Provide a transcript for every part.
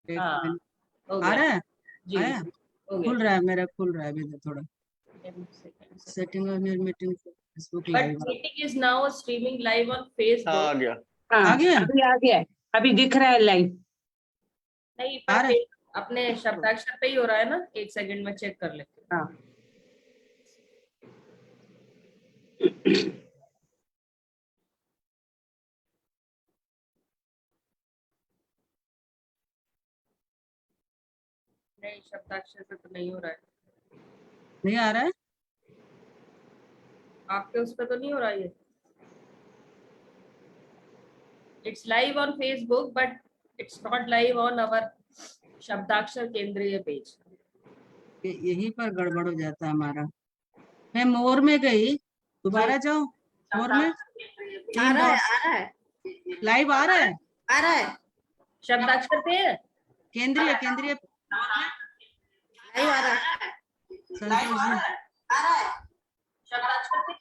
एक हाँ, मिनट। हो आ गया रहा है? जी, आया? हो गया। खुल रहा है, मेरा खुल रहा है अभी तो थोड़ा। Setting of your meeting Facebook but live meeting is now streaming live on हाँ, फेसबुक। आ गया। हाँ आ गया? अभी आ गया है, अभी दिख रहा है लाइव। नहीं आ पर रहा है? अपने शब्दाक्षर पे ही हो रहा है ना, एक सेकंड में चेक कर लेते हैं। हाँ नहीं, शब्दाक्षर पे तो नहीं हो रहा है। नहीं आ रहा है? आपके उस पे तो नहीं हो रहा ये। It's live on Facebook but it's not live on our Shabdakshar Kendriya page. यहीं पर गड़बड़ हो जाता है हमारा। मैं मोर में गई, दोबारा जाओ मोर में। आ रहा है, आ रहा है, लाइव आ रहा है? आ रहा है, शब्दाक्षर पे है? केंद्रीय केंद्रीय लाइव आ रहा है, संतोष जी, आ रहा है। शब्दाक्षर पे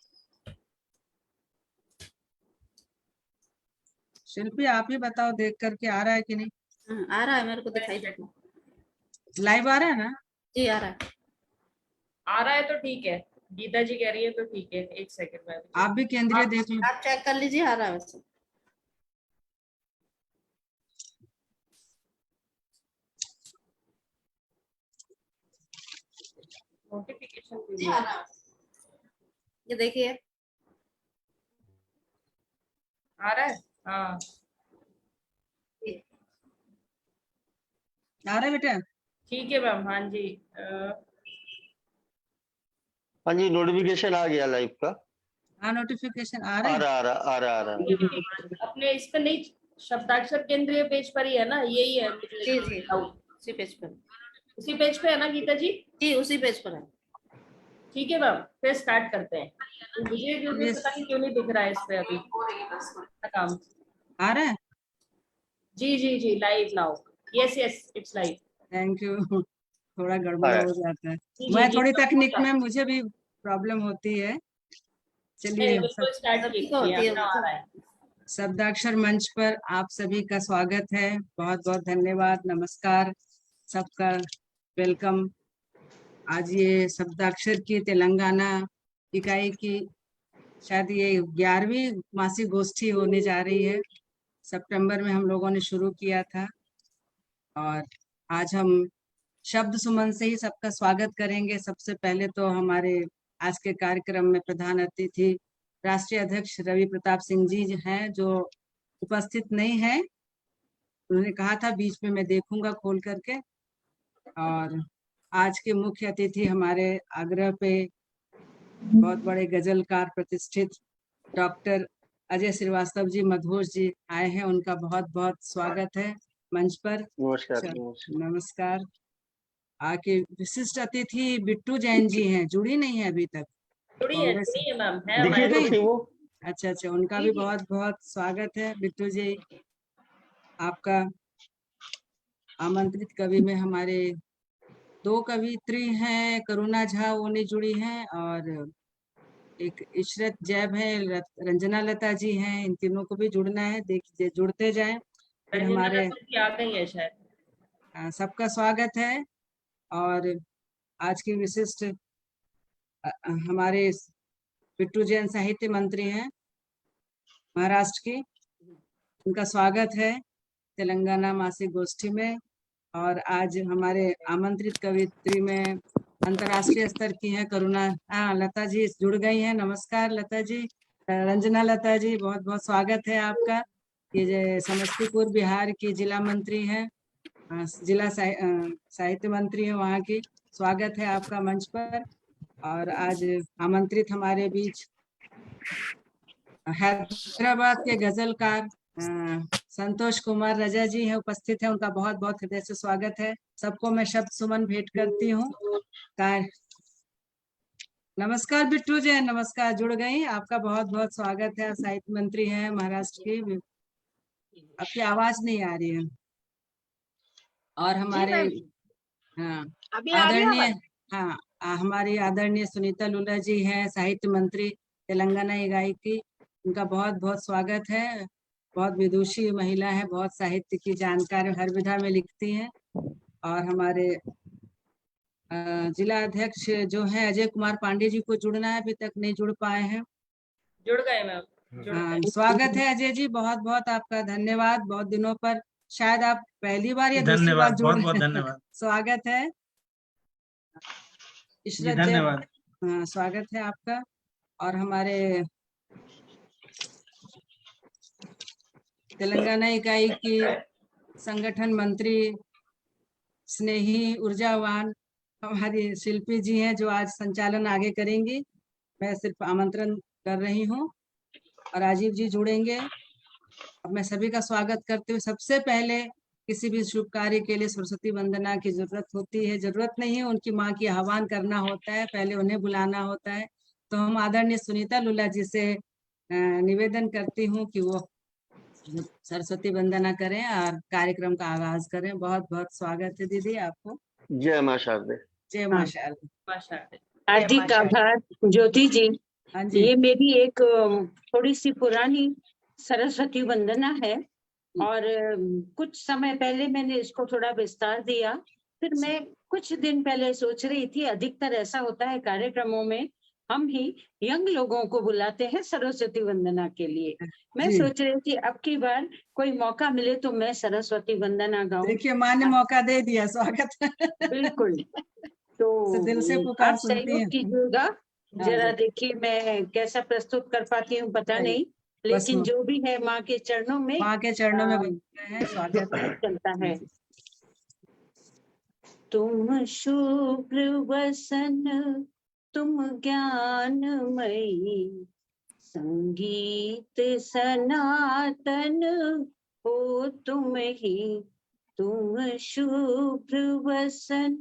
शिल्पी आप ही बताओ देख करके आ रहा है कि नहीं। हाँ, आ रहा है, मेरे को दिखाई देता है। लाइव आ रहा है ना? जी आ रहा है। आ रहा है तो ठीक है, गीता जी कह रही है तो ठीक है। एक सेकंड में आप भी केंद्रीय देख लो। आप चेक कर लीजिए, आ रहा है वैसे। नोटिफिकेशन जी आ रहा है, ये देखिए आ रहा है। हाँ आ रहा है बेटा? ठीक है मैम। हाँ जी, हाँ जी, नोटिफिकेशन आ गया लाइव का। हाँ नोटिफिकेशन आ आ रहा है। रहा आ रहा आ रहा आ रहा। अपने इस पे नहीं, शब्दाक्षर केंद्रीय पेज पर ही है ना, यही है मुझे जी जी डाउट। उसी पेज पर। उसी पेज पे है ना गीता जी? जी उसी पेज पर है। ठीक है मैम, फिर स्टार्ट करते हैं। तो मुझे जो भी पता नहीं क्यों नहीं दिख रहा है इस पे अभी काम। आ रहा है? जी जी जी, live now. Yes yes, it's live. Thank you. थोड़ा आ गड़बड़ रहा हो है। जाता है। जी मैं जी थोड़ी जी, तकनीक में, मुझे भी प्रॉब्लम होती है। चलिए नहीं बिल्कुल स्टार्ट सभी को कीजिए, होती है अपना आ रहा है। शब्दाक्षर मंच पर आप सभी का स्वागत है। बहुत बहुत धन्यवाद, नमस्कार, सबका वेलकम। आज ये शब्दाक्षर की तेलंगाना इकाई की शायद ये 11वीं मासिक गोष्ठी होने जा रही है। सितंबर में हम लोगों ने शुरू किया था और आज हम शब्द सुमन से ही सबका स्वागत करेंगे। सबसे पहले तो हमारे आज के कार्यक्रम में प्रधान अतिथि राष्ट्रीय अध्यक्ष रवि प्रताप सिंह जी हैं, जो उपस्थित नहीं है। उन्होंने कहा था बीच में मैं देखूंगा खोल करके। और आज के मुख्य अतिथि हमारे आग्रह पे बहुत बड़े गजलकार प्रतिष्ठित डॉक्टर अजय श्रीवास्तव जी मधोश जी आए हैं। उनका बहुत बहुत स्वागत है मंच पर। नमस्कार चल, नमस्कार। नमस्कार। आके विशिष्ट अतिथि बिट्टू जैन जी हैं, जुड़ी नहीं है अभी तक कांग्रेस। जुड़ी है मैम, है दिखी हमारे तो गई? थी वो। अच्छा अच्छा, उनका भी बहुत बहुत स्वागत है। बिट्टू जी आपका आमंत्रित कवि में हमारे 2 कवित्री हैं, करुणा झा वो नहीं जुड़ी हैं, और एक इशरत जैब है, रंजना लता जी हैं। इन तीनों को भी जुड़ना है, देखिए जुड़ते जाएं। फिर रंजना हमारे लता जी आ गई है शायद। सबका स्वागत है। और आज की विशिष्ट हमारे बिट्टू जैन साहित्य मंत्री हैं महाराष्ट्र की, उनका स्वागत है तेलंगाना मासिक गोष्ठी में। और आज हमारे आमंत्रित कवित्री में अंतर्राष्ट्रीय स्तर की हैं करुणा लता जी जुड़ गई हैं। नमस्कार लता जी। रंजना लता जी, बहुत बहुत स्वागत है आपका। ये जो समस्तीपुर बिहार की जिला मंत्री हैं, जिला साहित्य मंत्री हैं वहाँ की, स्वागत है आपका मंच पर। और आज आमंत्रित हमारे बीच हैदराबाद के गजलकार संतोष कुमार रजा जी हैं, उपस्थित हैं। उनका बहुत बहुत हृदय से स्वागत है। सबको मैं शब्द सुमन भेंट करती हूँ। नमस्कार बिट्टू जी, नमस्कार, जुड़ गई। आपका बहुत बहुत स्वागत है। साहित्य मंत्री हैं महाराष्ट्र की। आपकी आवाज नहीं आ रही है। और हमारे आदरणीय हमारी आदरणीय सुनीता लुला जी हैं, साहित्य मंत्री तेलंगाना इकाई की। उनका बहुत बहुत स्वागत है। बहुत विदुषी महिला है, बहुत साहित्य की जानकार, हर विधा में लिखती हैं। और हमारे जिला अध्यक्ष जो है अजय कुमार पांडे जी को जुड़ना है, अभी तक नहीं जुड़ पाए हैं। जुड़ गए मैम, जुड़ हाँ, गए। स्वागत है अजय जी, बहुत बहुत आपका धन्यवाद। बहुत दिनों पर, शायद आप पहली बार या दूसरी बार धन्यवाद, जुड़ बहुत बहुत धन्यवाद स्वागत है। जी, इशरत जैन, धन्यवाद। हाँ, स्वागत है आपका। और हमारे तेलंगाना इकाई की संगठन मंत्री स्नेही ऊर्जावान हमारी शिल्पी जी हैं, जो आज संचालन आगे करेंगी। मैं सिर्फ आमंत्रण कर रही हूँ और राजीव जी जुड़ेंगे। अब मैं सभी का स्वागत करते हुए, सबसे पहले किसी भी शुभ कार्य के लिए सरस्वती वंदना की जरूरत होती है। जरूरत नहीं है, उनकी माँ की आह्वान करना होता है, पहले उन्हें बुलाना होता है। तो हम आदरणीय सुनीता लुल्ला जी से निवेदन करती हूँ कि वो सरस्वती वंदना करें और कार्यक्रम का आगाज करें। बहुत बहुत स्वागत है दीदी आपको। जय माँ शारदे। जय माँ शारदा। माशाल्लाह। हार्दिक आभार ज्योति जी। हाँ जी, ये मेरी एक थोड़ी सी पुरानी सरस्वती वंदना है और कुछ समय पहले मैंने इसको थोड़ा विस्तार दिया। फिर मैं कुछ दिन पहले सोच रही थी, अधिकतर ऐसा होता है कार्यक्रमों में हम ही यंग लोगों को बुलाते हैं सरस्वती वंदना के लिए। मैं जी। सोच रही थी अब की बार कोई मौका मिले तो मैं सरस्वती वंदना गाऊं। देखिए, माँ ने मौका दे दिया, स्वागत है। बिल्कुल। तो दिल से पुकार आप सुनती सहयोग हैं। कीजिएगा हाँ जरा, जी। देखिए मैं कैसा प्रस्तुत कर पाती हूँ पता सही। नहीं, बस लेकिन जो भी है माँ के चरणों में माँ के चरणों में आ, बंधे हैं, स्वागत है। चलता है। तुम शुभ्र वसन, तुम ज्ञानमयी, संगीत सनातन हो तुम ही। तुम शुभ्र वसन,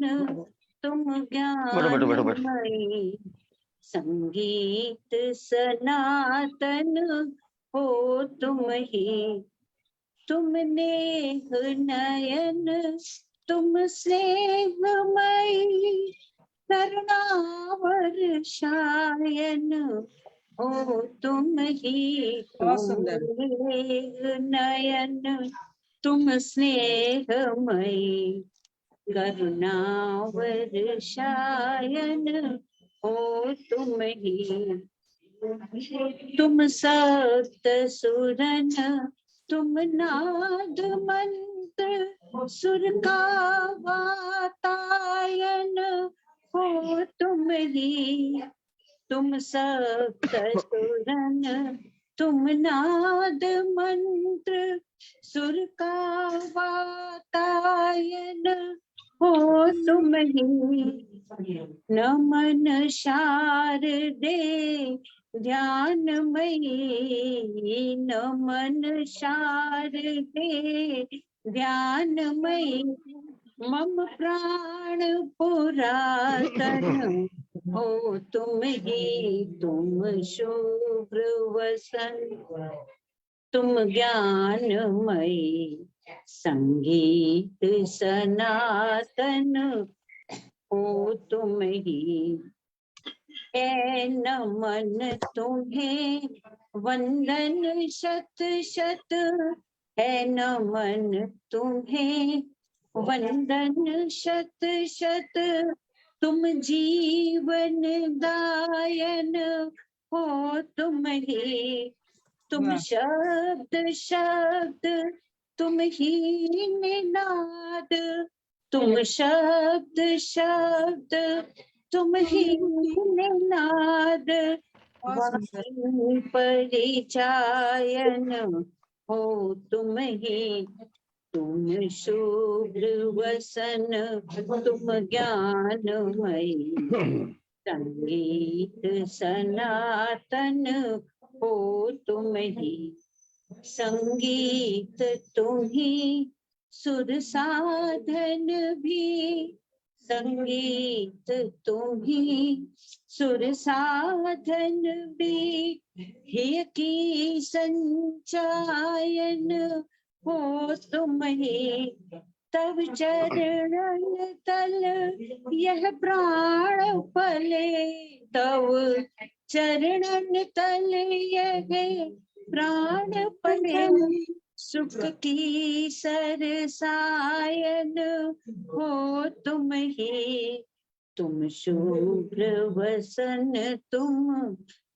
तुम बैठो बैठो बैठो। ज्ञानमयी, संगीत सनातन हो तुम ही। तुम नेह नयन, तुम स्नेहमयी, करुणावर शायन हो तुम ही। बहुत तुम सुंदर। नेह नयन, तुम स्नेहमयी, करुणावर शायन हो तुम ही। तुम सप्त सुरन, तुम नाद मंत्र, सुर का वातायन हो तुम ही। तुम सप्त सुरन, तुम नाद मंत्र, सुर का वातायन हो तुम ही। नमन शारदे ध्यानमयी, नमन शारदे ध्यानमयी, मम प्राण पुरातन हो तुम ही। तुम शुभ्र वसन, तुम ज्ञानमयी, संगीत सनातन हो तुम ही। है नमन तुम्हें वंदन शत शत, है नमन तुम्हें वंदन शत शत, तुम जीवन दायन हो तुम ही। तुम वाह। शब्द शब्द, तुम ही निनाद, तुम शब्द शब्द, तुम ही निनाद, बहुत सुंदर। वाणी परिचायन हो तुम ही। तुम शुभ्र वसन, तुम ज्ञानमयी, संगीत सनातन हो तुम ही। संगीत तुम्ही, सुर साधन भी, संगीत तुम्ही, सुर साधन भी, हिय की संचायन हो तुम ही। तब चरण तल यह प्राण पले, तब चरणन तल यह प्राण पड़े सुख की सरसायन हो तुम ही, तुम शुभ्र वसन तुम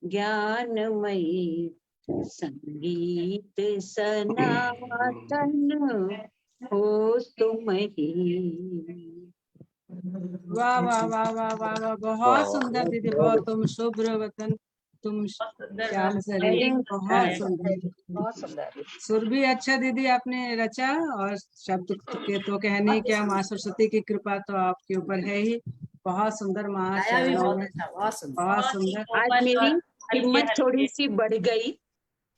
ज्ञानमयी, संगीत सनातन हो तुम ही। वाह वाह वाह वाह वाह वाह, बहुत सुंदर दीदी, बहुत। तुम शुभ्र वतन तुम श्याम शरीर, बहुत सुंदर। बहुत सुंदर। सुर भी अच्छा दीदी आपने रचा, और शब्द के तो कहने क्या, माँ सरस्वती की कृपा तो आपके ऊपर है ही। बहुत सुंदर माँ गाया भी चरणों बहुत में, अच्छा, बहुत सुंदर, बहुत सुंदर। आज मेरी हिम्मत थोड़ी सी बढ़ गई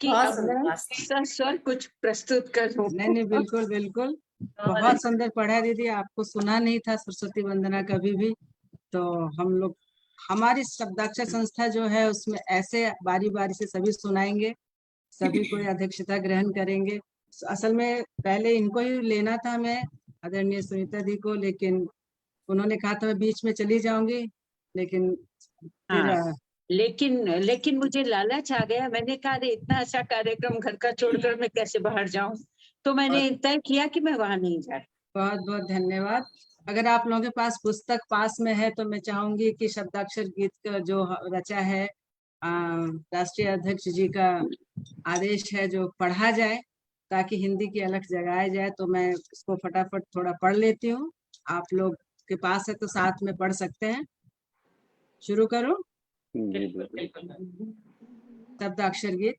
कि बहुत अब मैं सुंदर। स्वर कुछ प्रस्तुत करूं। नहीं नहीं, बिल्कुल बिल्कुल, बहुत सुंदर पढ़ा दीदी। आपको सुना नहीं था सरस्वती वंदना कभी भी, तो हम लोग, हमारी शब्दाक्षर संस्था जो है उसमें ऐसे बारी बारी से सभी सुनाएंगे, सभी कोई अध्यक्षता ग्रहण करेंगे। असल में पहले इनको ही लेना था, मैं आदरणीय सुनीता दी को, लेकिन उन्होंने कहा था मैं बीच में चली जाऊंगी, लेकिन फिर हाँ, लेकिन मुझे लालच आ गया। मैंने कहा अरे इतना अच्छा कार्यक्रम घर का छोड़कर मैं कैसे बाहर जाऊं, तो मैंने तय किया कि मैं वहां नहीं जा रही। बहुत बहुत धन्यवाद। अगर आप लोगों के पास पुस्तक पास में है तो मैं चाहूंगी कि शब्दाक्षर गीत का जो रचा है राष्ट्रीय अध्यक्ष जी का आदेश है, जो पढ़ा जाए ताकि हिंदी की अलख जगाया जाए। तो मैं इसको फटाफट थोड़ा पढ़ लेती हूँ, आप लोग के पास है तो साथ में पढ़ सकते हैं। शुरू करो। जी बिल्कुल। शब्दाक्षर गीत।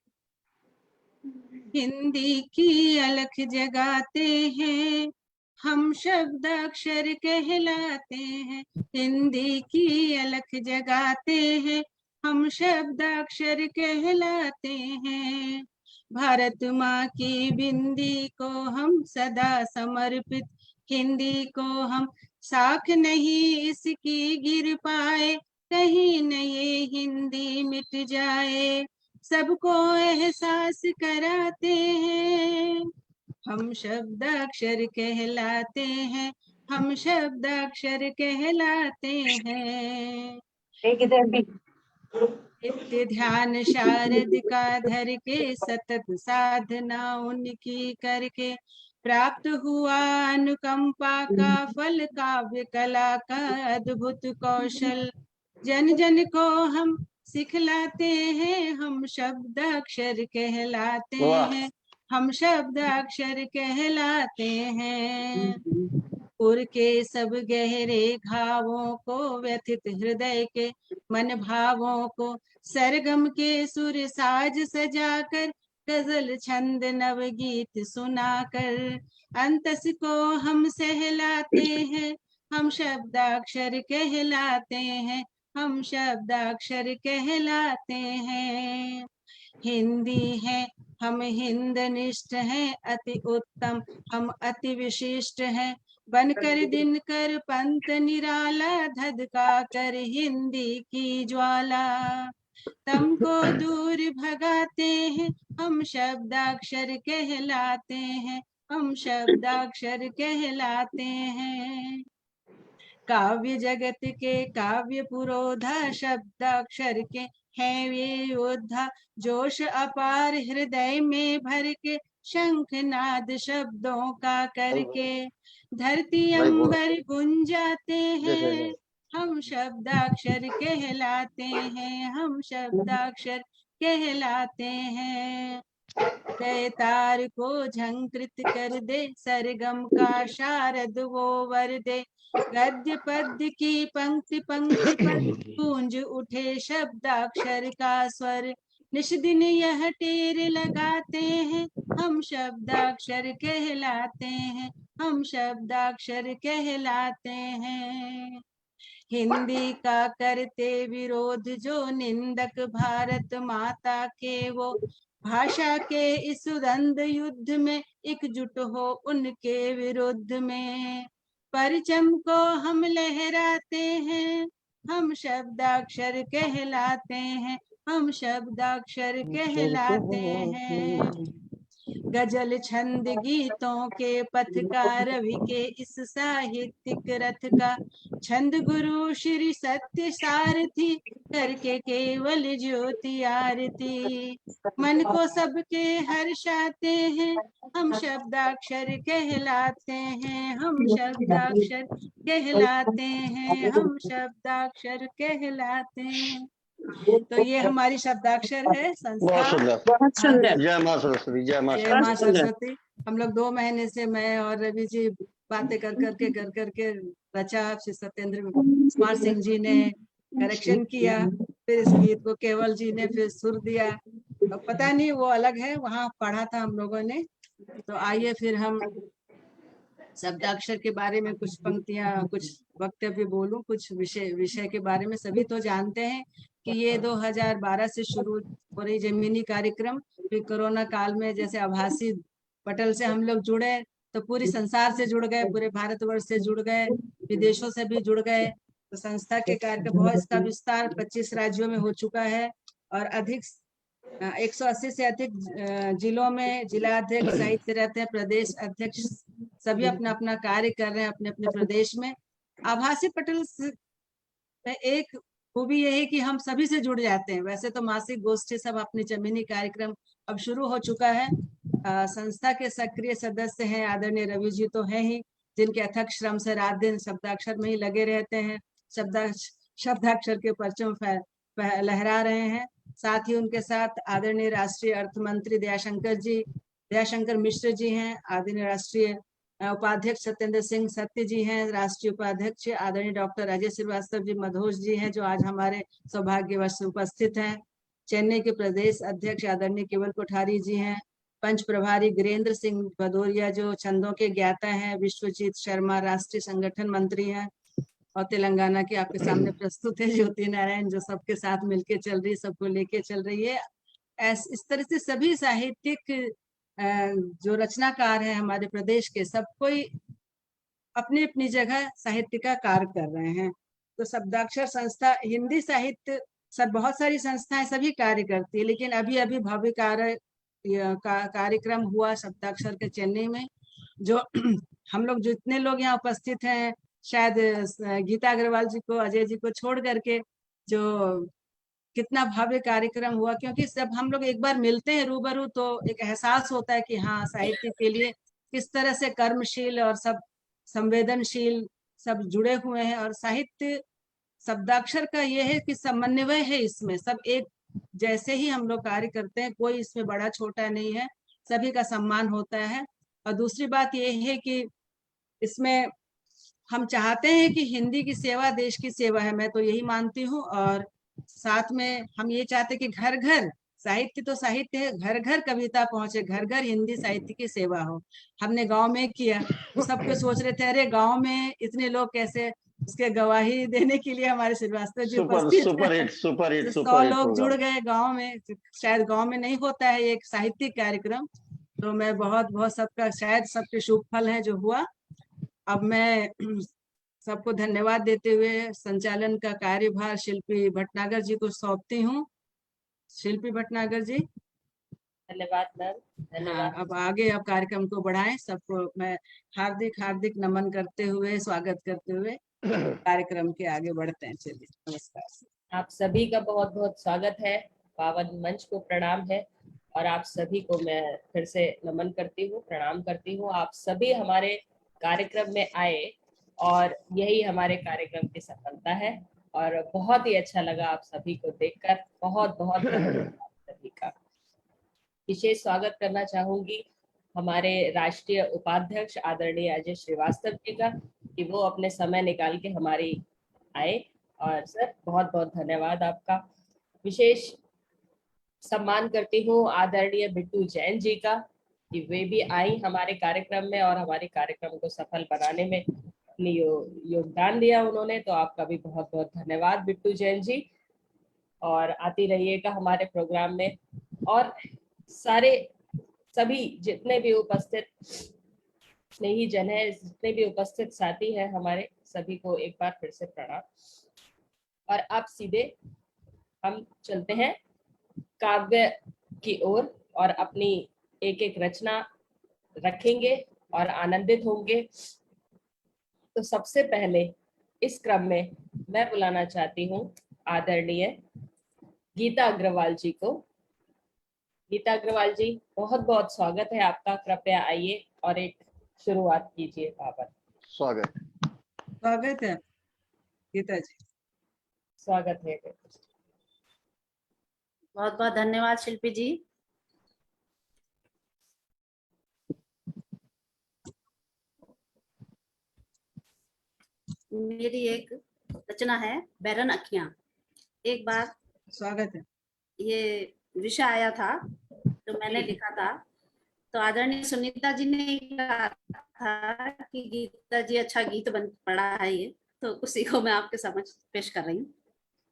हिंदी की अलख जगाते हैं हम, शब्दाक्षर कहलाते हैं। हिंदी की अलख जगाते हैं हम, शब्दाक्षर कहलाते हैं। भारत माँ की बिंदी को हम सदा समर्पित, हिंदी को हम साख नहीं इसकी गिर पाए, कहीं न ये हिंदी मिट जाए। सबको एहसास कराते हैं हम, शब्दाक्षर कहलाते हैं, हम शब्दाक्षर कहलाते हैं। नित्य ध्यान शारद का धर के, सतत साधना उनकी करके, प्राप्त हुआ अनुकंपा का फल, काव्य कला का अद्भुत कौशल। जन जन को हम सिखलाते हैं, हम शब्दाक्षर कहलाते हैं, हम शब्दाक्षर कहलाते हैं। पुर के सब गहरे घावों को, व्यथित हृदय के मन भावों को, सरगम के सुर साज सजाकर, गजल छंद नवगीत सुनाकर, अंतस को हम सहलाते हैं, हम शब्दाक्षर कहलाते हैं, हम शब्दाक्षर कहलाते हैं। हिंदी है हम हिंद निष्ठ हैं, अति उत्तम हम अति विशिष्ट हैं। बनकर दिनकर पंत निराला, धधका कर हिंदी की ज्वाला, तुमको दूर भगाते हैं, हम शब्दाक्षर कहलाते हैं, हम शब्दाक्षर कहलाते हैं। काव्य जगत के काव्य पुरोधा, शब्दाक्षर के हैं वे योद्धा। जोश अपार हृदय में भर के, शंखनाद शब्दों का करके, धरती अंबर गुंजाते हैं, हम शब्दाक्षर कहलाते हैं, हम शब्दाक्षर कहलाते हैं। तार को झंकृत कर दे, सरगम का शारद वो वर दे। गद्य पद्य की पंक्ति पंक्ति पर, गूंज उठे शब्दाक्षर का स्वर। निश दिन यह टेर लगाते हैं, हम शब्दाक्षर कहलाते हैं, हम शब्दाक्षर कहलाते हैं। हिंदी का करते विरोध जो निंदक, भारत माता के वो भाषा के इस द्वंद युद्ध में, एकजुट हो उनके विरुद्ध में। परचम को हम लहराते हैं, हम शब्दाक्षर कहलाते हैं, हम शब्दाक्षर कहलाते हैं। गजल छंद गीतों के पथकार रवि के इस साहित्यिक रथ का, छंद गुरु श्री सत्य सारथी करके केवल ज्योति आरती। मन को सबके हर्षाते हैं, हम शब्दाक्षर कहलाते हैं, हम शब्दाक्षर कहलाते हैं, हम शब्दाक्षर कहलाते हैं। तो ये हमारी शब्दाक्षर है संस्था। बहुत सुंदर। बहुत सुंदर। जय माँ सरस्वती, जय माँ जय सरस्वती। माँ सरस्वती। हम लोग 2 महीने से मैं और रवि जी बातें कर करके रचा। श्री सत्येंद्र कुमार सिंह जी ने करेक्शन किया, फिर इस गीत को केवल जी ने फिर सुर दिया। अब पता नहीं वो अलग है, वहाँ पढ़ा था हम लोगों ने। तो आइए फिर हम शब्दाक्षर के बारे में कुछ पंक्तियां, कुछ वक्तव्य बोलूं, कुछ विषय के बारे में। सभी तो जानते हैं कि ये 2012 से शुरू हो रही जमीनी कार्यक्रम, फिर कोरोना काल में जैसे आभासी पटल से हम लोग जुड़े, तो पूरी संसार से जुड़ गए, पूरे भारतवर्ष से जुड़ गए, विदेशों से भी जुड़ गए। तो संस्था के कार्यक्रम बहुत, इसका विस्तार 25 राज्यों में हो चुका है और अधिक 180 से अधिक जिलों में जिलाध्यक्ष, साहित्य रहते हैं, प्रदेश अध्यक्ष सभी अपना अपना कार्य कर रहे हैं अपने अपने प्रदेश में। आभासी पटल में एक खूबी यह है कि हम सभी से जुड़ जाते हैं। वैसे तो मासिक गोष्ठी सब अपनी जमीनी कार्यक्रम अब शुरू हो चुका है। संस्था के सक्रिय सदस्य हैं आदरणीय रवि जी तो हैं ही, जिनके अथक श्रम से रात दिन शब्दाक्षर में ही लगे रहते हैं, शब्दाक्षर के परचम लहरा रहे हैं। साथ ही उनके साथ आदरणीय राष्ट्रीय अर्थ मंत्री दयाशंकर मिश्र जी हैं, आदरणीय राष्ट्रीय उपाध्यक्ष सत्येंद्र सिंह सत्य जी हैं, राष्ट्रीय उपाध्यक्ष आदरणीय डॉक्टर अजय श्रीवास्तव जी मधोज जी हैं, जो आज हमारे सौभाग्यवश उपस्थित हैं। चेन्नई के प्रदेश अध्यक्ष आदरणीय केवल कोठारी जी हैं। पंच प्रभारी गिरेंद्र सिंह भदौरिया जो छंदों के ज्ञाता हैं। विश्वजीत शर्मा राष्ट्रीय संगठन मंत्री हैं। और तेलंगाना की आपके सामने प्रस्तुत है ज्योति नारायण, जो सबके साथ मिलके चल रही, सबको लेके चल रही है। इस तरह से सभी साहित्यिक जो रचनाकार हैं हमारे प्रदेश के, सब कोई अपनी अपनी जगह साहित्य का कार्य कर रहे हैं। तो शब्दाक्षर संस्था हिंदी साहित्य सब, बहुत सारी संस्थाएं सभी कार्य करती है, लेकिन अभी अभी भव्य कार्यक्रम हुआ शब्दाक्षर के चेन्नई में, जो हम लोग जितने लोग यहाँ उपस्थित हैं, शायद गीता अग्रवाल जी को, अजय जी को छोड़ करके, जो कितना भव्य कार्यक्रम हुआ। क्योंकि जब हम लोग एक बार मिलते हैं रूबरू, तो एक एहसास होता है कि हाँ, साहित्य के लिए किस तरह से कर्मशील और सब संवेदनशील सब जुड़े हुए हैं। और साहित्य शब्दाक्षर का ये है कि समन्वय है, इसमें सब एक जैसे ही हम लोग कार्य करते हैं, कोई इसमें बड़ा छोटा नहीं है, सभी का सम्मान होता है। और दूसरी बात ये है कि इसमें हम चाहते हैं कि हिंदी की सेवा देश की सेवा है, मैं तो यही मानती हूँ। और साथ में हम ये चाहते हैं कि घर घर साहित्य तो साहित्य है, घर घर कविता पहुंचे, घर घर हिंदी साहित्य की सेवा हो। हमने गांव में किया, तो सबके सोच रहे थे अरे गांव में इतने लोग कैसे, उसके गवाही देने के लिए हमारे श्रीवास्तव जी उपस्थित सुपर हिट 100 लोग जुड़ गए गांव में। शायद गांव में नहीं होता है एक साहित्यिक कार्यक्रम, तो मैं बहुत बहुत सबका, शायद सबके शुभ फल है जो हुआ। अब मैं सबको धन्यवाद देते हुए संचालन का कार्यभार शिल्पी भटनागर जी को सौंपती हूँ। शिल्पी भटनागर जी। धन्यवाद मैम, धन्यवाद। अब आगे अब कार्यक्रम को बढ़ाएं। सबको मैं हार्दिक हार्दिक नमन करते हुए, स्वागत करते हुए कार्यक्रम के आगे बढ़ते हैं। चलिए, नमस्कार। आप सभी का बहुत बहुत स्वागत है, पावन मंच को प्रणाम है, और आप सभी को मैं फिर से नमन करती हूँ, प्रणाम करती हूँ। आप सभी हमारे कार्यक्रम में आए और यही हमारे कार्यक्रम की सफलता है, और बहुत ही अच्छा लगा आप सभी को देखकर। बहुत बहुत धन्यवाद सभी का। विशेष स्वागत करना चाहूंगी हमारे राष्ट्रीय उपाध्यक्ष आदरणीय अजय श्रीवास्तव जी का, कि वो अपने समय निकाल के हमारी आए। और सर बहुत बहुत धन्यवाद आपका। विशेष सम्मान करती हूँ आदरणीय बिट्टू जैन जी का, कि वे भी आई हमारे कार्यक्रम में और हमारे कार्यक्रम को सफल बनाने में अपनी योगदान दिया उन्होंने। तो आपका भी बहुत बहुत धन्यवाद बिट्टू जैन जी, और आती रहिएगा हमारे प्रोग्राम में। और सारे सभी जितने भी उपस्थित स्नेही जन है, जितने भी उपस्थित साथी हैं हमारे, सभी को एक बार फिर से प्रणाम। और अब सीधे हम चलते हैं काव्य की ओर, और अपनी एक एक रचना रखेंगे और आनंदित होंगे। तो सबसे पहले इस क्रम में मैं बुलाना चाहती हूँ आदरणीय गीता अग्रवाल जी को। गीता अग्रवाल जी, बहुत बहुत स्वागत है आपका। कृपया आइए और एक शुरुआत कीजिए पावन। स्वागत। स्वागत है गीता जी। स्वागत है। बहुत बहुत धन्यवाद शिल्पी जी। मेरी एक रचना है बैरन अखियां। एक बार स्वागत है। ये विषय आया था तो मैंने लिखा था, तो आदरणीय सुनीता जी ने कहा था कि गीता जी अच्छा गीत बन पड़ा है ये, तो उसी को मैं आपके समझ पेश कर रही हूँ।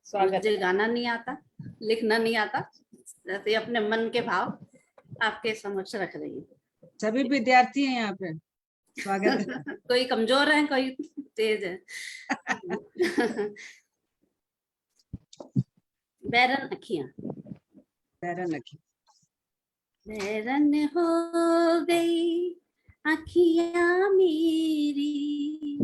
स्वागत मुझे है। गाना नहीं आता, लिखना नहीं आता, तो अपने मन के भाव आपके समक्ष रख रही हूँ। सभी विद्यार्थी हैं यहाँ पे। स्वागत है। कोई कमजोर है, कोई तेज है। बैरन अखियां। बैरन अखी। बैरन हो गई अखियां मेरी,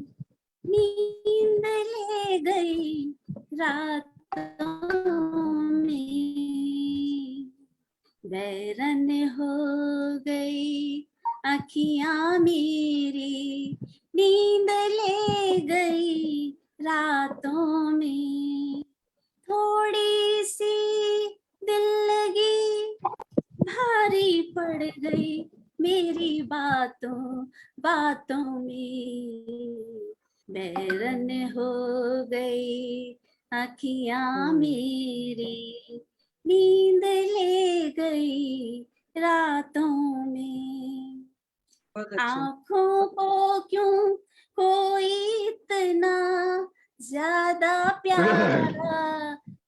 नींद ले गई रातों में। बैरन हो गई अखियां मेरी, नींद ले गई रातों में। थोड़ी सी दिल लगी भारी पड़ गई मेरी बातों बातों में। बैरन हो गई अखियां मेरी, नींद ले गई रातों में। बहुत अच्छा। आँखों को क्यों कोई इतना ज्यादा प्यारा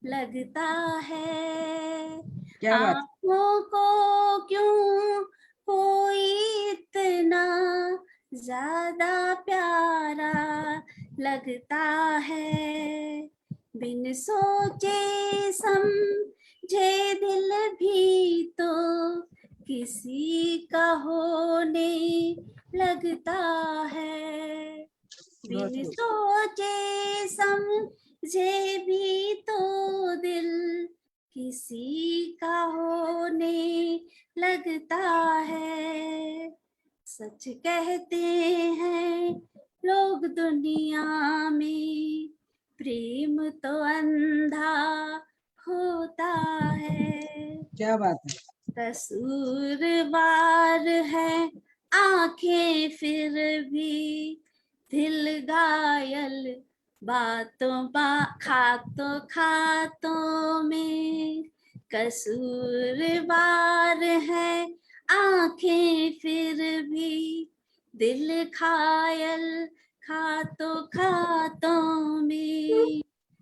लगता है। क्या बात। आँखों को क्यों कोई इतना ज्यादा प्यारा लगता है। बिन सोचे समझे दिल भी तो किसी का होने लगता है। बिन सोचे समझे भी तो दिल किसी का होने लगता है। सच कहते हैं लोग दुनिया में, प्रेम तो अंधा होता है। क्या बात है। कसूरवार है आंखें फिर भी दिल घायल बातों खातों में। कसूरवार है आंखें फिर भी दिल घायल खातों में।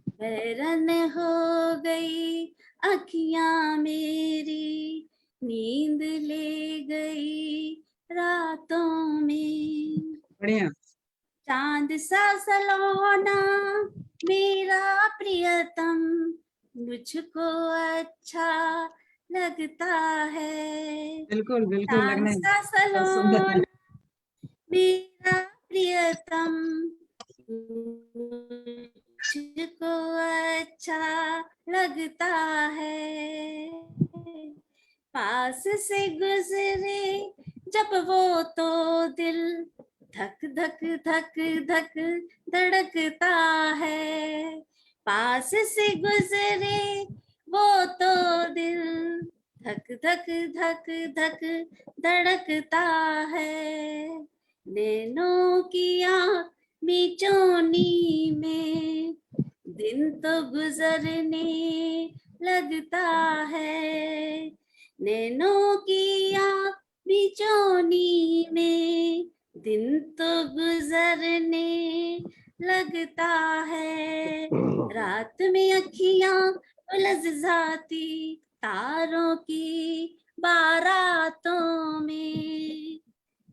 बैरन हो गई अखियां मेरी, नींद ले गई रातों में। बढ़िया। चांद सा सलोना मेरा प्रियतम, मुझको अच्छा लगता है। बिल्कुल बिल्कुल चांद लगना है। सा बहुत सुंदर है। सलोना मेरा प्रियतम, मुझको अच्छा लगता है। पास से गुजरे जब वो तो दिल धक धक धक धक धड़कता है। पास से गुजरे वो तो दिल धक धक धक धक धड़कता है। नैनों की आँख मिचौनी में दिन तो गुजरने लगता है। नैनों की आँख मिचौनी में दिन तो गुजरने लगता है। रात में अखियां उलझ जाती तारों की बारातों में।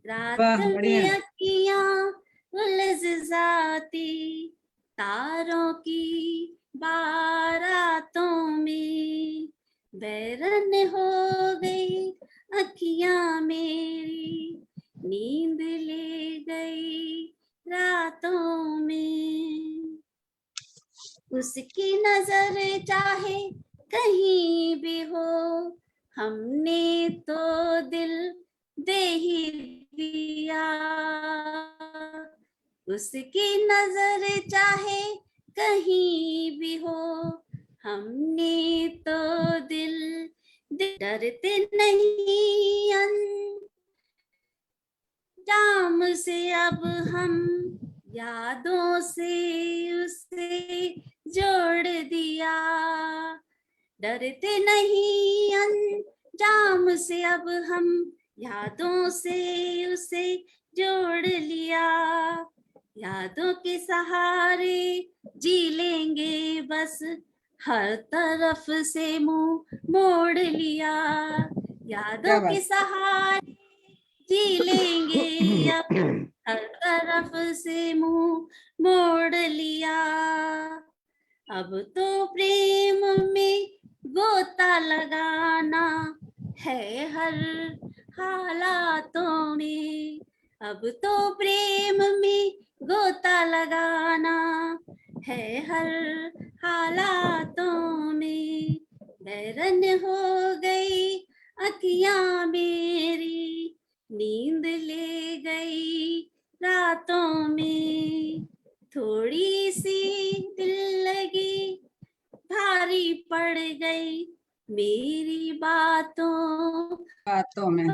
रात वाह में बढ़िया। अखियां उलझ जाती तारों की बारातों में। बैरन हो गई अखियां मेरी नींद ले गई रातों में। उसकी नजर चाहे कहीं भी हो, हमने तो दिल दे ही दिया। उसकी नजर चाहे कहीं भी हो, हमने तो दिल डरते नहीं अंजाम से अब हम, यादों से उसे जोड़ दिया। डरते नहीं अंजाम से अब हम, यादों से उसे जोड़ लिया। यादों के सहारे जी लेंगे बस, हर तरफ से मुंह मोड़ लिया। यादों के सहारे जी लेंगे अब, हर तरफ से मुंह मोड़ लिया। अब तो प्रेम में गोता लगाना है हर हालातों में। अब तो प्रेम में गोता लगाना है हर हालातों में। बैरन हो गई अखियां मेरी, नींद ले गई रातों में। थोड़ी सी दिल लगी भारी पड़ गई मेरी बातों में। में।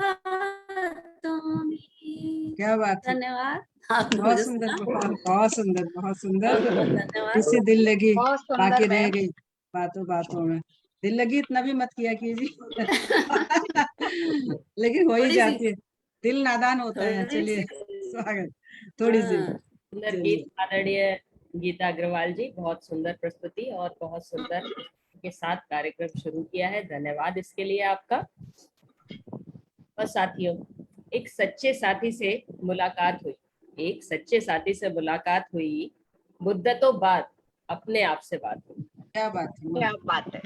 क्या बात है, धन्यवाद। आपने बहुत मुझे सुंदर, सुना। बहुत सुंदर, बहुत सुंदर। बहुत बहुत धन्यवाद। किसी दिल लगी बहुत सुंदर बाकी रह मैम। गई बातों बातों में। दिल लगी इतना भी मत किया कीजिए। लेकिन हो ही थोड़ी सी जाती है, दिल नादान होता है। थोड़ी चलिए, सी स्वागत, थोड़ी सी। हाँ, सुंदर चलिए। गीत आदरणीय गीता अग्रवाल जी, बहुत सुंदर प्रस्तुति और बहुत सुंदर के साथ कार्यक्रम शुरू किया है। धन्यवाद इसके लिए आपका। और साथियों, एक सच्चे साथी से मुलाकात हुई, एक सच्चे साथी से मुलाकात हुई, मुद्दतों बाद अपने आप से बात हुई। क्या बात है, क्या बात है,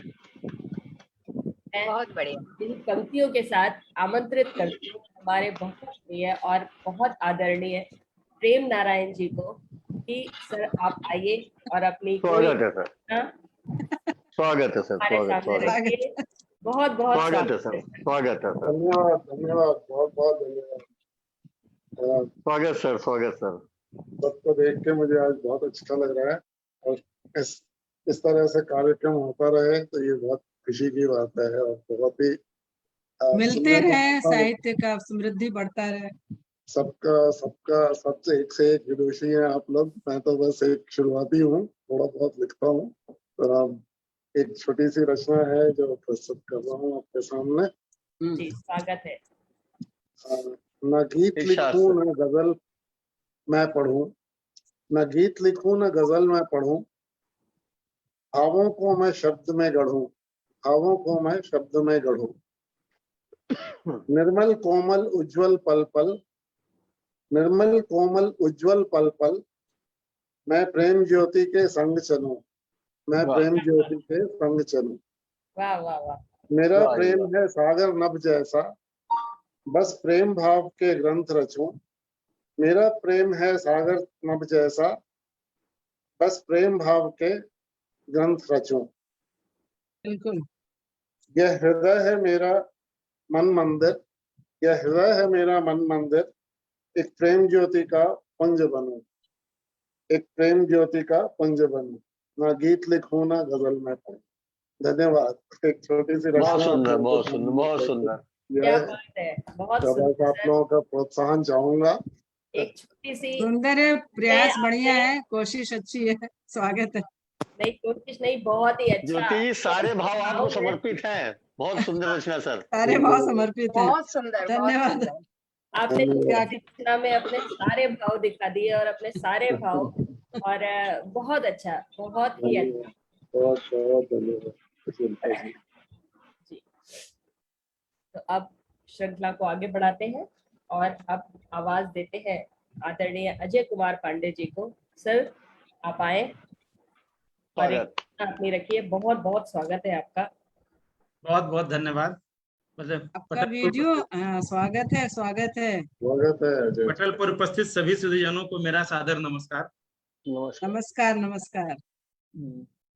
मैं बहुत बढ़िया। इन पंक्तियों के साथ आमंत्रित करती हूँ हमारे बहुत प्रिय और बहुत आदरणीय प्रेम नारायण जी को कि सर आप आइए और अपनी स्वागत है सर, हाँ, स्वागत है सर, हमारे स्वागत सामने स्वागत रखिए। बहुत बहुत स्वागत है स्वागत सर, है। स्वागत है सर, धन्यवाद धन्यवाद, बहुत बहुत धन्यवाद। स्वागत सर, स्वागत सर। सबको देख के मुझे आज बहुत अच्छा लग रहा है, और इस तरह से कार्यक्रम होता रहे तो ये बहुत खुशी की बात है, और बहुत ही मिलते सुनने को रहे, मिलता है। साहित्य का समृद्धि बढ़ता रहे। सबका सबका सबसे एक विदुषी है आप लोग। मैं तो बस एक शुरुआती हूँ, थोड़ा बहुत लिखता हूँ। तो एक छोटी सी रचना है जो प्रस्तुत कर रहा हूँ आपके सामने। जी, स्वागत है। न गीत लिखूं न गजल मैं पढ़ूं, न गीत लिखूं न गजल मैं पढ़ूं, भावों को मैं शब्द में गढ़ूं, भावों को मैं शब्द में गढ़ूं। निर्मल कोमल उज्जवल पल पल, निर्मल कोमल उज्जवल पल पल, मैं प्रेम ज्योति के संग चलूं, मैं प्रेम ज्योति के संग चलूं। वाह वाह वाह। मेरा प्रेम है सागर नभ जैसा, बस प्रेम भाव के ग्रंथ रचूं। मेरा प्रेम है सागर नभ जैसा, बस प्रेम भाव के ग्रंथ रचूं। बिल्कुल। यह हृदय है मेरा मन मंदिर, यह हृदय है मेरा मन मंदिर, एक प्रेम ज्योति का पुंज बनूं, एक प्रेम ज्योति का पुंज बनूं। ना गीत लिखूं ना गजल में पढ़ूं। धन्यवाद। एक छोटी सी बहुत रचना सुंदर, बहुत सुंदर, बहुत सुंदर। क्या बात है, बहुत बस सुंदर। आप लोगों का प्रोत्साहन चाहूंगा। एक छोटी सी सुंदर है, प्रयास आपने- बढ़िया है, कोशिश अच्छी है, स्वागत है। नहीं, कोशिश नहीं, बहुत ही अच्छा। ज्योति जी, सारे भाव आपको समर्पित हैं। बहुत सुंदर रचना सर। सारे भाव समर्पित हैं। बहुत सुंदर, बहुत धन्यवाद। सुंदर। आपने धन्यवाद। रचना में अपने सारे भाव दिखा दिए और अपने सारे भाव, और बहुत अच्छा, बहुत ही अच्छा। बहुत बहुत धन्यवाद। जी, तो अब श्रृंखला को आगे बढ़ाते हैं और अब आवाज देते हैं आदरणीय अजय कुमार पांडे जी को। सर आप आए और एक स्वागत। अपनी रखिए। बहुत बहुत स्वागत है आपका। बहुत बहुत धन्यवाद। मतलब आपका वीडियो, हाँ, स्वागत है, स्वागत है। स्वागत है अजय। पटल पर उपस्थित सभी सुधीजनों को मेरा सादर नमस्कार। नमस्कार। नमस्कार, नमस्कार।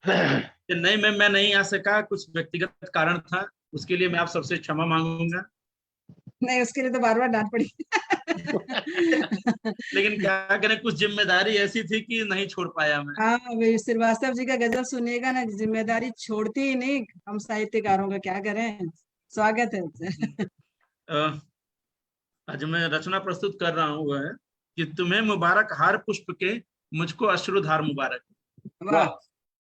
चेन्नई में मैं नहीं आ सका, कुछ व्यक्तिगत कारण था, उसके लिए मैं आप सबसे क्षमा मांगूंगा। नहीं, उसके लिए तो बार बार डांट पड़ी। लेकिन क्या करें, कुछ जिम्मेदारी ऐसी थी कि नहीं छोड़ पाया मैं। हाँ, वे श्रीवास्तव जी का गजल सुनिएगा ना, जिम्मेदारी छोड़ती ही नहीं, हम साहित्यकारों का क्या करें। स्वागत है। अ, आज मैं रचना प्रस्तुत कर रहा हूँ, वह है कि तुम्हें मुबारक हार पुष्प के, मुझको अश्रुधार मुबारक। वाह,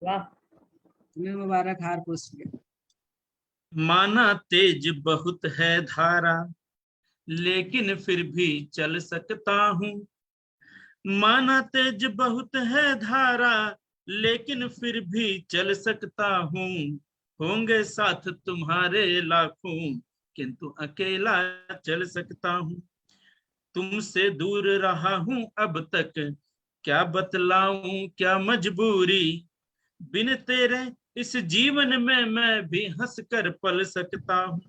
वाह। तुम्हें मुबारक हार पुष्प। माना तेज बहुत है धारा, लेकिन फिर भी चल सकता हूँ। माना तेज बहुत है धारा, लेकिन फिर भी चल सकता हूँ। होंगे साथ तुम्हारे लाखों, किंतु अकेला चल सकता हूँ। तुमसे दूर रहा हूँ अब तक, क्या बतलाऊं क्या मजबूरी। बिन तेरे इस जीवन में मैं भी हंस कर पल सकता हूँ।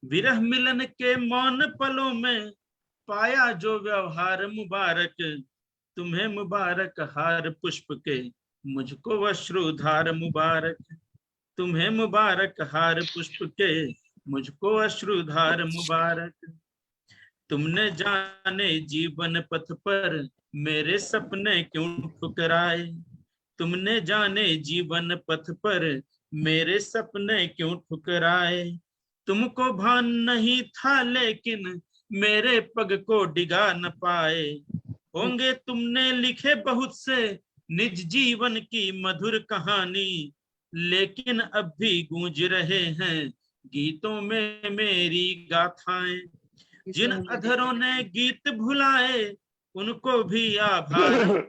विरह मिलन के मौन पलों में पाया जो व्यवहार मुबारक। तुम्हें मुबारक हार पुष्प के, मुझको अश्रुधार मुबारक। तुम्हें मुबारक हार पुष्प के, मुझको अश्रुधार मुबारक। तुमने जाने जीवन पथ पर मेरे सपने क्यों ठुकराए। तुमने जाने जीवन पथ पर मेरे सपने क्यों ठुकराए। तुमको भान नहीं था लेकिन मेरे पग को डिगा न पाए। होंगे तुमने लिखे बहुत से निज जीवन की मधुर कहानी, लेकिन अब भी गूंज रहे हैं गीतों में मेरी गाथाएं। जिन अधरों ने गीत भुलाए उनको भी आभार।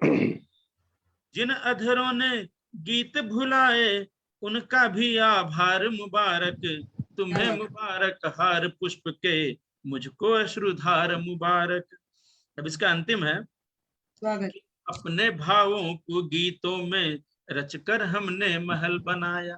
जिन अधरों ने गीत भुलाए उनका भी आभार मुबारक। तुम्हें मुबारक हार पुष्प के, मुझको अश्रुधार मुबारक। अब इसका अंतिम है। स्वागत। अपने भावों को गीतों में रचकर हमने महल बनाया।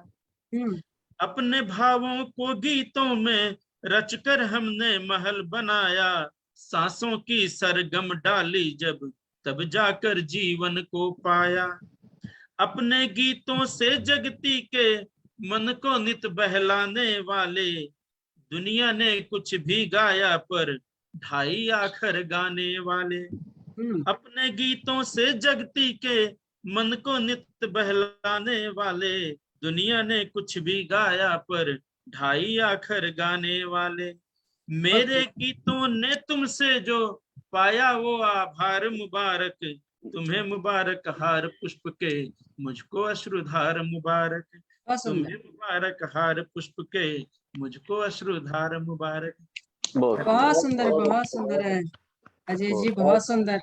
अपने भावों को गीतों में रचकर हमने महल बनाया। सांसों की सरगम डाली जब, तब जाकर जीवन को पाया। अपने गीतों से जगती के मन को नित बहलाने वाले, दुनिया ने कुछ भी गाया पर ढाई आखर गाने वाले। अपने गीतों से जगती के मन को नित बहलाने वाले, दुनिया ने कुछ भी गाया पर ढाई आखर गाने वाले। मेरे गीतों ने तुमसे जो पाया वो आभार मुबारक। तुम्हें मुबारक हार पुष्प के, मुझको अश्रुधार मुबारक। तुम्हें मुबारक हार पुष्प के, मुझको अश्रुधार मुबारक। बहुत सुंदर, बहुत सुंदर है अजय जी, बहुत सुंदर।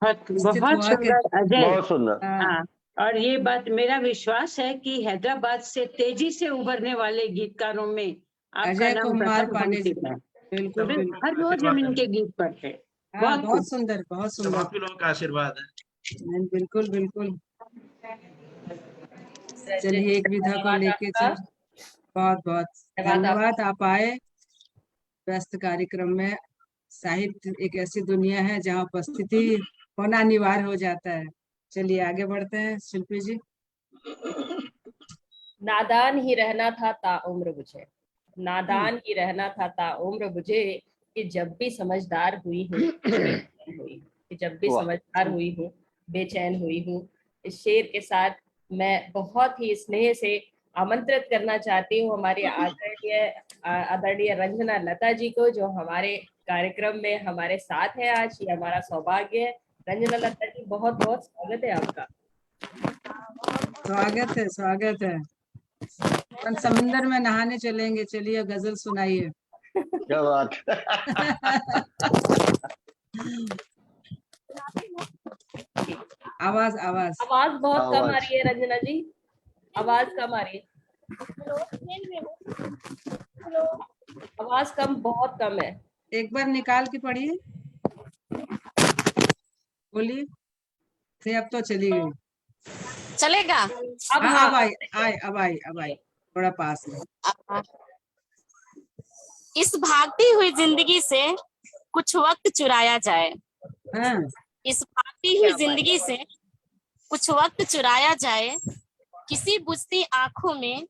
बहुत सुंदर अजय। बहुत सुंदर। हाँ, और ये बात मेरा विश्वास है कि हैदराबाद से तेजी से उभरने वाले गीतकारों में आपका अजय नाम कुमार प्रथम पांडे जी। पंक्ति में। बिल्कुल बिल्कुल। हर रोज हम इनके गीत पढ़ते हैं। बहुत सुंदर, बहुत सुंदर। आप लोगों का आशीर्वाद है। बिल्कुल बिल्कुल। चलिए, एक विधा को लेके चल। बहुत बहुत धन्यवाद, आप आए। व्यस्त कार्यक्रम में साहित्य एक ऐसी दुनिया है जहाँ उपस्थिति होना अनिवार्य हो जाता है। चलिए आगे बढ़ते हैं, शिल्पी जी। नादान ही रहना था ताउम्र मुझे, नादान ही रहना था ताउम्र मुझे, कि जब भी समझदार हुई हूँ कि जब भी समझदार हुई हूँ बेचैन हुई हूँ। इस शेर के साथ मैं बहुत ही स्नेह से आमंत्रित करना चाहती हूँ हमारी आदरणीय रंजना लता जी को, जो हमारे कार्यक्रम में हमारे साथ है आज। ये हमारा सौभाग्य है। रंजना लता जी, बहुत बहुत स्वागत है आपका। स्वागत है, स्वागत है। हम समुंदर में नहाने चलेंगे, चलिए गजल सुनाइए। क्या बात। आवाज आवाज आवाज बहुत कम आ रही है रंजना जी, आवाज कम आ रही है। आवाज कम, बहुत कम है। एक बार निकाल के पढ़िए, बोलिए। अब तो चली गई। चलेगा? अब आई, अब आई थोड़ा पास में। इस भागती हुई जिंदगी से कुछ वक्त चुराया जाए। हाँ, इस भागती हुई जिंदगी से कुछ वक्त चुराया जाए, किसी बुझती आंखों में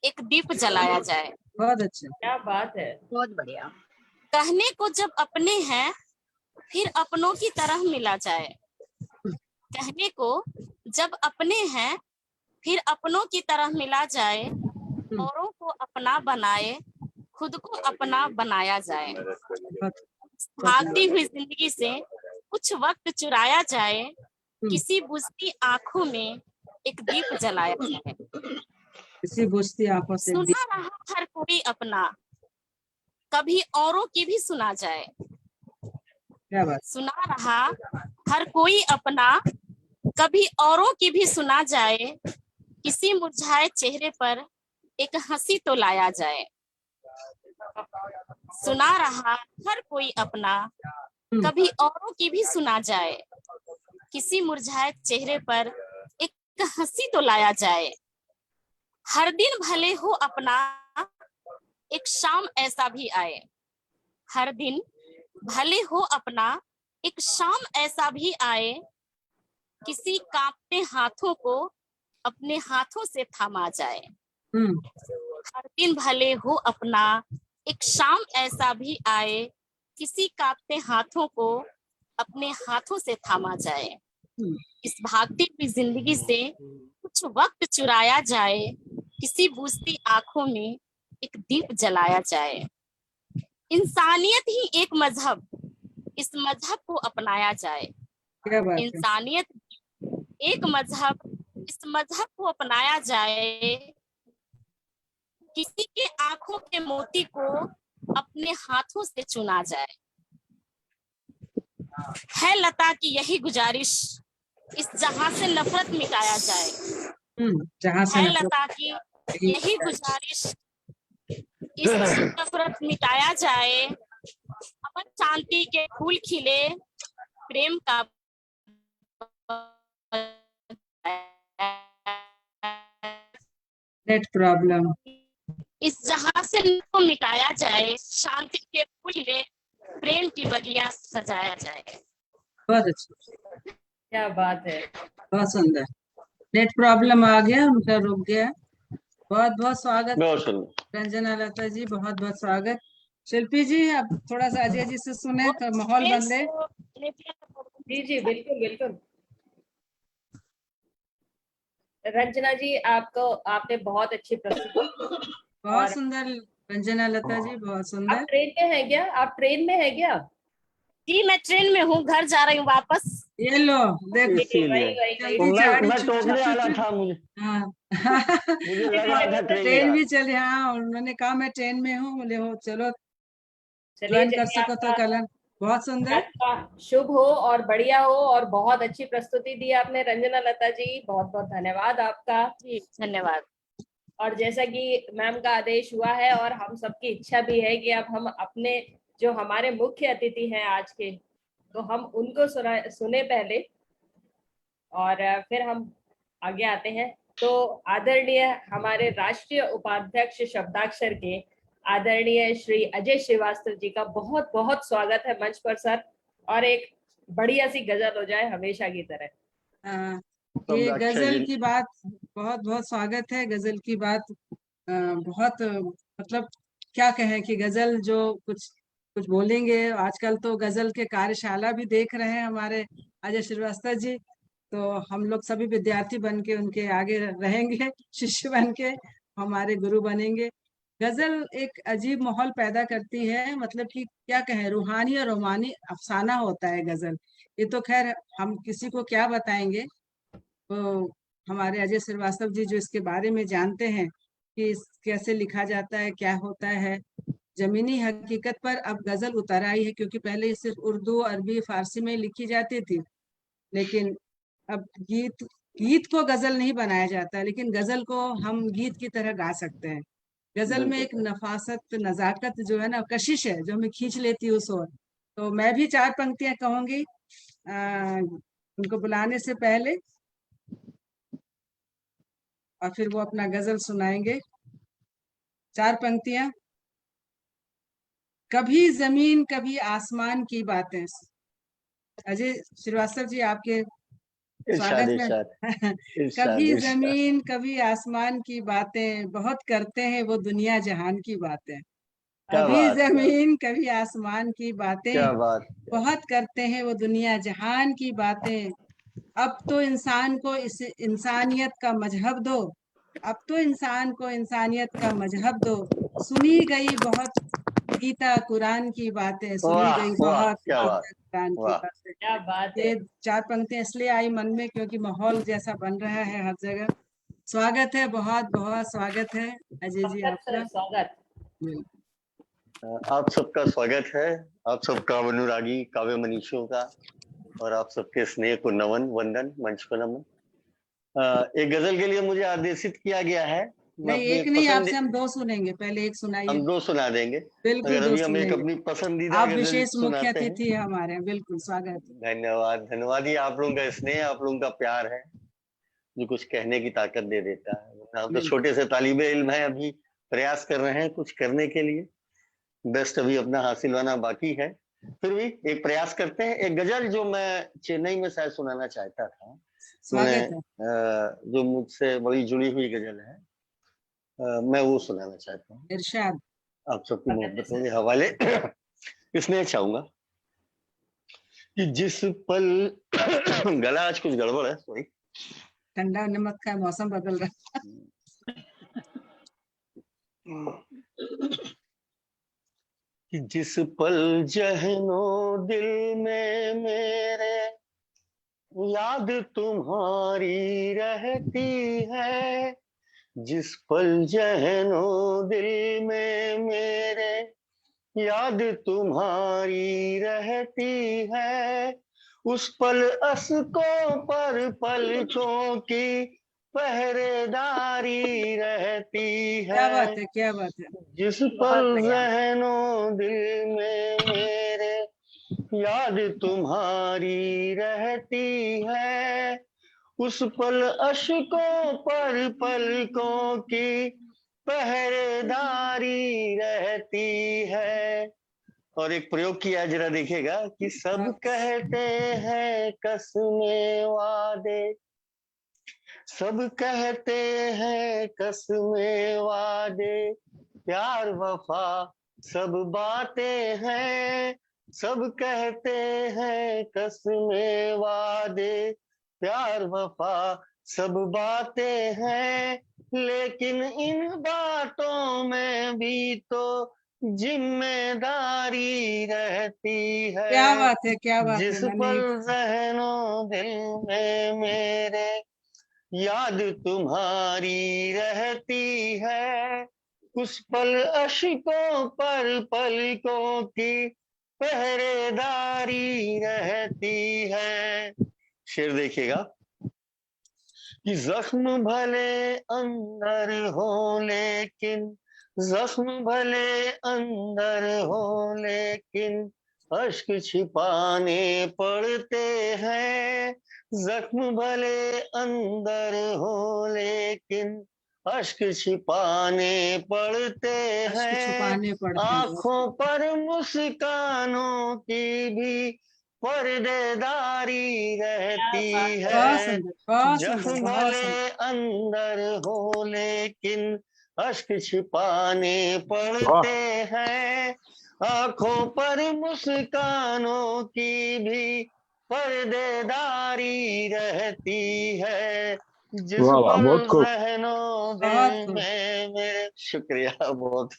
एक दीप जलाया जाए। बहुत अच्छा। क्या बात है। बहुत बढ़िया। कहने को जब अपने हैं फिर अपनों की तरह मिला जाए। कहने को जब अपने हैं फिर अपनों की तरह मिला जाए, औरों को अपना बनाए खुद को अपना बनाया जाए। बहुत भागती हुई जिंदगी से कुछ वक्त चुराया जाए, किसी बुझती आंखों में एक दीप जलाया जाए। किसी बुझती आंखों से दीप। सुना रहा हर कोई अपना, कभी औरों की भी सुना जाए। क्या बात। सुना रहा हर कोई अपना, कभी औरों की भी सुना जाए, किसी मुरझाए चेहरे पर एक हंसी तो लाया जाए। सुना रहा हर कोई अपना, कभी औरों की भी सुना जाए, किसी मुरझाए चेहरे पर एक हंसी तो लाया जाए। हर दिन भले हो अपना, एक शाम ऐसा भी आए। हर दिन भले हो अपना, एक शाम ऐसा भी आए, किसी कांपते हाथों को अपने हाथों से थामा जाए। हर दिन भले हो अपना, एक शाम ऐसा भी आए, किसी कांपते हाथों को अपने हाथों से थामा जाए। इस भागती हुई जिंदगी से कुछ वक्त चुराया जाए, किसी बुझती आंखों में एक दीप जलाया जाए। इंसानियत ही एक मजहब, इस मजहब को अपनाया जाए। क्या बात है। इंसानियत एक मजहब, इस मजहब को अपनाया जाए। किसी के आंखों के मोती को अपने हाथों से चुना जाए। है लता की यही गुजारिश, इस जहां से नफरत मिटाया जाए। जहां से है नफरत। लता की यही गुजारिश, इस नफरत मिटाया जाए। अमन शांति के फूल खिले, प्रेम का नेट प्रॉब्लम। इस जहां से को मिटाया जाए, शांति के फूल खिले, प्रेम की बगिया सजाया जाए। बहुत अच्छा। क्या बात है। बहुत सुंदर। नेट प्रॉब्लम आ गया, उनका रुक गया। बहुत बहुत स्वागत बहुत सुंदर। रंजना लता जी, बहुत बहुत स्वागत। शिल्पी जी, अब थोड़ा सा अजय जी से सुने तो माहौल बदले। जी जी बिल्कुल बिल्कुल। रंजना जी, आपको आपने बहुत अच्छी प्रस्तुति। बहुत सुंदर रंजना लता जी, बहुत आप सुंदर। ट्रेन में है क्या? आप ट्रेन में है क्या? जी मैं ट्रेन में हूँ, घर जा रही हूँ वापस। ये लो देखो, इसीलिए वही तो जल्दी झाड़ी मैं चुप टोकने चुप वाला चुप। था मुझे हाँ मुझे लग रहा था ट्रेन ट्रेन जा भी चले। हाँ, उन्होंने कहा मैं ट्रेन में हूँ, बोले हो चलो चलिए ज्वाइन कर चलिए, सको तो आपका कल। बहुत सुंदर। आपका शुभ हो और बढ़िया हो, और बहुत अच्छी प्रस्तुति दी आपने रंजना लता जी, बहुत बहुत धन्यवाद आपका। जी धन्यवाद। और जैसा कि मैम का आदेश हुआ है और हम सबकी इच्छा भी है कि अब हम अपने जो हमारे मुख्य अतिथि हैं आज के, तो हम उनको सुने पहले और फिर हम आगे आते हैं। तो आदरणीय हमारे राष्ट्रीय उपाध्यक्ष शब्दाक्षर के आदरणीय श्री अजय श्रीवास्तव जी का बहुत बहुत स्वागत है मंच पर सर, और एक बढ़िया सी गजल हो जाए हमेशा की तरह। ये शब्दाक्षर गजल जी। की बात, बहुत बहुत स्वागत है। गजल की बात बहुत मतलब क्या कहें कि गजल जो कुछ कुछ बोलेंगे। आजकल तो गजल के कार्यशाला भी देख रहे हैं हमारे अजय श्रीवास्तव जी, तो हम लोग सभी विद्यार्थी बन के उनके आगे रहेंगे, शिष्य बन के हमारे गुरु बनेंगे। गजल एक अजीब माहौल पैदा करती है, मतलब कि क्या कहें, रूहानी और रोमानी अफसाना होता है गजल। ये तो खैर हम किसी को क्या बताएंगे, तो हमारे अजय श्रीवास्तव जी जो इसके बारे में जानते हैं कि कैसे लिखा जाता है, क्या होता है। जमीनी हकीकत पर अब गजल उतर आई है, क्योंकि पहले ये सिर्फ उर्दू, अरबी, फारसी में लिखी जाती थी। लेकिन अब गीत गीत को गजल नहीं बनाया जाता, लेकिन गजल को हम गीत की तरह गा सकते हैं। गजल में एक नफासत, नजाकत जो है ना, कशिश है जो हमें खींच लेती है उस ओर। तो मैं भी चार पंक्तियां कहूंगी उनको बुलाने से पहले, और फिर वो अपना गजल सुनाएंगे। चार पंक्तियां। कभी जमीन कभी आसमान की बातें। अजय श्रीवास्तव जी, आपके इरशाद स्वागत इरशाद में। इरशाद कभी इरशाद। जमीन कभी आसमान की बातें, बहुत करते हैं वो दुनिया जहान की बातें। क्या कभी बात, जमीन कभी आसमान की बातें, क्या बात। बहुत करते हैं वो दुनिया जहान की बातें। अब तो इंसान को इस इंसानियत का मजहब दो, अब तो इंसान को इंसानियत का मजहब दो। सुनी गई बहुत गीता कुरान की बातें, सुनी वाह गई वाह, बहुत क्या बात, गीता कुरान की वाह। बातें। क्या बात है। ये 4 पंक्तियां इसलिए आई मन में क्योंकि माहौल जैसा बन रहा है हर जगह। स्वागत है, बहुत बहुत स्वागत है अजय जी स्वागत सर, आपका। स्वागत। आप सबका स्वागत है, आप सबका अनुरागी काव्य मनीषियों का, और आप सबके स्नेह को नमन, वंदन, मंच को नमन। एक गजल के लिए मुझे आदेशित किया गया है। मैं नहीं, अपनी एक एक नहीं, पसंद, आपसे हम 2 सुनेंगे, पहले एक सुनाइए। हम 2 सुना देंगे, बिल्कुल मगर 2 अभी हम एक सुनेंगे। अपनी पसंदीदा आप गजल विशेष मुख्य सुनाते हैं। अतिथि है हमारे, बिल्कुल स्वागत। धन्यवाद धन्यवाद। ये आप लोगों का स्नेह, आप लोगों का प्यार है जो कुछ कहने की ताकत दे देता है। हम तो बिल्कुल। छोटे से तालिबे इल्म हैं, अभी प्रयास कर रहे हैं कुछ करने के लिए, बेस्ट अभी अपना हासिल होना बाकी है, फिर भी एक प्रयास करते हैं। एक गजल जो मैं चेन्नई में शायद सुनाना चाहता था, स्वागत है। जो मुझसे बड़ी जुड़ी हुई गजल है, मैं वो सुनाना चाहता हूँ इरशाद। आप सबकी मोहब्बतों के हवाले। इसमें चाहूंगा कि जिस पल गला आज कुछ गड़बड़ है, सॉरी। ठंडा नमक का मौसम बदल रहा कि जिस पल जहनो दिल में मेरे याद तुम्हारी रहती है, जिस पल जहनो दिल में मेरे याद तुम्हारी रहती है, उस पल अस्कों पर पलकों की पहरेदारी रहती क्या बात है, है, क्या बात है। जिस बहुत पल बढ़िया। जहनो दिल में मेरे याद तुम्हारी रहती है, उस पल अश्कों पर पलकों की पहरेदारी रहती है। और एक प्रयोग किया है, जरा देखिएगा कि सब कहते हैं कसमें वादे, सब कहते हैं कसमें वादे, प्यार वफा सब बातें हैं, सब कहते हैं कसमें वादे, प्यार वफा सब बातें हैं, लेकिन इन बातों में भी तो जिम्मेदारी रहती है, क्या बात है, क्या बात जिस है। मैं पल नहीं, जहनो दिल में मेरे याद तुम्हारी रहती है, उस पल अश्कों पर पलकों की पहरेदारी रहती है। शेर देखिएगा कि जख्म भले अंदर हो लेकिन, जख्म भले अंदर हो लेकिन अश्क छिपाने पड़ते हैं, जख्म भले अंदर हो लेकिन अश्क छिपाने पड़ते अश्क हैं, छुपाने पड़ते हैं। आंखों पर मुस्कानों की भी पर्देदारी रहती बहुत है, सुंदर, बहुत जख्म सुंदर, बहुत भले सुंदर। अंदर हो लेकिन अश्क छिपाने पड़ते हैं, आंखों पर मुस्कानों की भी पर्देदारी रहती है, जिस पल जहनों बहुत दिल खूब। में मेरे, शुक्रिया बहुत,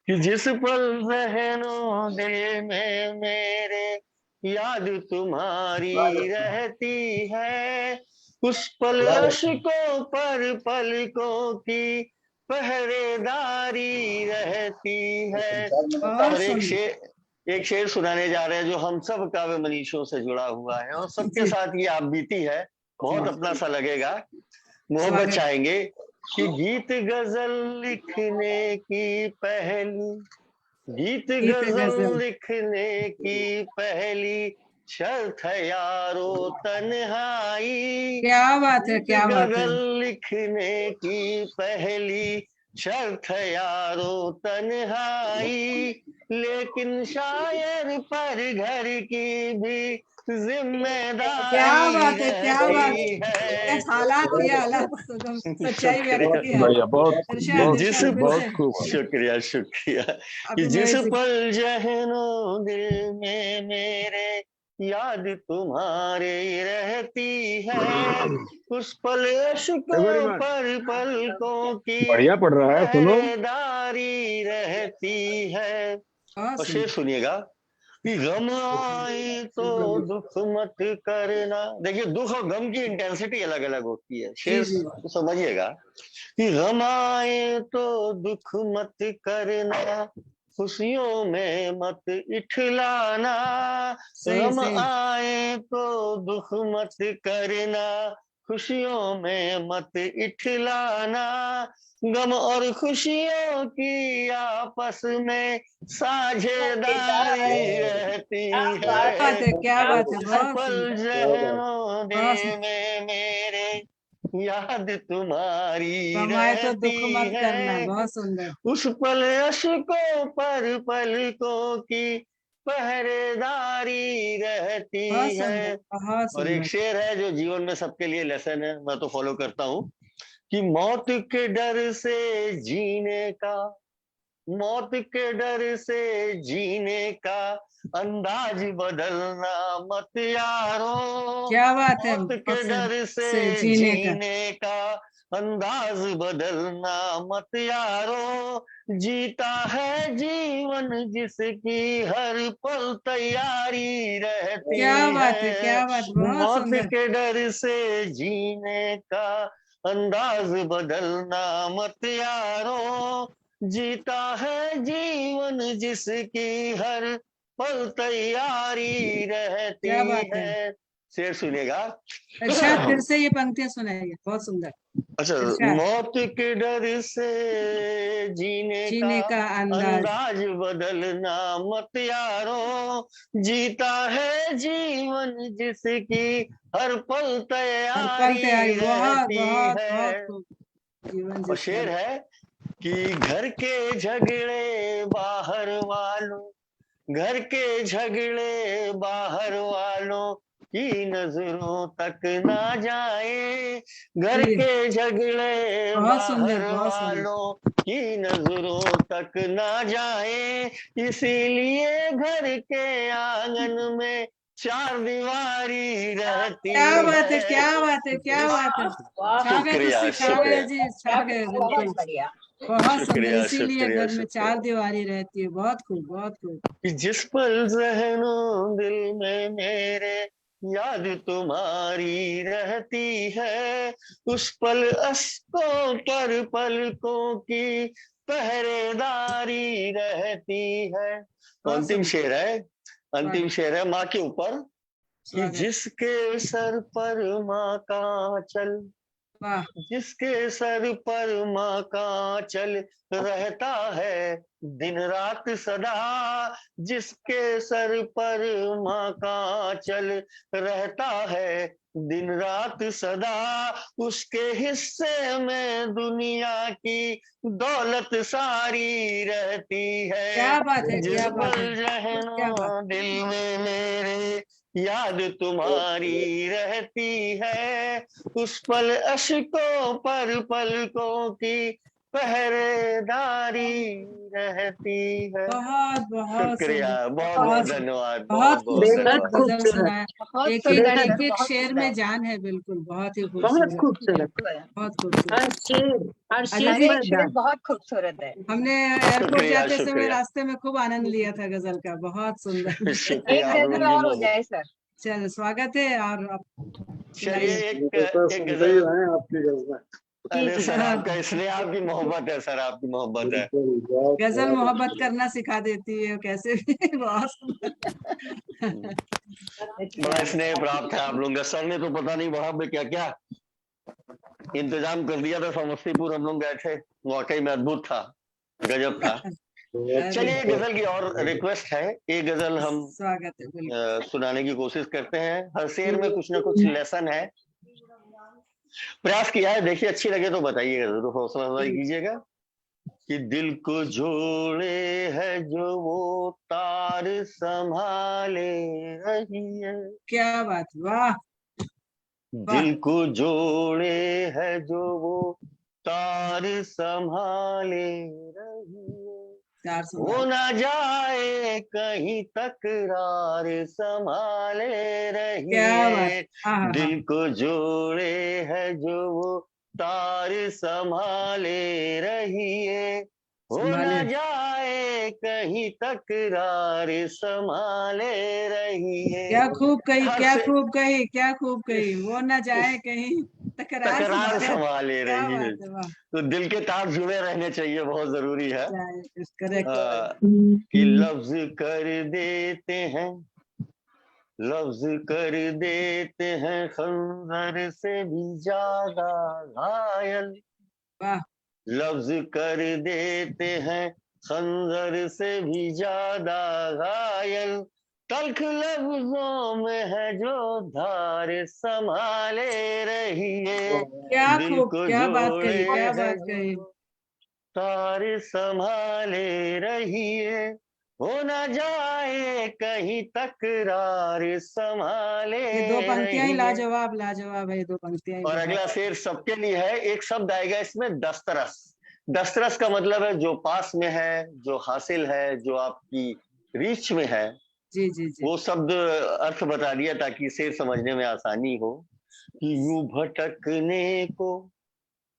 कि जिस पल जहनों दिल में मेरे याद तुम्हारी रहती है, उस पल अश्कों पर पलकों की पहरेदारी रहती है। बहुत और सुंदर। एक शेर सुनाने जा रहे हैं जो हम सब काव्य मनीषियों से जुड़ा हुआ है, और सबके जी, साथ ये आप बीती है, बहुत अपना सा लगेगा, मोहब्बत स्वागत। चाहेंगे कि गीत गजल लिखने की पहली, गीत गीत गजल गजल। लिखने की पहली शर्त है यारो तन्हाई, क्या बात है, गीत क्या बात है। गजल लिखने की पहली शर्त है यारो तन्हाई, लेकिन शायर पर घर की भी जिम्मेदारी क्या बात है, क्या बात रहती है। है, हालात तो तुम सच्चाई व्यक्त शुक्रिया। किया। बढ़िया, बहुत इरशाद, बहुत जिस इरशाद, फिर बहुत से। खूब। शुक्रिया शुक्रिया। कि अभी जिस मैं पल जहनो दिल में मेरे याद तुम्हारी रहती है, उस पल Very अशकों much. पर पलकों की बढ़िया पढ़ रहा है, सुनो। पहरेदारी रहती है। बहुत और शेर सुंदर। सुनिएगा कि गम आए तो दुख मत करना। देखिए दुख और गम की इंटेंसिटी अलग अलग होती है, शेर जी, जी। को समझिएगा कि गम आए तो दुख मत करना, खुशियों में मत इठलाना। सही, गम सही। आए तो दुख मत करना, खुशियों में मत इठलाना। गम और खुशियों की आपस में साझेदारी रहती क्या बात है, क्या है। बात है, बहुत पल सुंदर। जहनों दिल बहुत सुंदर। में मेरे याद तुम्हारी कमाए तो दुख रहती मत करना, है, बहुत सुंदर। उस पल अशकों पर पलकों की पहरेदारी रहती बहुत है। सुंदर, बहुत और एक सुंदर। शेर है जो जीवन में सबके लिए लेसन है, मैं तो फॉलो करता हूँ कि मौत के डर से जीने का, मौत के डर से जीने का अंदाज बदलना मत यारो। क्या बात है, मौत के डर से जीने का। जीने का अंदाज बदलना मत यारो। जीता है जीवन जिसकी हर पल तैयारी रहती क्या बात है, है। क्या बात, बहुत मौत सुंदर। के डर से जीने का अंदाज बदलना मत यारो। जीता है जीवन जिसकी हर पल तैयारी रहती क्या बात है। है। शेर सुनिएगा। इरशाद, फिर से ये पंक्तियां सुनाइए, बहुत सुंदर। अच्छा, इरशाद। मौत के डर से जीने जीने का अंदाज। अंदाज बदलना मत यारो। जीता है जीवन जिसकी हर पल हर पल तैयारी तैयारी, बहुत रहती बहुत बहुत है। खूब। जीवन और जिसका। शेर है कि घर के झगड़े बाहर वालों, घर के झगड़े बाहर वालों की नजरों तक ना जाए। घर जी। के झगड़े बहुत सुंदर, बाहर बहुत सुंदर। वालों की नजरों तक ना जाए, इसीलिए घर के आंगन में चार दीवारी रहती क्या बात है, है। क्या बात है, क्या बात है। छा गए शुक्रिया तुसी, छा गए जी, छा गए, बिल्कुल। बहुत सुंदर। शुक्रिया इसीलिए शुक्रिया घर में शुक्रिया। चार दीवारी रहती है, बहुत खूब, बहुत खूब। कि जिस पल ज़हनों दिल में मेरे याद तुम्हारी रहती है, उस पल अश्कों पर पलकों की पहरेदारी रहती है। तो बहुत अंतिम सुंदर। शेर है, अंतिम शेर है माँ के ऊपर कि स्वागत। जिसके सर पर माँ का चल, वाह। जिसके सर पर माँ का चल रहता है दिन रात सदा, जिसके सर पर माँ का चल रहता है दिन रात सदा, उसके हिस्से में दुनिया की दौलत सारी रहती है। क्या बात है, जिस क्या बात है, पल क्या बात। रहना दिल में मेरे याद तुम्हारी रहती है, उस पल अश्कों पर पलकों की पहरेदारी रहती है। बहुत बहुत शुक्रिया, सुंदर। बहुत बहुत बहुत सुंदर। धन्यवाद, बहुत बहुत बहुत बेहद खूबसूरत धन्यवाद। गजल खूबसूरत, सुनाया। एक बेहद एक शेर में जान है, बिल्कुल, बहुत ही बहुत खूबसूरत, खूबसूरत। बहुत खूबसूरत। हर शेर अजय पर जी, जान। बहुत खूबसूरत है। हमने एयरपोर्ट शुक्रिया जाते समय शुक्रिया रास्ते में खूब आनंद लिया था गजल का, बहुत सुंदर। शुक्रिया एक आप गजल लोगों और हो की। जाए सर। चल, स्वागत है। और आप चलिए सुनाइए। एक तो एक सुनते ही गजल। रहे आपकी गजलें। अरे जी, सर आपका इसलिए आपकी मोहब्बत है, सर आपकी मोहब्बत है। बिल्कुल, बहुत गजल बहुत मोहब्बत अच्छी। करना सिखा देती है, कैसे भी। बहुत सुंदर। बड़ा स्नेह प्राप्त है आप लोगों का। सर ने तो पता नहीं वहां पे क्या क्या इंतजाम कर दिया था। समस्तीपुर हम लोग गए थे, वाकई में अद्भुत था, गजब था। चलिए एक गजल की और रिक्वेस्ट है, एक गजल हम स्वागत है, बिल्कुल। सुनाने की कोशिश करते हैं। हर शेर में कुछ ना कुछ लेसन है, प्रयास किया है। देखिए अच्छी लगे तो बताइएगा जरूर, हौसला अफजाई कीजिएगा। कि दिल को जोड़े है जो वो तार संभाले रही है। क्या बात, वाह वाह। दिल को जोड़े है जो वो तार संभाले रही है। चार हो सवाल। ना जाए कहीं तकरार संभाले रही क्या बात, है। हाँ हाँ हाँ। दिल को जोड़े है जो वो तार संभाले रही है। हो संभाले। ना जाए कहीं तकरार संभाले रही है। क्या खूब कही, हर क्या से खूब कही, क्या खूब कही। वो न जाए कहीं तकरार तकरार संभाले। संभाले क्या रही है। बात है, वाह। तो दिल के तार जुड़े रहने चाहिए, बहुत जरूरी है। करेक्ट। कि लफ्ज कर देते हैं, लफ्ज कर देते हैं खंजर से भी ज्यादा घायल। वाह। लफ्ज कर देते हैं खंजर से भी ज्यादा घायल। तल्ख लफ्जों में है जो धार संभाले रही है। क्या दिल खूब, को क्या बात जोड़े कही, क्या है बात कही। जो तार संभाले रही है। हो ना जाए कहीं तकरार संभाले ये दो पंक्तियां ही रही है। लाजवाब, लाजवाब है, ये दो पंक्तियां ही और बहुत। अगला शेर सबके लिए है। एक शब्द आएगा इसमें, दस्तरस। दस्तरस का मतलब है जो पास में है, जो हासिल है, जो आपकी रीच में है। जी जी जी। वो शब्द अर्थ बता दिया ताकि शेर समझने में आसानी हो। कि यूं भटकने को,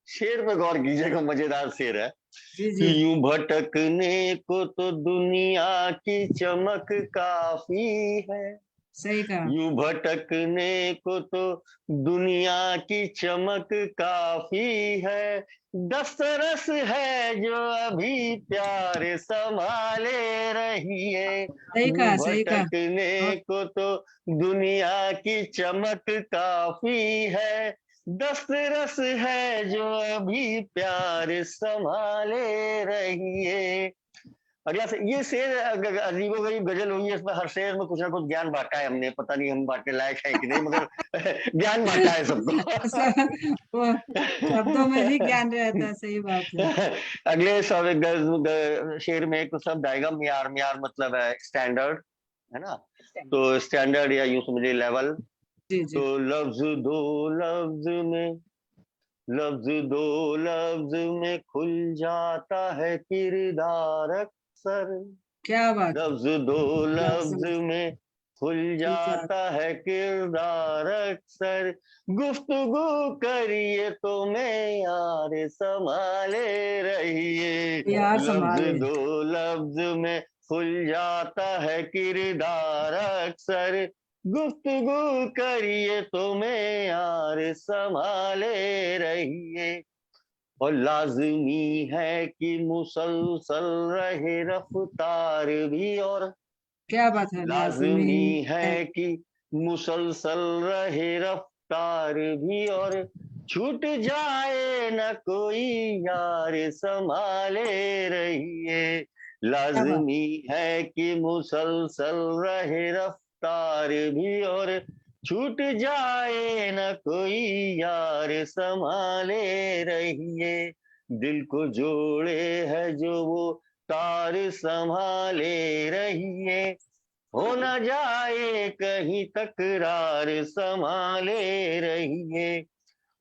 शेर पे गौर कीजिएगा, मजेदार शेर है। जी कि जी। यूं भटकने को तो दुनिया की चमक काफी है। सही कहा। यूं भटकने को तो दुनिया की चमक काफी है। दस्तरस है जो अभी प्यार संभाले रही है। सही यूं कहा, सही कहा। भटकने को तो दुनिया की चमक काफी है। दस्तरस है जो अभी प्यार संभाले रही है। अगला से ये शेर अजीबो गरीब गजल हुई है। इसमें हर शेर में कुछ ना कुछ ज्ञान बांटा है हमने, पता नहीं हम बांटने लायक है कि नहीं, मगर ज्ञान बांटा है सबको। वो शब्दों में भी ज्ञान रहता है, सही बात है। अगले शेर में एक शब्द आएगा मियार। मियार मतलब है स्टैंडर्ड, है ना। तो स्टैंडर्ड या यूं समझिए लेवल। जी जी। तो लफ्ज दो लफ्ज में, लफ्ज दो लफ्ज में खुल जाता है किरदार अक्सर। क्या बात है। लफ्ज दो लफ्ज लफ्ज में में खुल खुल जाता है किरदार अक्सर। गुफ्तगू करिए तो मैं यार संभाले रहिए। प्यार लफ्ज संभाले। दो लफ्ज में खुल जाता है किरदार अक्सर। गुफ्तगू करिए तो मैं यार संभाले रहिए। और लाजमी है कि मुसलसल रहे रफ्तार भी, और क्या बात है, लाजमी लाजमी है। है कि मुसलसल रहे रफ्तार भी, और छूट जाए न कोई यार संभाले रहिए। क्या बात। लाजमी है कि मुसलसल रहे रफ्तार भी, और छूट जाए न कोई यार संभाले रहिए। दिल को जोड़े है जो वो तार संभाले रहिए। हो न जाए कहीं तकरार संभाले रहिए।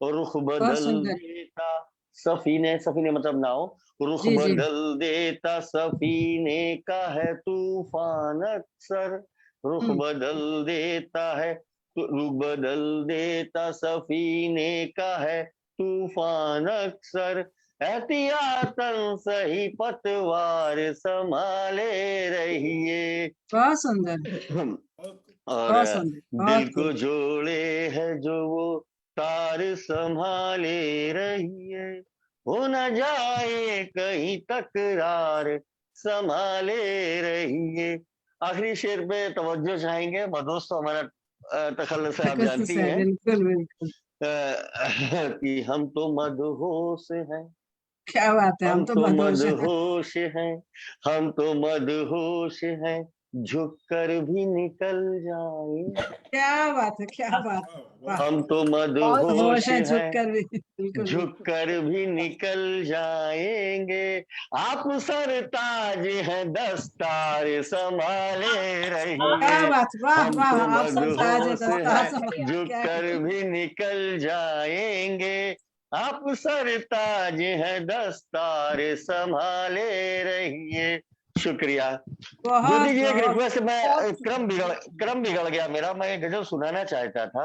और रुख बहुत बदल सुंदर। देता सफीने, सफीने मतलब नाव। रुख जी जी। बदल देता सफीने का है तूफान अक्सर। रुख बदल देता है, रुख बदल देता सफीने का है तूफान अक्सर। एहतियातन सही पतवार संभाले रहिए। बहुत सुंदर, और बहुत सुंदर, दिल बहुत को खूब। जोड़े है जो वो तार संभाले रहिए। हो न जाए कहीं तकरार संभाले रहिए। आखिरी शेर पे तवज्जो चाहेंगे मधुस, तो हमारा तखल्लुस है, आप तखस्सुस जानती है, हैं। बिल्कुल बिल्कुल। कि हम तो मदहोश हैं, क्या बात है, हम हम तो तो मदहोश हैं। मदहोश हैं, हम तो मदहोश हैं। झुक कर भी निकल जाएंगे। क्या बात है, क्या बात है, वाह। हम तो होश मदहोश है, झुक हैं, कर भी, बिल्कुल झुक बिल्कुल। कर भी निकल जाएंगे। आप सरताज हैं, दस्तार संभाले क्या रहिए। बात, वाह हम वाह, तो आप सब ताज है, मदहोश दस्तार हैं, सब, झुक क्या कर भी निकल जाएंगे। आप सरताज हैं, दस्तार संभाले रहिए। शुक्रिया। ज्योति बहुत जी, एक बहुत रिक्वेस्ट, मैं क्रम बिगड़ गया मेरा। मैं एक गजल सुनाना चाहता था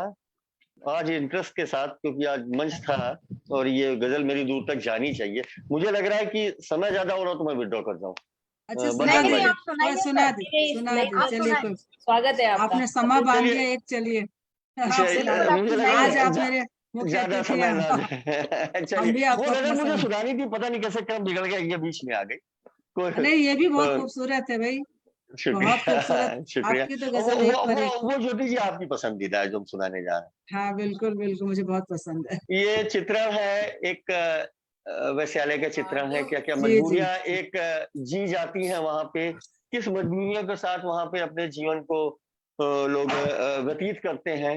आज इंटरेस्ट के साथ, क्योंकि आज मंच था और ये गजल मेरी दूर तक जानी चाहिए। मुझे लग रहा है कि समय ज्यादा हो रहा तो मैं विड्रॉ कर जाऊं। अच्छा, सुना बजरंग नहीं, भाई, दीजिए, आप सुनाइए सुना सर। दी, नहीं, सुना नहीं, दी, आप चलिए, सुनाइए। कोई स्वागत है आपका। आपने समा बांध चलिए, दिया एक, चलिए आप चलिए, सुना दो। बिल्कुल, आप मुझे आज लगा आप मेरे मुख्य ज्यादा अतिथि समय हैं, ना जाए। हम चलिए, भी वो आपको गजल अपना मुझे समय। सुनानी थी, पता नहीं कैसे क्रम बिगड़ गया, ये बीच में आ गई। कोई नहीं, ये भी बहुत अ, खूबसूरत है भाई, बहुत शुक्रिया। खूबसूरत। शुक्रिया। आपकी तो वो गजल एक पर एक। वो ज्योति जी आपकी पसंदीदा है जो हम सुनाने जा रहे हाँ बिल्कुल बिल्कुल, मुझे बहुत पसंद है। हैं। ये चित्रण है एक वैश्यालय का चित्रण है। क्या क्या जी जी, मजबूरियां एक जी जाती हैं वहां पे, किस मजबूरियों के साथ वहां पे अपने जीवन को लोग व्यतीत करते हैं,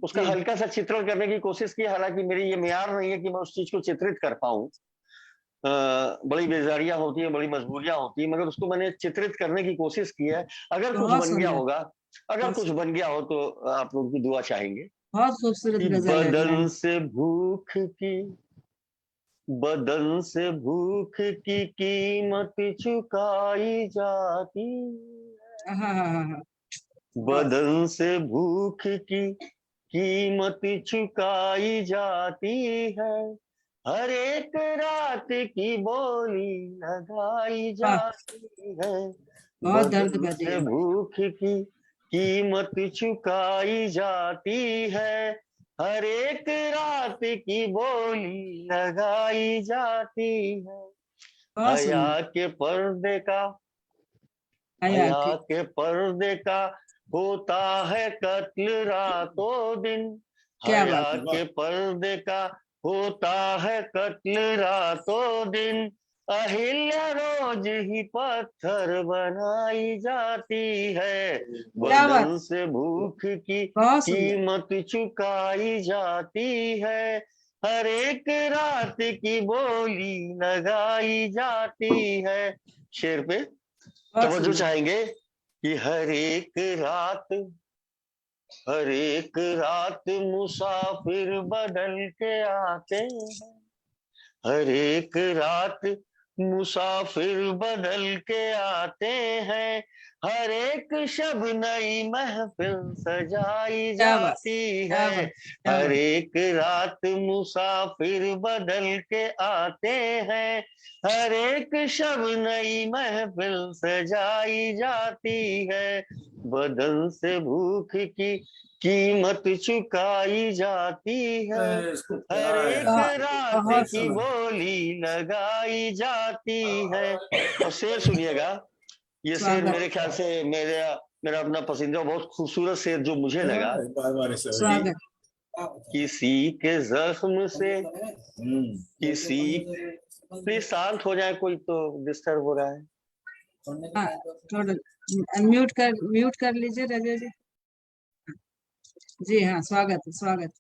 उसका जी हल्का सा चित्रण करने की कोशिश की। हालांकि मेरी ये मियार नहीं है कि मैं उस चीज को चित्रित कर पाऊं। बड़ी बेजारियां होती हैं, बड़ी मजबूरियां होती हैं, मगर उसको मैंने चित्रित करने की कोशिश की है। अगर कुछ बहुत बन गया सुंदर, होगा, अगर बहुत कुछ बन गया हो तो आप लोगों की दुआ चाहेंगे। बहुत खूबसूरत कि गजल है बदन लाइन। से भूख की, बदन से भूख की कीमत चुकाई जाती है। हाँ हाँ हाँ हाँ, बहुत। बदन से भूख की कीमत चुकाई जाती है। हर एक रात की बोली लगाई वाह, जाती है। बहुत दर्द बदन भरी से है। भूख की कीमत चुकाई जाती है। हर एक रात की बोली लगाई जाती है। बहुत हया सुंदर। के पर्दे का, हया हया की, के पर्दे का होता है कत्ल रातों दिन। क्या हया बात है। के पर्दे का होता है कत्ल रातों दिन। अहिल्या रोज ही पत्थर बनाई जाती है। क्या बात, बदन से भूख की बहुत सुंदर। कीमत चुकाई जाती है। हर एक रात की बोली लगाई जाती है। शेर पे बहुत तवज्जो सुंदर। चाहेंगे कि हर एक रात मुसाफिर बदल के आते हैं। हर एक रात मुसाफिर बदल के आते हैं। हर एक शब नई महफिल सजाई क्या बात, जाती क्या है। बात, क्या हर बात। एक रात मुसाफिर बदल के आते हैं। हर एक शब नई महफिल सजाई जाती है। बदन से भूख की कीमत चुकाई जाती है। हर एक रात बहुत की सुंदर। बोली लगाई जाती है। और शेर सुनिएगा, ये शेर स्वागत, मेरे ख्याल से मेरा मेरा अपना पसंदीदा बहुत खूबसूरत शेर जो मुझे लगा कि स्वागत। किसी के जख्म से किसी, प्लीज शांत हो जाए, कोई तो डिस्टर्ब हो रहा है। हाँ, थोड़ा म्यूट कर लीजिए रजय जी। जी हाँ, स्वागत है, स्वागत।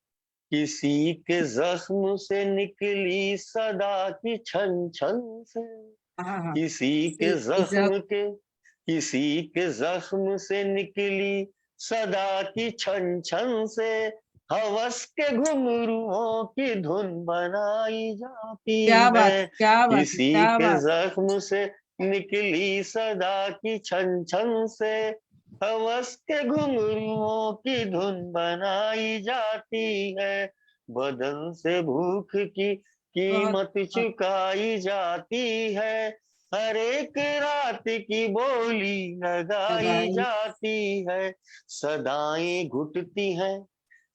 किसी के जख्म से निकली सदा की छन छन से, हाँ हाँ, किसी के जब, जख्म के, किसी के जख्म से निकली सदा की छन छन से। हवस के घुंघरुओं की धुन बनाई जाती क्या बात, है। क्या बात, किसी क्या के बात। जख्म से निकली सदा की छन छन से। हवस के घुंघरुओं की धुन बनाई जाती है। बदन से भूख की बहुत कीमत बहुत, चुकाई जाती है। हर एक रात की बोली लगाई सदाई, जाती है। सदाएं घुटती हैं,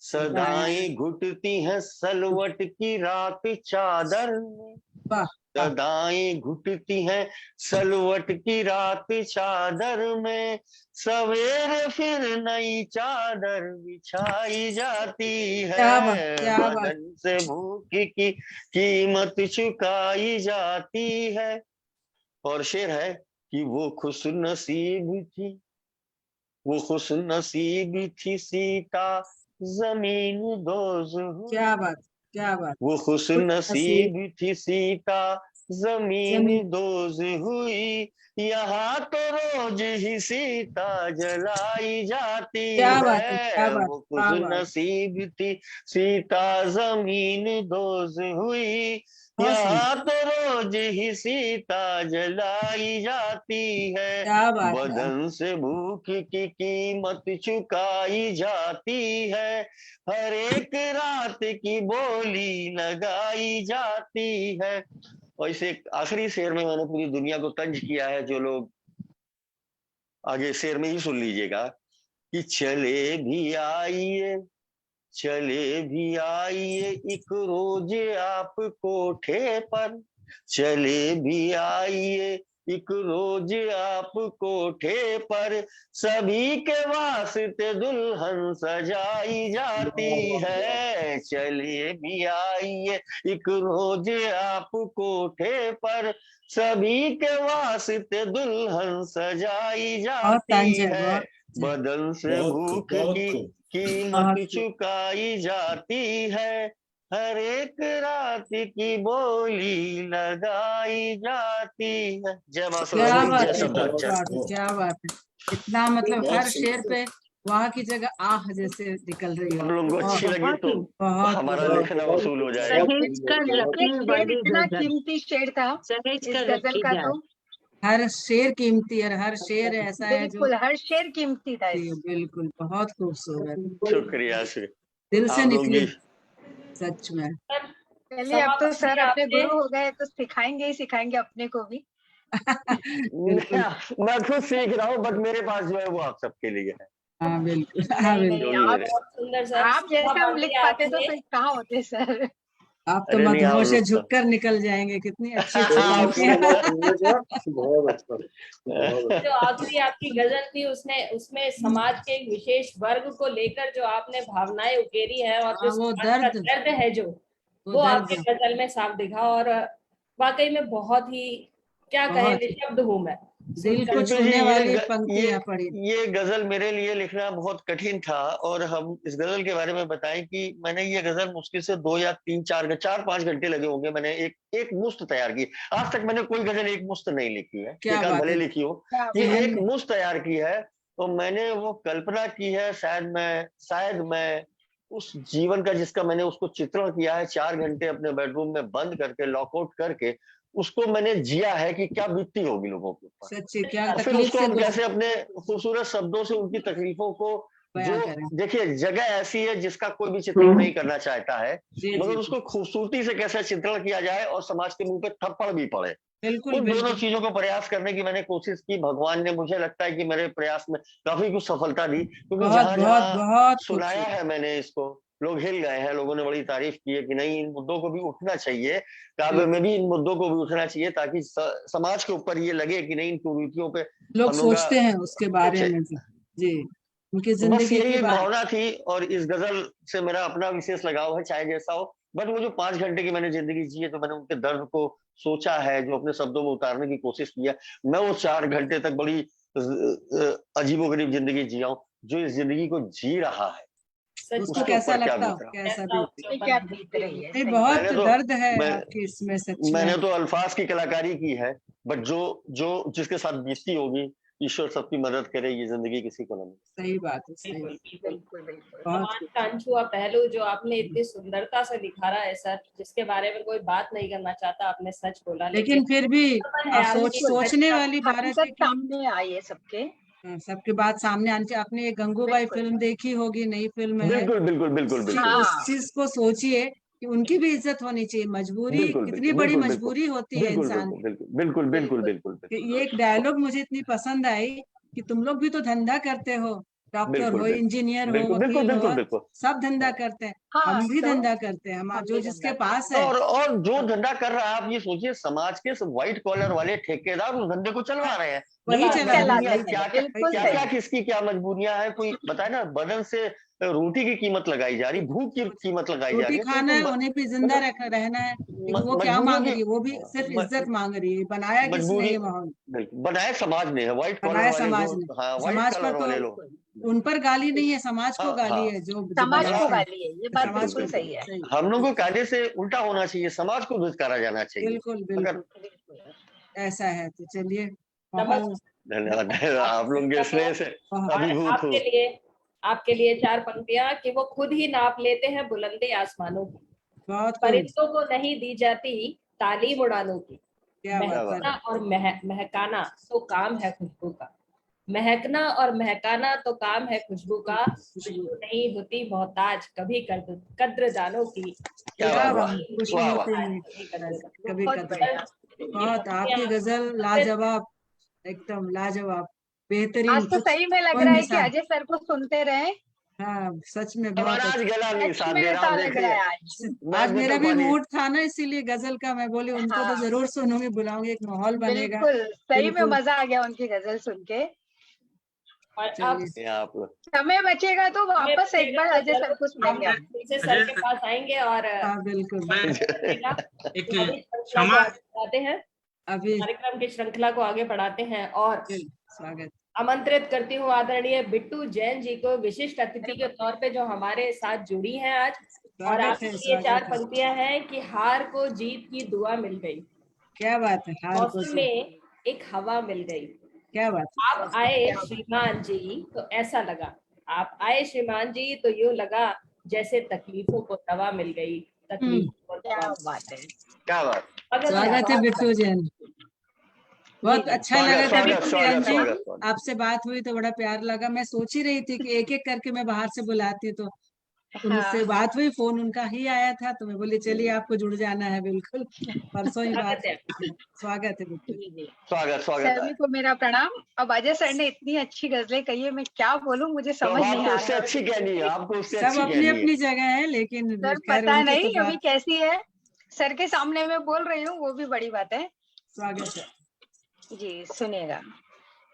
सदाई। सदाएं घुटती हैं सलवट की रात चादर में। वाह वाह, सदाएं घुटती हैं सलवट की रात चादर में। सवेरे फिर नई चादर बिछाई जाती क्या बात, है। क्या बात। बदन से भूख की कीमत चुकाई जाती है। और शेर है कि वो खुश नसीब थी, वो खुश नसीब थी सीता जमीन दोज हुई। क्या बात, क्या बात। वो खुश नसीब थी सीता जमीन जमीन- दोज हुई। यहाँ तो रोज ही सीता जलाई जाती क्या बात है, क्या है। बात, वो खुश क्या बात। नसीब थी सीता जमीन दोज हुई। बहुत सुंदर, यहाँ तो रोज ही सीता जलाई जाती है। क्या बात है। बदन से भूख की कीमत चुकाई जाती है। हर एक रात की बोली लगाई जाती है। और इसे आखिरी शेर में मैंने पूरी दुनिया को तंज किया है, जो लोग आगे शेर में ही सुन लीजिएगा कि चले भी आइए, चले भी आइए एक रोज आप कोठे पर। चले भी आइए एक रोज आप कोठे पर। सभी के वास्ते दुल्हन सजाई जाती है। चले भी आइए एक रोज आप कोठे पर। सभी के वास्ते दुल्हन सजाई बहुत तंज जाती है, है। बहुत बदन से भूख की कीमत बहुत चुकाई जाती है। हर एक रात की बोली लगाई जाती है। जय मां क्या सरस्वती, बात जय है, क्या शब्दाक्षर। बात है, क्या बात है। इतना मतलब हर शेर पे वाह की जगह आह जैसे निकल रही आप हो। लोगों को अच्छी बहुत लगी तो बहुत हमारा बहुत। लिखना वसूल हो जाएगा। सहेज कर रखने शेर वाली इतना गजल, कीमती शेर था सहेज इस कर गजल रखी का, जाए। तो हर शेर कीमती है, हर शेर ऐसा है जो बिल्कुल हर शेर कीमती था जी, इस बिल्कुल बहुत खूबसूरत, शुक्रिया दिल से आप लोग निकली भी। सच में। चलिए, अब तो समाप्ति सर अपने आपने गुरु हो गए तो सिखाएंगे ही सिखाएंगे अपने को भी। बिल्कुल, मैं खुद सीख रहा हूँ, बट मेरे पास जो है वो आप सबके लिए है। हाँ बिल्कुल, हाँ नहीं बिल्कुल। नहीं, आप बहुत सुंदर सर। आप जैसे हम लिख पाते तो आपने फिर कहाँ होते सर। आप तो अरे नहीं, आप मधुओं से लोग तो झुककर निकल जाएंगे, कितनी अच्छी अच्छी आप पंक्तियां। सुनने का बहुत अच्छा, बहुत जो अच्छा। आखिरी आपकी गजल थी उसने उसमें समाज के एक विशेष वर्ग को लेकर जो आपने भावनाएं उकेरी है और जो हाँ, वो समाज का दर्द, दर्द है जो वो वो दर्द आपके गजल में साफ दिखा। और वाकई में बहुत ही क्या कहें, बहुत निशब्द हूं मैं दिल को सुनकर। बिल्कुल जी। छूने वाली ये पंक्तियां पड़ी। ये गजल मेरे लिए लिखना बहुत कठिन था। और हम इस गजल के बारे में बताएं कि मैंने ये गजल मुश्किल से 2 या 3 4 5 घंटे लगे होंगे। मैंने एक मुश्त तैयार की। आज तक मैंने कोई गजल एक मुश्त नहीं लिखी है, क्या एक आध बात भले है। लिखी हो। क्या ये बात एक मुश्त तैयार की है। तो मैंने वो कल्पना की है, शायद मैं उस जीवन का जिसका मैंने उसको चित्रण किया है 4 घंटे अपने बेडरूम में बंद करके, लॉकआउट करके, उसको मैंने जिया है कि क्या बीतती होगी लोगों के ऊपर। सच्ची क्या और फिर तकलीफ उसको से हम कैसे अपने खूबसूरत शब्दों से उनकी तकलीफों को, बयां जो करें। देखिए जगह ऐसी है जिसका कोई भी चित्रण नहीं करना चाहता है, जी जी मगर जी, उसको खूबसूरती से कैसे चित्रण किया जाए और समाज के मुंह पे थप्पड़ भी पड़े। बिल्कुल उन दोनों बिल्कुल। चीजों को प्रयास करने की मैंने कोशिश की। भगवान ने, मुझे लगता है कि मेरे प्रयास में काफी कुछ सफलता दी, क्योंकि बहुत जहां बहुत जहां बहुत सुनाया खूबसूरत। है मैंने इसको, लोग हिल गए हैं, लोगों ने बड़ी तारीफ की है कि नहीं, इन मुद्दों को भी उठना चाहिए, काव्य में भी इन मुद्दों को भी उठना चाहिए, ताकि समाज के ऊपर ये लगे कि नहीं, इन कुरीतियों पे लोग हम लोग सोचते हैं उसके बारे अच्छे। में जी, उनकी तो बस जिंदगी यही की एक बात। भावना थी, और इस गजल से मेरा अपना विशेष लगाव है, चाहे जैसा हो। बट वो जो 5 घंटे की मैंने जिंदगी जी है, तो मैंने उनके दर्द को सोचा है, जो अपने शब्दों में उतारने की कोशिश की है। मैं वो 4 घंटे तक बड़ी अजीबोगरीब जिंदगी जिया हूँ। जो इस जिंदगी को जी रहा है, सच उसको उसके कैसा ऊपर क्या लगता हो, बीत रहा है। कैसा कैसा बीती। उसके क्या ऊपर बीत रही है, नहीं, सही बहुत मैंने तो दर्द है मैं आपकी इसमें सच में। मैंने तो अल्फाज की कलाकारी की है, बट जो जो जिसके साथ बीतती होगी, ईश्वर सबकी मदद करे, ये जिंदगी किसी को नहीं। सही बात है, सही बिल्कुल बात। बिल्कुल। बिल्कुल बिल्कुल। बहुत समाज का अनछुआ पहलू जो आपने इतनी सुंदरता से निखारा है सर, जिसके बारे में कोई बात नहीं करना चाहता, आपने सच बोला। लेकिन फिर भी है सोचने वाली बात है हकीकत कि सामने आई है सबके। सबके बात सामने आनी चाहिए। आपने ये गंगूबाई बिल्कुल। फिल्म देखी होगी, नई फिल्म है। बिल्कुल बिल्कुल बिल्कुल बिल्कुल उस हाँ चीज को सोचिए कि उनकी भी इज्जत होनी चाहिए। मजबूरी, बिल्कुल कितनी बिल्कुल बड़ी बिल्कुल बिल्कुल मजबूरी होती है बिल्कुल इंसान बिल्कुल बिल्कुल बिल्कुल बिल्कुल कि बिल्कुल ये एक डायलॉग मुझे इतनी पसंद आई कि तुम लोग भी तो धंधा करते हो, डॉक्टर बिल्कुल हो, इंजीनियर हो, बिल्कुल बिल्कुल वकील बिल्कुल हो, बिल्कुल। सब धंधा करते हैं। हाँ, हम भी तो धंधा करते हैं, हम हम जो भी जिसके धंधा पास करते है। और जो धंधा कर रहा है, आप ये सोचिए, समाज के सब व्हाइट कॉलर वाले ठेकेदार उस धंधे को चलवा रहे हैं। वही मतलब चला मजबूरियां चलाते वही हैं, क्या चला क्या वही बिल्कुल क्या चला क्या सही। किसकी क्या मजबूरियां हैं, कोई बताए ना, बदन से रोटी की कीमत लगाई जा रही, भूख की कीमत लगाई जा रही रोटी है। खाना है, तो उन्हें भी जिंदा रहना है, लेकिन वो क्या मजबूरियों मांग की रही है? वो भी सिर्फ इज्जत मांग रही है। बनाया किसने मजबूरी, ये माहौल? बिल्कुल बनाया समाज ने है, व्हाइट कॉलर बनाया वाले समाज जो, ने। हाँ व्हाइट समाज पर कॉलर वाले लोग। तो उन पर गाली नहीं है, समाज को हाँ गाली हाँ, है जो समाज को बनाते हैं। गाली है, ये बात समाज बिल्कुल को सही है। सही, हम लोगों को कायदे से उल्टा होना चाहिए, समाज को दुष्कारा जाना चाहिए। बिल्कुल अगर बिल्कुल ऐसा है। तो चलिए, नमस्कार। माहौल धन्यवाद, आप लोगों के स्नेह से बहुत और अभिभूत हूँ। आपके लिए 4 पंक्तियां कि वो खुद ही नाप लेते हैं बुलंदी आसमानों की, बहुत खूब। परिंदों को नहीं दी जाती तालीम उड़ानों की, क्या बात है। महकना और महकाना तो काम है खुशबू का, महकना और महकाना तो काम है खुशबू का, खुशबू नहीं होती मोहताज कभी कद्रदानों की। क्या क्या बात, बात, खुशी वाह होती वाह, नहीं कभी बहुत कदर। बढ़िया। बहुत, आपकी गजल लाजवाब, एकदम लाजवाब, बेहतरीन। आज तो कुछ सही में लग कोई रहा है कि मिसाल। अजय सर को सुनते रहे। हाँ, सच में बहुत हमारा आज अच्छा। गला नहीं सच साथ में दे रहा, ऐसा आप लग रहा देखिए है आज। आज मैं भी मेरा तो भी पानी। मूड था ना, इसीलिए गजल का मैं बोली उनको तो हाँ जरूर सुनूंगी, बुलाऊंगी, एक माहौल बनेगा। बिल्कुल, सही में बिल्कुल, मजा आ गया उनकी गजल सुन के। और अब चलिए। ये आप लोग समय बचेगा तो हमें वापस एक बचेगा बार तो अजय सर को जरूर हम सुनेंगे हम। फिर से सर के पास आएंगे और हाँ बिल्कुल। मैं बचेगा। एक तो अभी श्रृंखला को क्षमा, आगे बढ़ाते हैं, अभी कार्यक्रम की श्रृंखला को आगे बढ़ाते हैं और स्वागत। आमंत्रित करती हूँ आदरणीय बिट्टू जैन जी को विशिष्ट अतिथि के तौर पे जो हमारे साथ जुड़ी हैं आज। और स्वागत आपके है, लिए 4 स्वागत है। पंक्तियां हैं कि हार को जीत की दुआ मिल गई, क्या बात है, हार को मौसम में एक हवा मिल गई, क्या बात आप आए श्रीमान जी तो ऐसा लगा, आप आए श्रीमान जी तो यूं लगा जैसे तकलीफों को दवा मिल गई, तकलीफों को क्या दवा। बात है। क्या बात, स्वागत है स्वागत है आपका। बिट्टू जैन। बहुत जी, अच्छा लगा था स्वागत बिट्टू स्वागत जैन जी, स्वागत स्वागत। आपसे बात हुई तो बड़ा प्यार लगा। मैं सोच ही रही थी कि एक एक करके मैं बाहर से बुलाती, तो उनसे हाँ बात हुई, फोन उनका ही आया था, तो मैं बोली चलिए आपको जुड़ जाना है, बिल्कुल परसों ही बात। स्वागत है। स्वागत है बिट्टू। जी जी। स्वागत स्वागत सभी है। को मेरा प्रणाम। अब अजय सर ने इतनी अच्छी गजलें कही है, मैं क्या बोलूं, मुझे तो समझ अब नहीं आपको आ उससे रहा अच्छी कहनी है, आपको उससे सब अच्छी अपनी कहनी है। अपनी जगह है, लेकिन सर खैर पता उनकी तो नहीं अभी बात। कैसी है, सर के सामने मैं बोल रही हूँ वो भी बड़ी बात है। स्वागत है। जी सुनिएगा।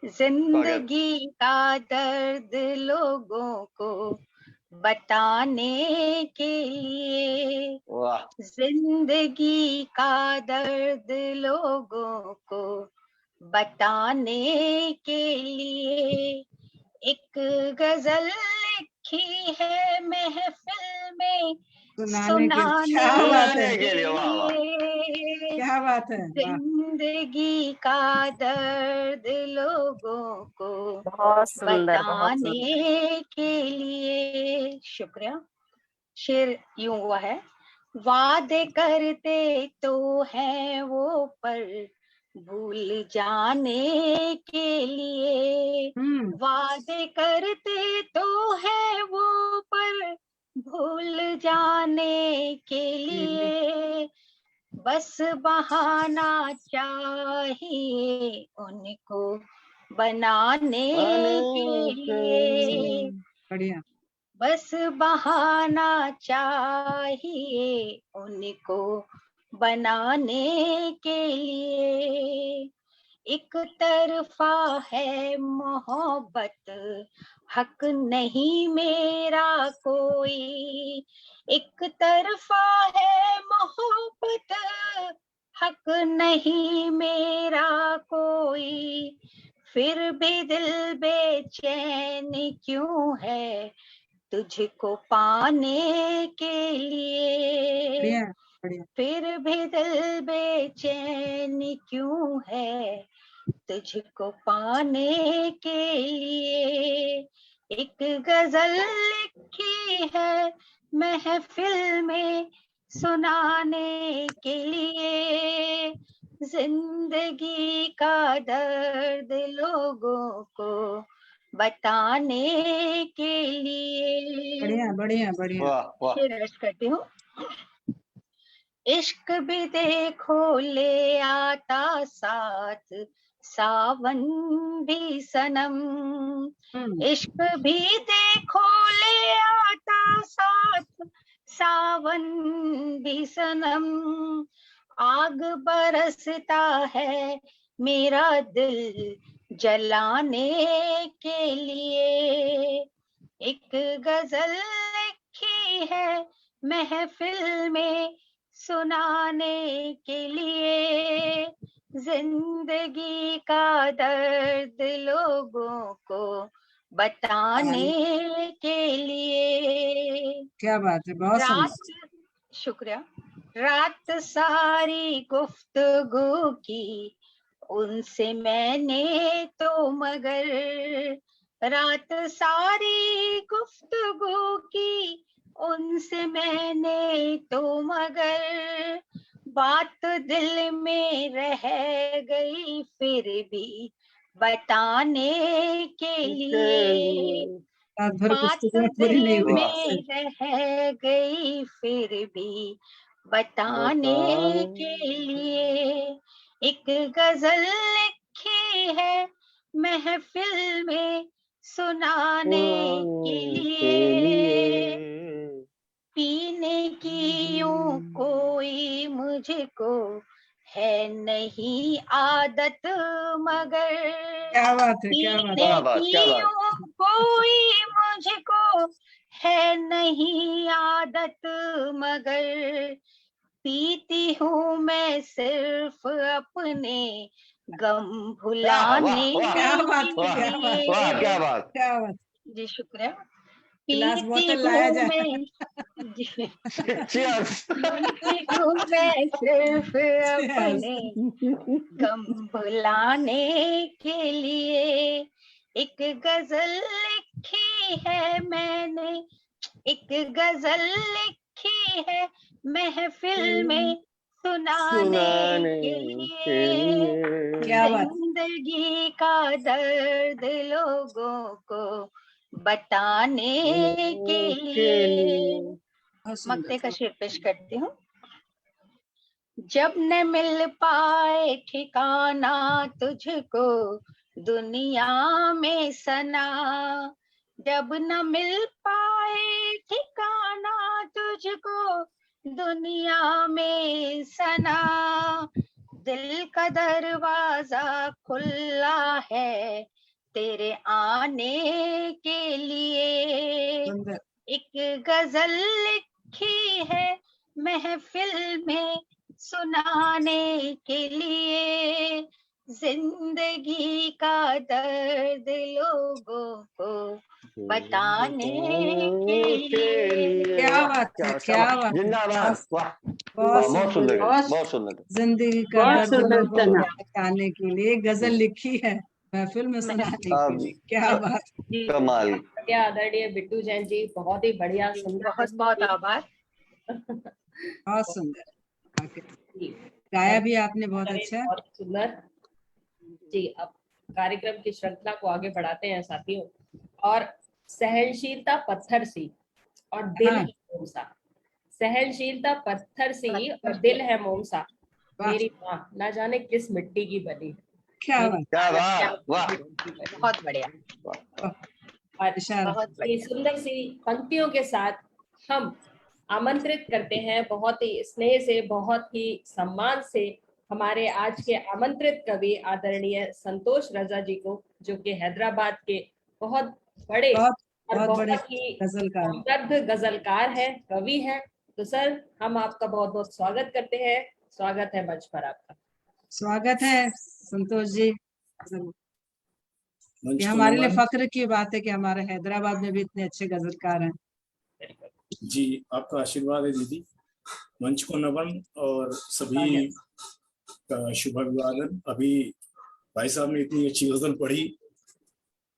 स्वागत। जिंदगी का दर्द लोगों को बताने के लिए, वाह, जिंदगी का दर्द लोगों को बताने के लिए एक गजल लिखी है महफिल में सुनाने के लिए, सुनाने क्या बात है, सुनाने के के लिए, वाह वाह। लिए। क्या बात है, वाह। जिंदगी का दर्द लोगों को बहुत सुंदर, बहुत सुंदर। बताने के लिए। शुक्रिया। शेर यूं हुआ है। वादे करते तो हैं वो पर भूल जाने के लिए, वादे करते तो है वो पर भूल जाने के लिए, बस बहाना चाहिए उनको बनाने के लिए, बढ़िया। बस बहाना चाहिए उनको बनाने के लिए। एक तरफा है मोहब्बत हक नहीं मेरा कोई, एक तरफा है मोहब्बत हक नहीं मेरा कोई, फिर भी दिल बेचैन क्यों है तुझको पाने के लिए, बढ़िया बढ़िया। फिर भी दिल बेचैन क्यों है तुझको पाने के लिए। एक गजल लिखी है महफिल में सुनाने के लिए, जिंदगी का दर्द लोगों को बताने के लिए। बढ़िया बढ़िया बढ़िया। वाह वाह। शेर अर्ज करती हूँ। इश्क भी देखो ले आता साथ सावन भी सनम, इश्क भी देखो ले आता साथ सावन भी सनम, आग बरसता है मेरा दिल जलाने के लिए, एक गजल लिखी है महफिल में सुनाने के लिए, जिंदगी का दर्द लोगों को बताने के लिए। क्या बात है, बहुत रात, सुंदर। शुक्रिया। रात सारी गुफ्तगू की उनसे मैंने तो मगर, रात सारी गुफ्तगू की उनसे मैंने तो मगर, बात दिल में रह गई फिर भी बताने के लिए, रात भर बात गुफ्तगू पूरी नहीं दिल हुई। में रह गई फिर भी बताने के लिए। एक गजल लिखी है महफिल में सुनाने के लिए, पीने की यूं कोई मुझको है नहीं आदत मगर, क्या बात है, क्या बात है। क्या पीने बात, की क्या बात। यूं कोई मुझको है नहीं आदत मगर, पीती हूँ मैं सिर्फ अपने गम वाह, भुलाने वाह, क्या बात के है, क्या बात है, वाह, क्या लिए। बात। क्या बात। जी शुक्रिया। गिलास पीती बोतल लाया हूँ जाए। मैं जी, Cheers. पीती हूँ मैं सिर्फ Cheers. अपने गम भुलाने के लिए। एक गजल लिखी है मैंने, एक गजल लिखी है महफिल में सुनाने सुनाने के के लिए, लिए। क्या बात। जिंदगी का दर्द लोगों को बताने के लिए। बहुत सुंदर। मक्ते का शेर पेश करती हूँ। जब न मिल पाए ठिकाना तुझको दुनिया में सना, जब न मिल पाए ठिकाना तुझको दुनिया में सना, दिल का दरवाजा खुला है तेरे आने के लिए। सुंदर। एक गजल लिखी है महफिल में सुनाने के लिए, जिंदगी का दर्द लोगों को बताने के लिए। क्या बात है, क्या बात है। जिंदाबाद। वाह, बहुत बहुत सुंदर, बहुत सुंदर। जिंदगी का बहुत दर्द सुंदर लोगों को तना। बताने के लिए गजल लिखी है महफिल में सुनाने के लिए। क्या बात। कमाल। क्या आदरणीय बिट्टू जैन जी, बहुत ही बढ़िया, सुंदर। बहुत बहुत आभार। बहुत सुंदर। जी, गाया भी आपने बहुत अच्छा। बहुत सुंदर जी। अब कार्यक्रम की श्रृंखला को आगे बढ़ाते हैं साथियों। और सहनशीलता पत्थर सी और दिल हाँ। है मोम सा, सहनशीलता पत्थर सी और दिल है मोम सा, वाह। मेरी माँ ना जाने किस मिट्टी की बनी है। क्या मेरी बात। क्या माँ ना बात, जाने वाह। किस मिट्टी की बनी है। बहुत बढ़िया। और इशारा। बहुत ये सुंदर सी पंक्तियों के साथ हम आमंत्रित करते हैं बहुत ही स्नेह से, बहुत ही सम्मान से हमारे आज के आमंत्रित कवि आदरणीय संतोष रजा जी को, जो कि हैदराबाद के बहुत बड़े बहुत और बहुत बड़े बहुत ही गजलकार। समृद्ध गजलकार है, कवि है। तो सर, हम आपका बहुत बहुत स्वागत करते हैं। स्वागत है मंच पर आपका। स्वागत है संतोष जी। ये हमारे लिए फक्र की बात है कि हमारे हैदराबाद में भी इतने अच्छे गजलकार हैं। जी, आपका आशीर्वाद है दीदी। मंच को नमन और सभी का शुभ अभिवादन। अभी भाई साहब ने इतनी अच्छी गजल पढ़ी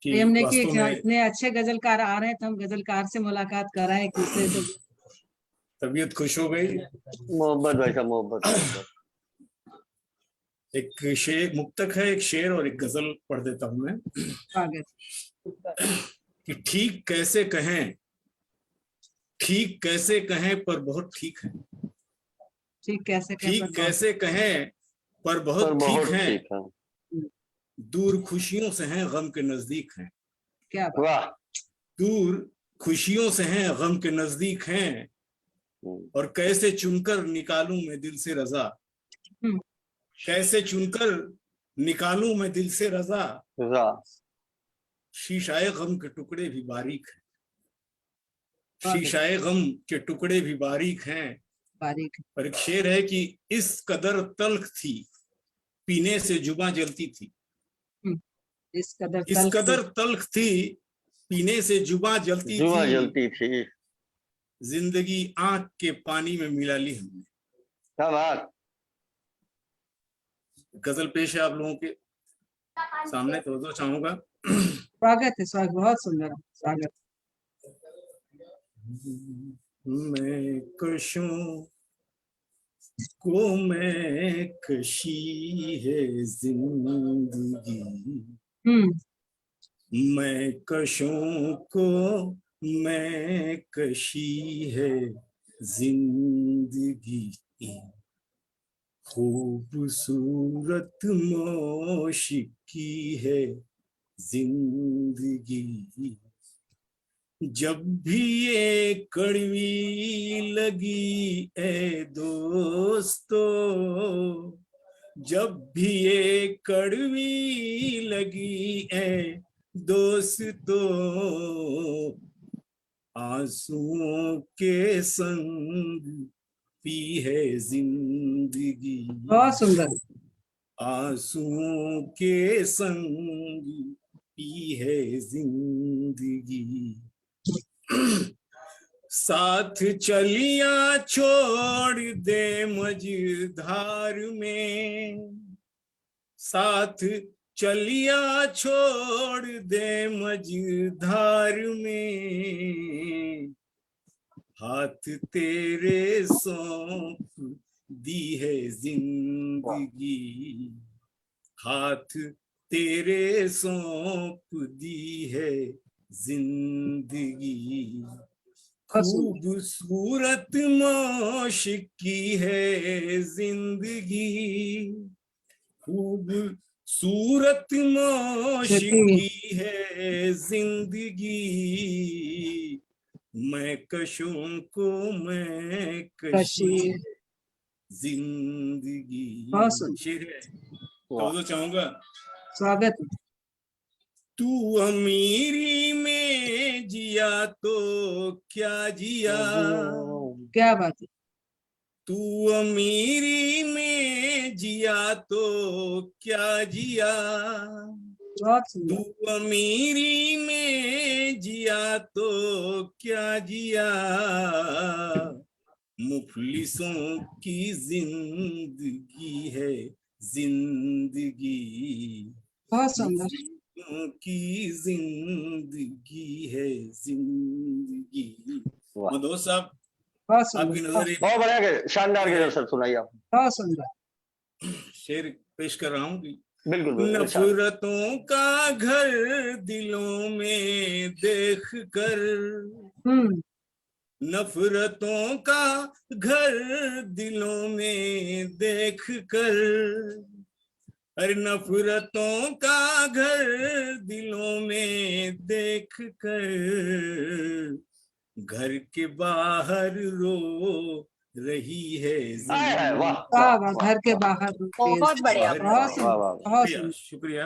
कि हमने कि वास्तव में इतने अच्छे गजलकार आ रहे हैं तो हम गजलकार से मुलाकात कर रहे हैं, एक दूसरे से। तबीयत खुश हो गई। मोहब्बत भाई साहब, मोहब्बत। एक शेर, मुक्तक है, एक शेर और एक गजल पढ़ देता हूं मैं। स्वागत। कि ठीक कैसे कहें, ठीक कैसे कहें पर बहुत ठीक है, ठीक कैसे कहें ठीक पर बहुत। कैसे कहें पर बहुत ठीक है, ठीक है। दूर खुशियों से हैं गम के नजदीक हैं। क्या बात। वाह। दूर खुशियों से हैं गम के नजदीक हैं, और कैसे चुनकर निकालूं मैं दिल से रजा, कैसे चुनकर निकालूं मैं दिल से रजा, वाह। शीशाए गम के टुकड़े भी बारीक है। शीशाए गम के टुकड़े भी बारीक हैं। बारीक। और एक शेर है कि इस कदर तल्ख थी पीने से जुबां जलती थी। इस कदर तल्ख थी पीने से जुबां जलती थी। जिंदगी आंख के पानी में मिला ली हमने। क्या बात। गजल पेश है आप लोगों के सामने, तो चाहूंगा। स्वागत है, स्वागत, बहुत सुंदर स्वागत। मैं कशों को मैं कशी है जिंदगी, मैं कशों को मैं कशी है जिंदगी, खूबसूरत मौशिकी है जिंदगी। जब भी ये कड़वी लगी ए दोस्तों, जब भी ये कड़वी लगी ए दोस्तों, आंसुओं के संग पी है जिंदगी। बहुत सुंदर। आंसुओं के संग पी है जिंदगी। साथ चलिया छोड़ दे मझधार में, साथ चलिया छोड़ दे मझधार में, हाथ तेरे सौंप दी है जिंदगी, हाथ तेरे सौंप दी है जिंदगी। खूबसूरत मौशिकी है जिंदगी, खूबसूरत मौशिकी है जिंदगी। मैं कशों को मैं कशी जिंदगी। शेर है तो चाहूंगा। स्वागत। तू अमीरी में जिया तो क्या जिया, क्या बात है। तू अमीरी में जिया तो क्या जिया, तू अमीरी में जिया तो क्या जिया, मुफलिसों की जिंदगी है जिंदगी, बहुत सुंदर की जिंदगी है जिंदगी। मधु साहब, आपकी नजर बहुत बढ़िया, शानदार गजल सर, सुनाइए आप। बहुत सुंदर। शेर पेश कर रहा हूँ कि बिल्कुल। नफरतों का घर दिलों में देख कर, नफरतों का घर दिलों में देख कर, अरे नफरतों का घर दिलों में देख कर, घर के बाहर रो रही है जिंदगी। वाह, घर के बाहर। बहुत बढ़िया, बहुत शुक्रिया।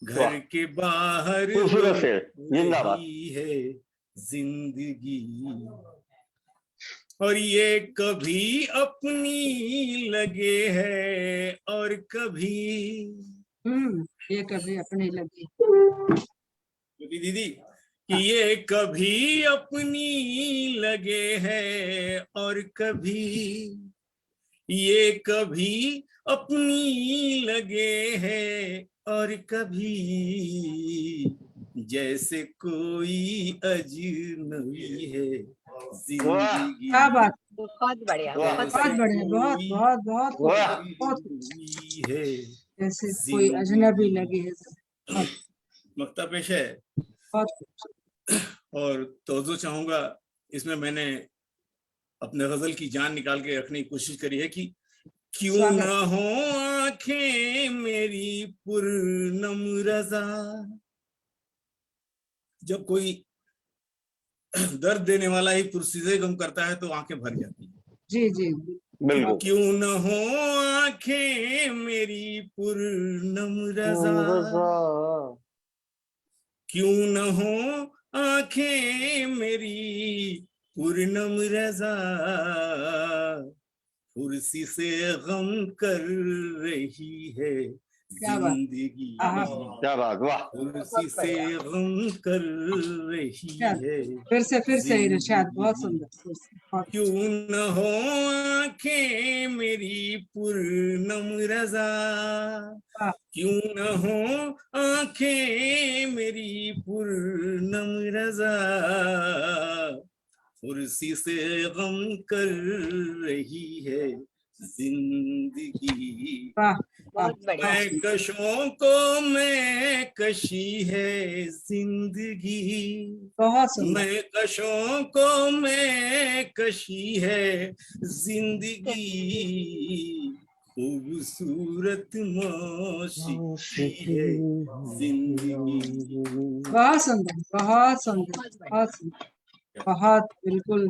घर के बाहर रो रही है जिंदगी, और ये कभी अपनी लगे है और कभी, ये कभी अपनी लगी दीदी, कि ये कभी अपनी लगे है और कभी, ये कभी अपनी लगे है और कभी, जैसे कोई अजनबी है जिंदगी। क्या बात। बहुत बढ़िया, बहुत बढ़िया, बहुत बहुत बहुत बहुत है, जैसे कोई अजनबी लगी है। मक्ता पेश है और तवज्जो चाहूंगा। इसमें मैंने अपने गजल की जान निकाल के रखने की कोशिश करी है कि क्यों न हो आंखें मेरी पुरनम रज़ा, जब कोई दर्द देने वाला ही पुरसीज़े गम करता है तो आंखें भर जाती हैं। जी जी बिल्कुल। क्यों न हो आंखें मेरी पुरनम रज़ा, क्यों न हो आंखें मेरी पूर्णम रजा कुर्सी से गम कर रही है क्या बात। जिंदगी, आहा। क्या बात, वाह। कुर्सी से गम कर रही क्या? है फिर से इरशाद, बहुत जिंदगी। सुंदर, बहुत क्यों न हो आंखें मेरी पूर्णम रजा, वाह। क्यों न हो आंखें मेरी पूर्णम रजा, कुर्सी से गम कर रही है जिंदगी। वाह, बहुत बढ़िया। मैं कशों को मैं कशी है जिंदगी, बहुत सुंदर। मैं कशों को मैं कशी है जिंदगी, खूबसूरत मौसी है जिंदगी। बहुत सुंदर, बहुत सुंदर, बहुत सुंदर, बहुत बिल्कुल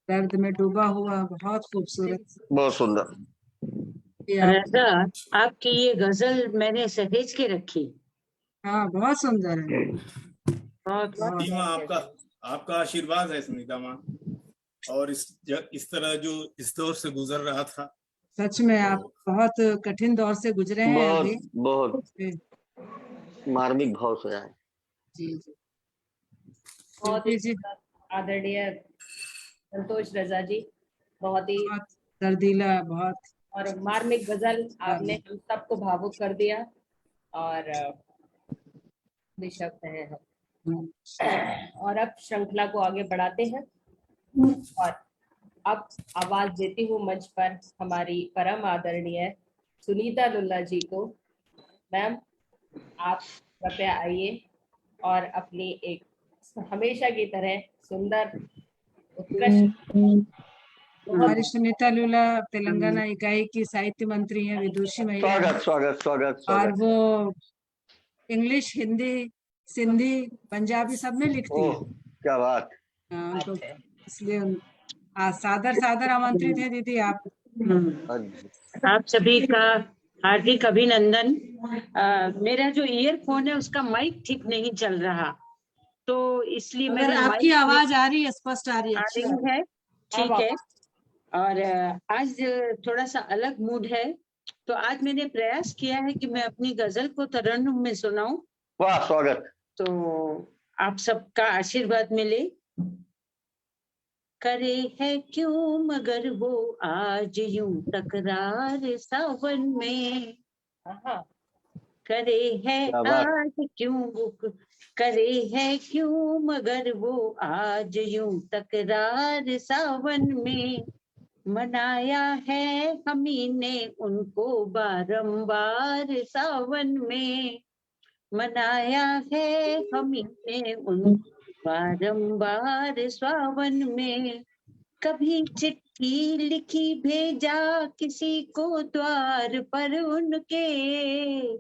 दर्द में डूबा हुआ, बहुत खूबसूरत। बहुत सुंदर। ये आप- रजा, आपकी ये गजल मैंने सहेज के रखी। हाँ, बहुत सुंदर है। बहुत बहुत सुनीता माँ, आपका आशीर्वाद है सुनीता माँ, और इस तरह जो इस दौर से गुजर रहा था, सच में आप बहुत कठिन दौर से गुजरे हैं अभी। बहुत मार्मिक भाव से आए। जी जी। बहुत जी जी, आदरणीय संतोष रजा जी, बहुत ही बहुत दर्दीला, बहुत और मार्मिक गजल आपने हम सबको भावुक कर दिया, और निशब्द हैं हम। और अब श्रृंखला को आगे बढ़ाते हैं, और अब आवाज देती हूँ मंच पर हमारी परम आदरणीय सुनीता लुल्ला जी को। मैम, आप कृपया आइए और अपनी एक हमेशा की तरह सुंदर उत्कृष्ट। हमारी सुनीता लुल्ला तेलंगाना इकाई की साहित्य मंत्री हैं, विदुषी महिला हैं। स्वागत स्वागत स्वागत और स्वागत। वो इंग्लिश, हिंदी, सिंधी, पंजाबी सब में लिखती ओह, है। क्या बात। हाँ, उनको इसलिए सादर आमंत्रित है दीदी आप। आप सभी का हार्दिक अभिनंदन। मेरा जो ईयरफोन है उसका माइक ठीक नहीं चल रहा, तो इसलिए मगर मैंने आपकी माइक आवाज आ रही है, स्पष्ट आ रही है, आ अच्छी रही है, ठीक है। और आज थोड़ा सा अलग मूड है, तो आज मैंने प्रयास किया है कि मैं अपनी गजल को तरन्नुम में सुनाऊं, वाह, स्वागत। तो आप सबका आशीर्वाद मिले। करे है क्यों मगर वो आज यूं तकरार सावन में, करे है क्या बात। आज क्यों बुक, करे है क्यों मगर वो आज यूं तकरार सावन में, मनाया है हमी ने उनको बारंबार सावन में, मनाया है हमी ने उनको बारंबार सावन में, कभी चिट्ठी लिखी भेजा किसी को द्वार पर उनके,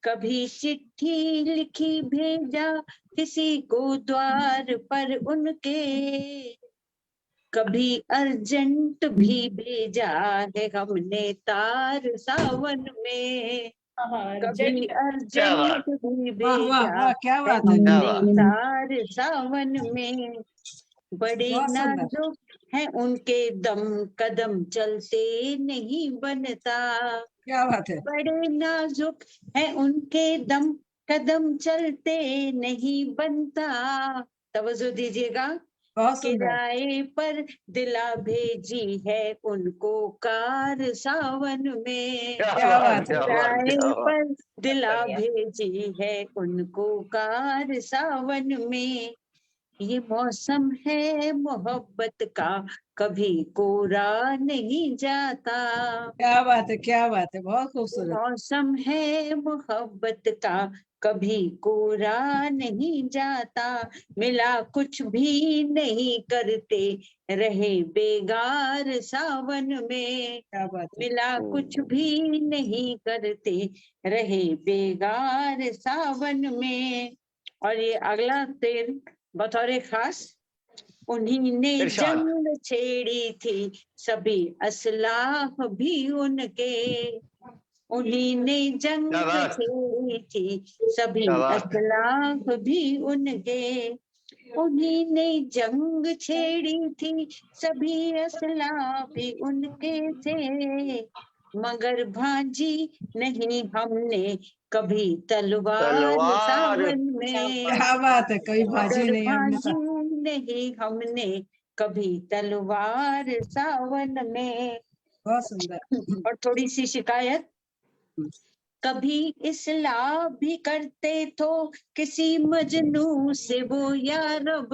कभी चिट्ठी लिखी भेजा किसी को द्वार पर उनके, कभी अर्जेंट भी भेजा है हमने तार सावन में, कभी अर्जेंट भी वाह वाह भेजा वाह, क्या है बात है। हमने तार सावन में, बड़े बहुत सुंदर। नाजुक है उनके दम कदम चलते नहीं बनता, क्या बात है। बड़े नाजुक है उनके दम कदम चलते नहीं बनता। तवज्जो दीजिएगा। बहुत सुंदर। किराए पर दिला भेजी है उनको कार सावन में, क्या बात है। किराए क्या बात। पर दिला भेजी है उनको कार सावन में, ये मौसम है मोहब्बत का कभी कोरा नहीं जाता, क्या बात है, क्या बात है, बहुत खूबसूरत। मौसम है मोहब्बत का कभी कोरा नहीं जाता, मिला कुछ भी नहीं करते रहे बेगार सावन में, क्या बात है। मिला कुछ भी नहीं करते रहे बेगार सावन में। और ये अगला शेर बतौर खास, उन्हीं ने इरशाद। जंग छेड़ी थी सभी असलाह भी उनके, उन्हीं ने जंग क्या बात। छेड़ी थी सभी क्या बात। असलाह भी उनके, उन्हीं ने जंग छेड़ी थी, सभी असला भी उनके थे, मगर भांजी नहीं हमने कभी तलवार सावन में। क्या बात है, कोई भाजी मगर नहीं हमने भांजी नहीं हमने कभी तलवार सावन में। बहुत सुंदर। और थोड़ी सी शिकायत, कभी इस्लाह भी करते तो किसी मजनू से वो यारब।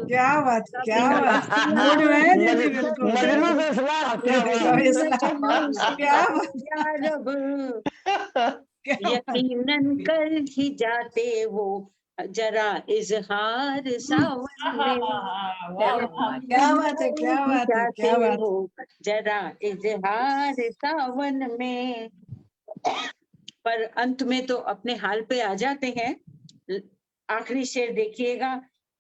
क्या बात, क्या बात, मूड में है दीदी, बिल्कुल। मजनू से इस्लाह, क्या बात। क्या बात, यारब क्या बात। यकीनन कर ही जाते वो जरा इजहार सावन में। क्या बात है, क्या बात है, क्या बात। हो जरा इजहार सावन में। पर अंत में तो अपने हाल पे आ जाते हैं। आखिरी शेर देखिएगा,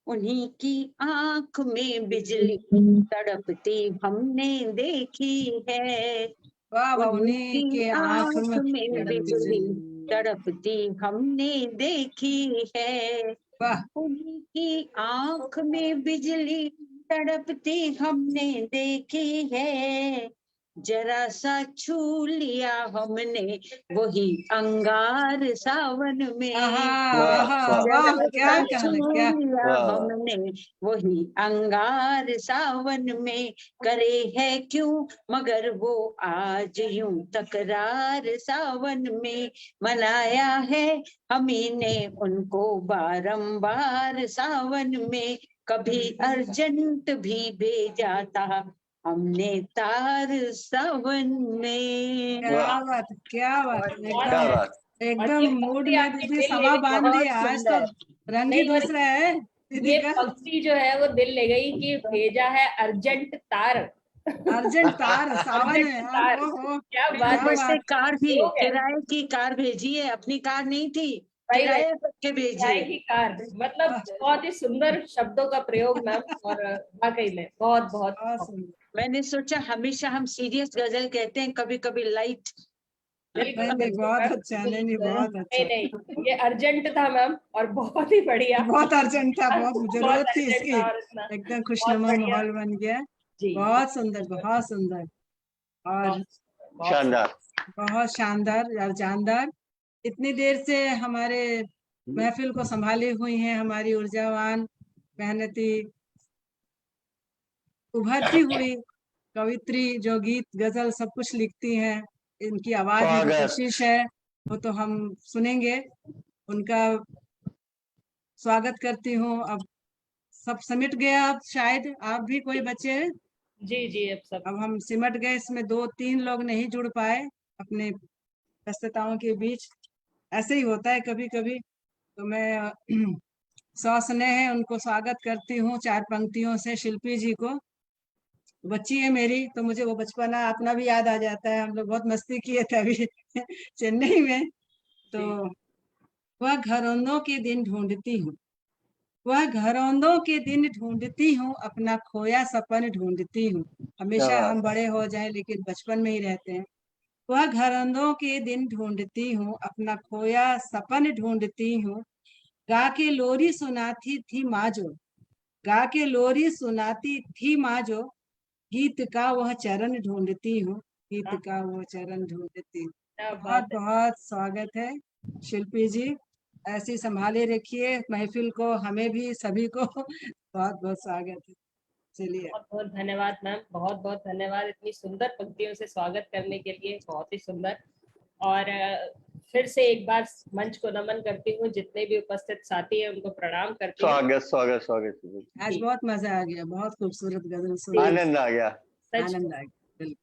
उन्हीं की आंख में बिजली तड़पती हमने देखी है। वाह वाह, उन्हीं उन्हीं की के आंख में बिजली तड़पती हमने देखी है। वाह, उन्हीं की आंख में बिजली तड़पती हमने देखी है, जरा सा छू लिया हमने वही अंगार सावन में। वाह, जरा क्या सा कहना, छू क्या। लिया हमने वही अंगार सावन में। करे है क्यों मगर वो आज यूं तकरार सावन में। मनाया है हमी ने उनको बारंबार सावन में। कभी अर्जेंट भी भेजा था हमने तार सावन में। क्या बात, क्या बात, क्या एकदम बात। एकदम मूड में दीदी समा बांध दिया। आज तो रंग ही दूसरा है दीदी ये का। पंक्ति जो है वो दिल ले गई कि भेजा है अर्जेंट तार। अर्जेंट तार सावन है। तार, ओहो, क्या बात क्या है। से बात। कार भी योग है। किराए की कार भेजी है, अपनी कार नहीं थी, सही किराए करके भेजी किराए है। की कार, मतलब बहुत ही सुंदर शब्दों का प्रयोग मैम, और वाकई में बहुत बहुत बहुत सुंदर। मैंने सोचा हमेशा हम सीरियस गजल कहते हैं, कभी कभी लाइट। नहीं नहीं, बहुत अच्छा, नहीं नहीं, बहुत अच्छा। नहीं, ये अर्जेंट था मैम, और बहुत ही बढ़िया। बहुत अर्जेंट था, बहुत जरूरत थी urgent इसकी। था और इतना एकदम बहुत खुशनुमा बढ़िया। माहौल बन गया। जी बहुत सुंदर, बहुत सुंदर और शानदार। बहुत शानदार और जानदार। इतनी देर से हमारे महफिल को संभाली हुई हैं हमारी ऊर्जावान, मेहनती, उभरती हुई कवित्री, जो गीत गजल सब कुछ लिखती हैं। इनकी आवाज में जो स्वागत। कशिश है वो तो हम सुनेंगे। उनका स्वागत करती हूँ। अब सब सिमट गया, अब शायद आप भी कोई बचे हैं। जी जी, अब हम सिमट गए, इसमें 2-3 लोग नहीं जुड़ पाए अपने व्यस्तताओं के बीच। ऐसे ही होता है कभी कभी। तो मैं सस्नेह है उनको स्वागत करती हूँ 4 पंक्तियों से। शिल्पी जी को, बच्ची है मेरी तो मुझे वो बचपना अपना भी याद आ जाता है। हम लोग बहुत मस्ती किए थे अभी चेन्नई में। तो वह घरौंदों के दिन ढूंढती हूँ, वह घरौंदों के दिन ढूंढती हूँ, अपना खोया सपन ढूंढती हूँ। हमेशा हम बड़े हो जाएं लेकिन बचपन में ही रहते हैं। वह घरौंदों के दिन ढूंढती हूँ, अपना खोया सपन ढूंढती हूँ। गा के लोरी सुनाती थी माँ जो, गा के लोरी सुनाती थी माँ जो, गीत का वह चरण ढूंढती हूँ, गीत का वह चरण ढूंढती हूँ। बहुत बहुत स्वागत है शिल्पी जी, ऐसी संभाले रखिए महफिल को, हमें भी सभी को बहुत बहुत स्वागत है। चलिए, बहुत बहुत धन्यवाद मैम, बहुत बहुत धन्यवाद इतनी सुंदर पंक्तियों से स्वागत करने के लिए, बहुत ही सुंदर। और फिर से एक बार मंच को नमन करती हूँ, जितने भी उपस्थित साथी हैं उनको प्रणाम करती हूँ। स्वागत स्वागत स्वागत। आज बहुत मजा आ गया, बहुत खूबसूरत गजल सुनी, आनंद आ गया, आनंद आ गया।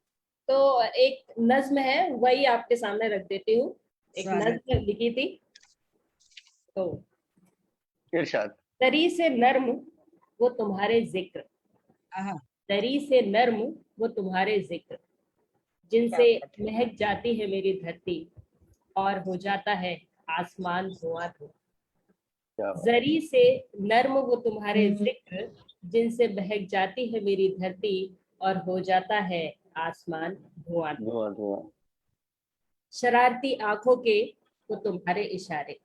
तो एक नज्म है, वही आपके सामने रख देती हूँ। एक स्वागत। नज्म लिखी थी, तो इरशाद। दरी से नर्म वो तुम्हारे जिक्र, दरी से नर्म वो तुम्हारे जिक्र, जिनसे महक जाती है मेरी धरती और हो जाता है आसमान धुआं धुआं। जरी से नर्म वो तुम्हारे जिक्र, जिनसे महक जाती है मेरी धरती और हो जाता है आसमान धुआं धुआं। शरारती आंखों के वो तुम्हारे इशारे,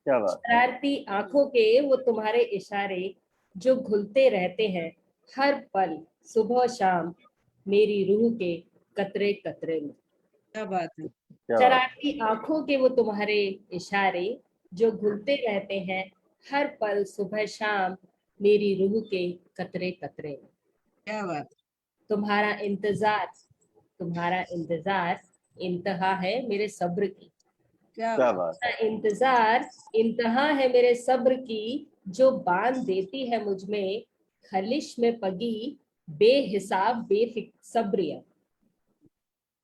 क्या बात। शरारती आंखों के वो तुम्हारे इशारे, जो घुलते रहते हैं हर पल सुबह शाम मेरी रूह के कतरे कतरे में। क्या बात है। क्या बात। शरारती आंखों के वो तुम्हारे इशारे जो घुलते रहते हैं हर पल सुबह शाम मेरी रूह के कतरे कतरे में। क्या बात। तुम्हारा इंतजार इंतहा है मेरे सब्र की। क्या क्या बात। बात। इंतजार इंतहा है मेरे सब्र की, जो बांध देती है मुझ में खलिश में पगी बेहिसाब बेसब्रियां।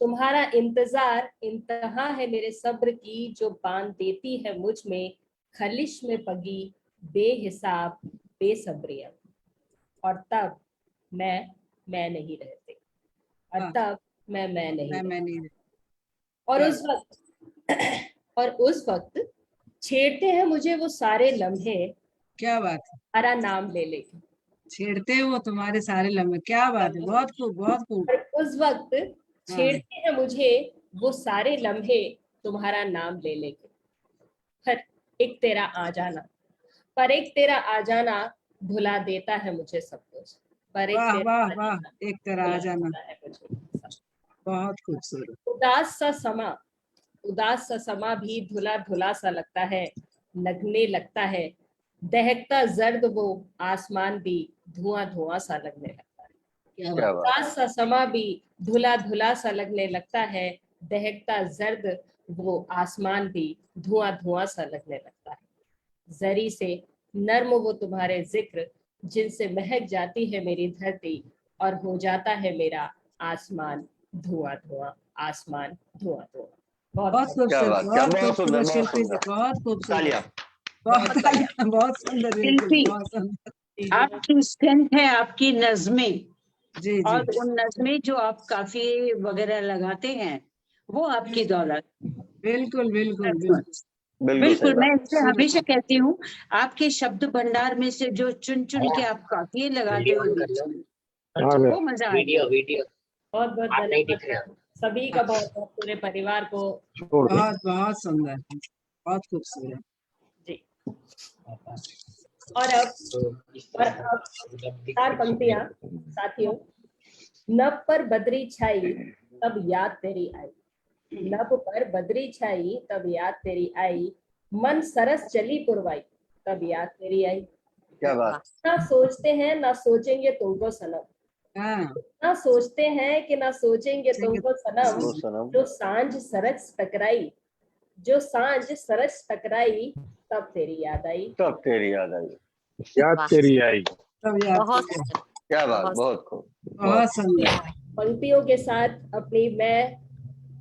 तुम्हारा इंतजार इंतहा है मेरे सब्र की, जो बांध देती है मुझ में खलिश में पगी बेहिसाब बेसब्रियां। और तब मैं नहीं रहती, और हाँ। तब मैं नहीं रहती। मैं नहीं। और क्या उस वक्त छेड़ते हैं मुझे वो सारे लम्हे क्या बात है। हमारा नाम ले लेके। छेड़ते हो तुम्हारे सारे लम्हे। क्या बात है। बहुत खूब बहुत खूब। और उस वक्त हाँ। छेड़ते हैं मुझे वो सारे लम्हे तुम्हारा नाम ले लेके। पर एक तेरा आ जाना भुला देता है मुझे सब कुछ। पर एक वाह तेरा वाह आ वाह। जाना एक तरह आ भुला जाना। देता है मुझे सब कुछ। बहुत खूबसूरत। उदास सा समा भी धुला धुला सा लगता है, लगने लगता है। दहकता जर्द वो आसमान भी धुआं धुआं सा लगने लगता है। क्या क्या बात। बात। उदास सा समा भी धुला धुला सा लगने लगता है, दहकता जर्द वो आसमान भी धुआं धुआं सा लगने लगता है। जरी से नर्म वो तुम्हारे जिक्र, जिनसे महक जाती है मेरी धरती, और हो जाता है मेरा आसमान धुआं धुआं, आसमान धुआं धुआं। बहुत क्या खूबसूरत। बात। क्या बहुत बहुत सुंदर खूबसूरत बहुत शिल्पी जी। सुंदर। बहुत खूबसूरत। तालियां। बहुत तालियां। बहुत सुंदर। बिल्कुल शिल्पी, बहुत सुंदर। आपकी स्ट्रेंथ है आपकी नज़में, जी जी। और उन नज़में जो आप काफी वगैरह लगाते हैं वो आपकी दौलत। बिल्कुल बिल्कुल बिल्कुल। बिल्कुल सही बिल्कुल, मैं बात। इससे हमेशा कहती हूँ आपके शब्द भंडार में से जो चुन चुन के आप काफी लगाते हो बीच में, वो मजा आता है। बहुत बहुत धन्यवाद सभी का, बहुत बहुत पूरे परिवार को। बहुत बहुत सुंदर। बहुत खूबसूरत। जी। और अब चार पंक्तियां साथियों। नभ पर बदरी छाई तब याद तेरी आई, नभ पर बदरी छाई तब याद तेरी आई, मन सरस चली पुरवाई तब याद तेरी आई। क्या बात। ना सोचते हैं ना सोचेंगे तुमको सनम, हाँ। ना सोचते हैं कि ना सोचेंगे तुमको सनम, वो सनम। जो सांझ सरस टकराई, जो सांझ सरस टकराई तब तेरी याद आई। तब तेरी याद आई। याद तेरी आई। तब याद बहुत करिए। क्या बात। बहुत खूब। बहुत सुंदर। पंक्तियों के साथ अपनी मैं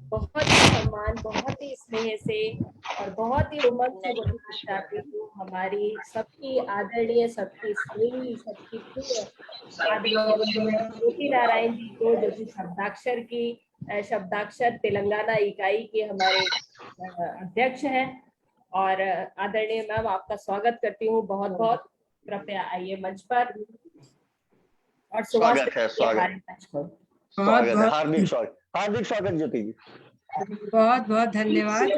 बहुत ही सम्मान, बहुत ही स्नेह से और बहुत ही उमंग से बोलना चाहती हूँ हमारी सबकी आदरणीय, सबकी स्नेही, सबकी प्रिय आदरणीय ज्योति नारायण जी को, जो कि शब्दाक्षर तेलंगाना इकाई के हमारे अध्यक्ष हैं। और आदरणीय मैम, आपका स्वागत करती हूँ बहुत बहुत। कृपया आइए मंच पर और स्वागत है। स्वागत हमारे मंच को। स्वागत है। हार्दिक स्वागत। हार्दिक स्वागत ज्योति जी। बहुत बहुत धन्यवाद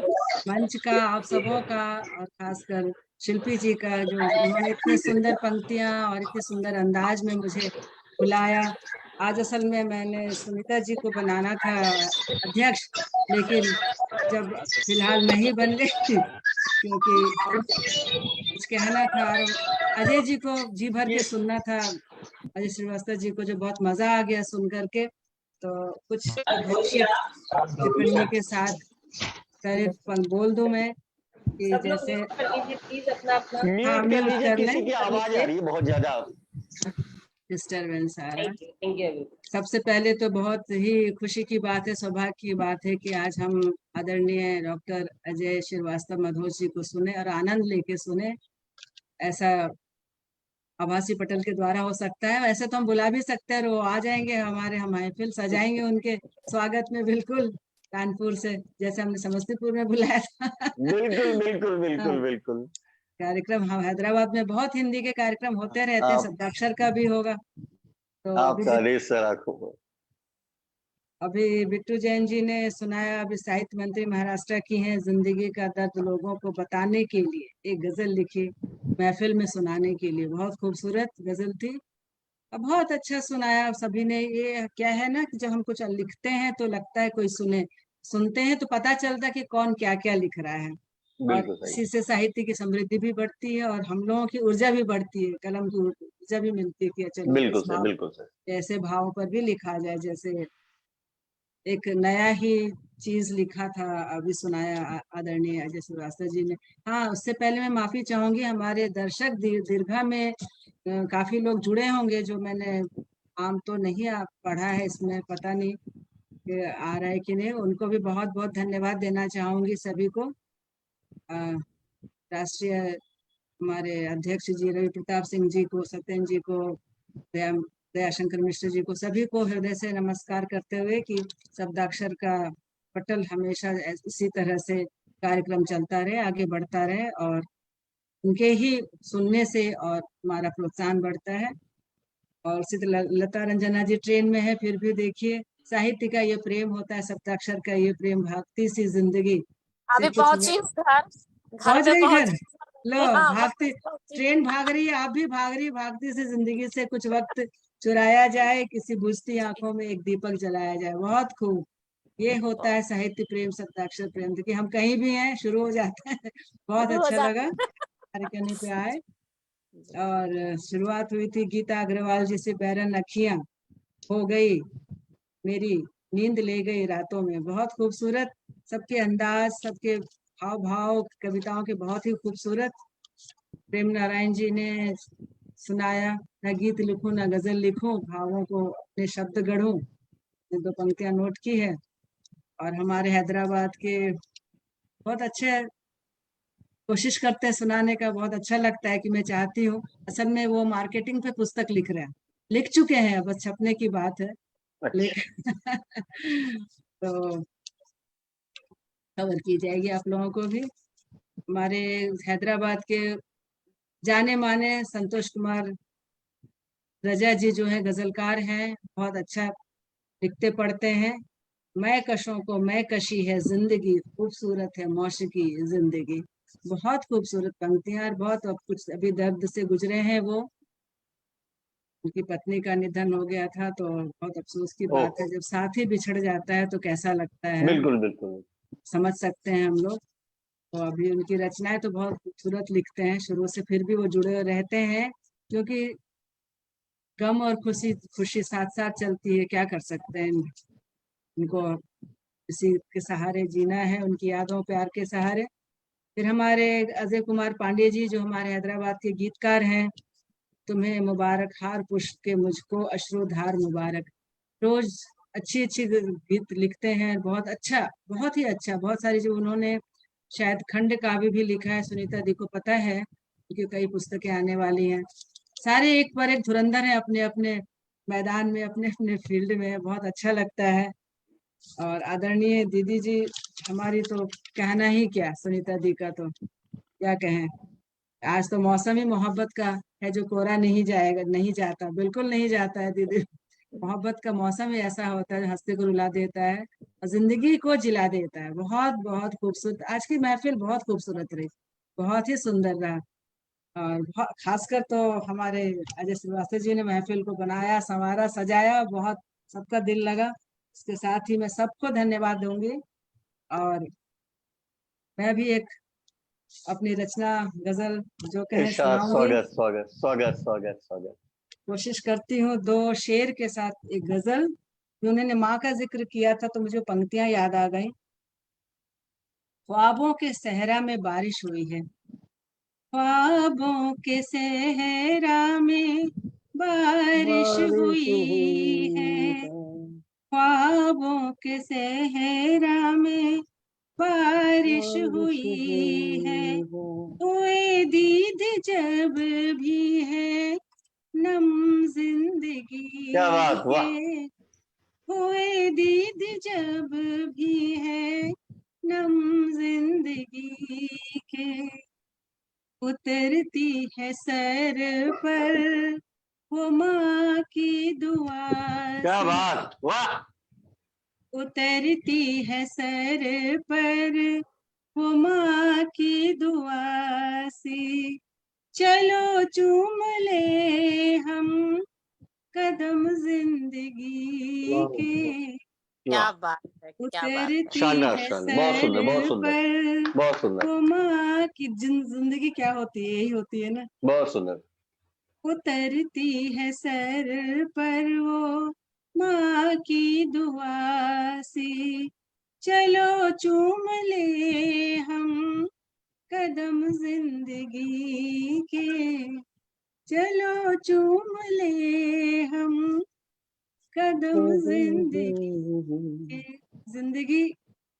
मंच का, आप सबों का, और खासकर शिल्पी जी का, जो उन्होंने इतनी सुंदर पंक्तियां और इतने सुंदर अंदाज में मुझे बुलाया। आज असल में मैंने सुनीता जी को बनाना था अध्यक्ष, लेकिन जब फिलहाल नहीं बन गई क्योंकि कुछ कहना था, और अजय जी को जी भर के सुनना था, अजय श्रीवास्तव जी को, जो बहुत मजा आ गया सुन करके। तो कुछ टिप्पणी के साथ करीब बोल दूं मैं कि सब लोग जैसे। म्यूट कर लीजिए प्लीज अपना अपना। हाँ, म्यूट कर म्यूट लीजिए, कर किसी लें। की आवाज आ रही है बहुत ज्यादा। डिस्टरबेंस आ रहा है। Thank you. सबसे पहले तो बहुत ही खुशी की बात है, सौभाग्य की बात है कि आज हम आदरणीय डॉक्टर अजय श्रीवास्तव मधोज जी को सुने और आनंद लेके सुने। ऐसा आभासी पटल के द्वारा हो सकता है। वैसे तो हम बुला भी सकते हैं और वो आ जाएंगे, हमारे हम महफिल सजाएंगे उनके स्वागत में, बिल्कुल कानपुर से, जैसे हमने समस्तीपुर में बुलाया था। बिल्कुल बिल्कुल बिल्कुल हाँ, बिल्कुल। कार्यक्रम हम हैदराबाद में बहुत हिंदी के कार्यक्रम होते रहते हैं, आप शब्दाक्षर का भी होगा तो आपका रेस सर आंखों पर। अभी बिट्टू जैन जी ने सुनाया, अभी साहित्य मंत्री महाराष्ट्र की हैं, जिंदगी का दर्द लोगों को बताने के लिए एक गजल लिखी, महफिल में सुनाने के लिए। बहुत खूबसूरत गजल थी और बहुत अच्छा सुनाया सभी ने। ये क्या है ना कि जब हम कुछ लिखते हैं तो लगता है कोई सुने, सुनते हैं तो पता चलता है कि कौन क्या क्या लिख रहा है, और बिल्कुल सही। इसी से साहित्य की समृद्धि भी बढ़ती है और हम लोगों की ऊर्जा भी बढ़ती है, कलम की ऊर्जा भी मिलती है कि चलो बिल्कुल इस सही, भाव, बिल्कुल सही। ऐसे भाव पर भी लिखा जाए। जैसे एक नया ही चीज लिखा था, अभी सुनाया आदरणीय अजय श्रीवास्तव जी ने। हाँ, उससे पहले मैं माफी चाहूंगी, हमारे दर्शक दीर्घा में काफी लोग जुड़े होंगे जो मैंने नाम तो नहीं पढ़ा है इसमें, पता नहीं कि आ रहा है कि नहीं। उनको भी बहुत बहुत धन्यवाद देना चाहूंगी सभी को। राष्ट्रीय हमारे अध्यक्ष जी रवि प्रताप सिंह जी को, सत्येंद्र जी को, दयाशंकर मिश्र जी को, सभी को हृदय से नमस्कार करते हुए कि शब्दाक्षर का पटल हमेशा इसी तरह से कार्यक्रम चलता रहे, आगे बढ़ता रहे, और उनके ही सुनने से और हमारा प्रोत्साहन बढ़ता है। और सिद्ध लता रंजना जी ट्रेन में है, फिर भी देखिए साहित्य का ये प्रेम होता है, शब्दाक्षर का ये प्रेम, भागती सी जिंदगी से अभी कुछ पहुंची हूँ घर, घर पहुंच पे गई घर। लो, हाँ भागती पहुंची। ट्रेन भाग रही है, आप भी भाग रही, भागती सी जिंदगी से कुछ वक्त चुराया जाए, किसी बुझती आंखों में एक दीपक जलाया जाए। बहुत खूब, ये होता है साहित्य प्रेम, शब्दाक्षर प्रेम। देखिए हम कहीं भी हैं, शुरू हो जाता है। बहुत शुरू हो अच्छा जाता लगा कार्यक्रम पे आए। और शुरुआत हुई थी गीता अग्रवाल जी से, बैरन अखियां हो गई मेरी, नींद ले गई रातों में। बहुत खूबसूरत, सबके अंदाज, सबके हाव भाव कविताओं के बहुत ही खूबसूरत। प्रेम नारायण जी ने सुनाया, न गीत लिखूं न गजल लिखूं, भावों को अपने शब्द गढ़ूं, ये दो पंक्तियां नोट की है। और हमारे हैदराबाद के बहुत अच्छे कोशिश करते हैं सुनाने का, बहुत अच्छा लगता है कि मैं चाहती हूँ, असल में वो मार्केटिंग पे पुस्तक लिख रहे हैं, लिख चुके हैं, बस छपने की बात है। अच्छा, तो खबर की जाएगी आप लोगों को भी। हमारे हैदराबाद के जाने माने संतोष कुमार रजा जी जो है गजलकार हैं, बहुत अच्छा लिखते पढ़ते हैं। मैं कशों को मैं कशी है जिंदगी, खूबसूरत है मौशिकी जिंदगी। बहुत खूबसूरत पंक्तियां, और बहुत अब कुछ अभी दर्द से गुजरे हैं वो, उनकी पत्नी का निधन हो गया था, तो बहुत अफसोस की ओह, बात है। जब साथी बिछड़ जाता है तो कैसा लगता है, बिल्कुल बिल्कुल। समझ सकते हैं हम लोग। तो अभी उनकी रचनाएं तो बहुत खूबसूरत लिखते हैं शुरू से, फिर भी वो जुड़े रहते हैं, क्योंकि गम और खुशी, खुशी साथ साथ चलती है, क्या कर सकते हैं। उनको किसी के सहारे जीना है, उनकी यादों प्यार के सहारे। फिर हमारे अजय कुमार पांडे जी जो हमारे हैदराबाद के गीतकार हैं, तुम्हें मुबारक हार पुष्प के मुझको अश्रुधार मुबारक। रोज अच्छी अच्छी गीत लिखते हैं, बहुत अच्छा, बहुत ही अच्छा। बहुत सारी जो उन्होंने शायद खंड काव्य भी लिखा है, सुनीता दी को पता है, क्योंकि कई पुस्तकें आने वाली हैं। सारे एक पर एक धुरंधर हैं अपने अपने मैदान में, अपने अपने फील्ड में, बहुत अच्छा लगता है। और आदरणीय दीदी जी हमारी तो कहना ही क्या, सुनीता दी का तो क्या कहें। आज तो मौसम ही मोहब्बत का है, जो कोरा नहीं जाएगा, नहीं जाता, बिल्कुल नहीं जाता है दीदी। मोहब्बत का मौसम ही ऐसा होता है, हंसते को रुला देता है और जिंदगी को जिला देता है। बहुत बहुत खूबसूरत आज की महफिल, बहुत खूबसूरत रही, बहुत ही सुंदर रहा। और खासकर तो हमारे अजय श्रीवास्तव जी ने महफिल को बनाया, संवारा, सजाया, बहुत सबका दिल लगा। इसके साथ ही मैं सबको धन्यवाद दूंगी। और मैं भी एक अपनी रचना गजल जो कहे इरशाद, सुनाऊंगी, स्वागत स्वागत स्वागत स्वागत स्वागत। कोशिश करती हूँ। दो शेर के साथ एक गजल, उन्होंने माँ का जिक्र किया था तो मुझे पंक्तियां याद आ गई। ख्वाबों के सहरा में बारिश हुई है, ख्वाबों के सहरा में बारिश हुई है, ख्वाबों के सहरा में बारिश हुई है, हुए दीद जब भी है नम जिंदगी क्या बात, के, वाह। हुए दीद जब भी है नम जिंदगी के, उतरती है सर पर वो माँ की दुआ क्या से, बात, वाह। उतरती है सर पर वो माँ की दुआ सी, चलो चूम ले हम कदम जिंदगी के। क्या बात है, क्या बात है। उतरती शानदार है शानदार, बहुत सर सुंदर बहुत सुंदर पर बहुत सुंदर वो माँ की जिंदगी क्या होती है, यही होती है ना। बहुत सुंदर। उतरती है सर पर वो माँ की दुआ सी, चलो चूम ले हम कदम जिंदगी के, चलो चूम ले हम कदम जिंदगी के। जिंदगी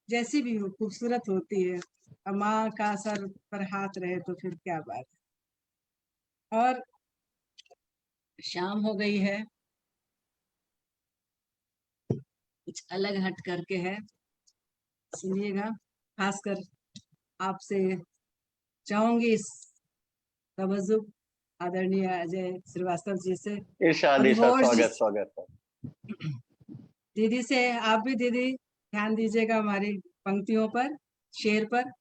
जैसी भी हो खूबसूरत होती है, और माँ का सर पर हाथ रहे तो फिर क्या बात है। और शाम हो गई है, कुछ अलग हट करके है, सुनिएगा। खासकर आपसे चाहूंगी इस तवज्जो आदरणीय अजय श्रीवास्तव जी से, इरशाद और इरशाद, घोष जी स्वागत स्वागत। दीदी से, आप भी दीदी ध्यान दीजिएगा हमारी पंक्तियों पर, शेर पर।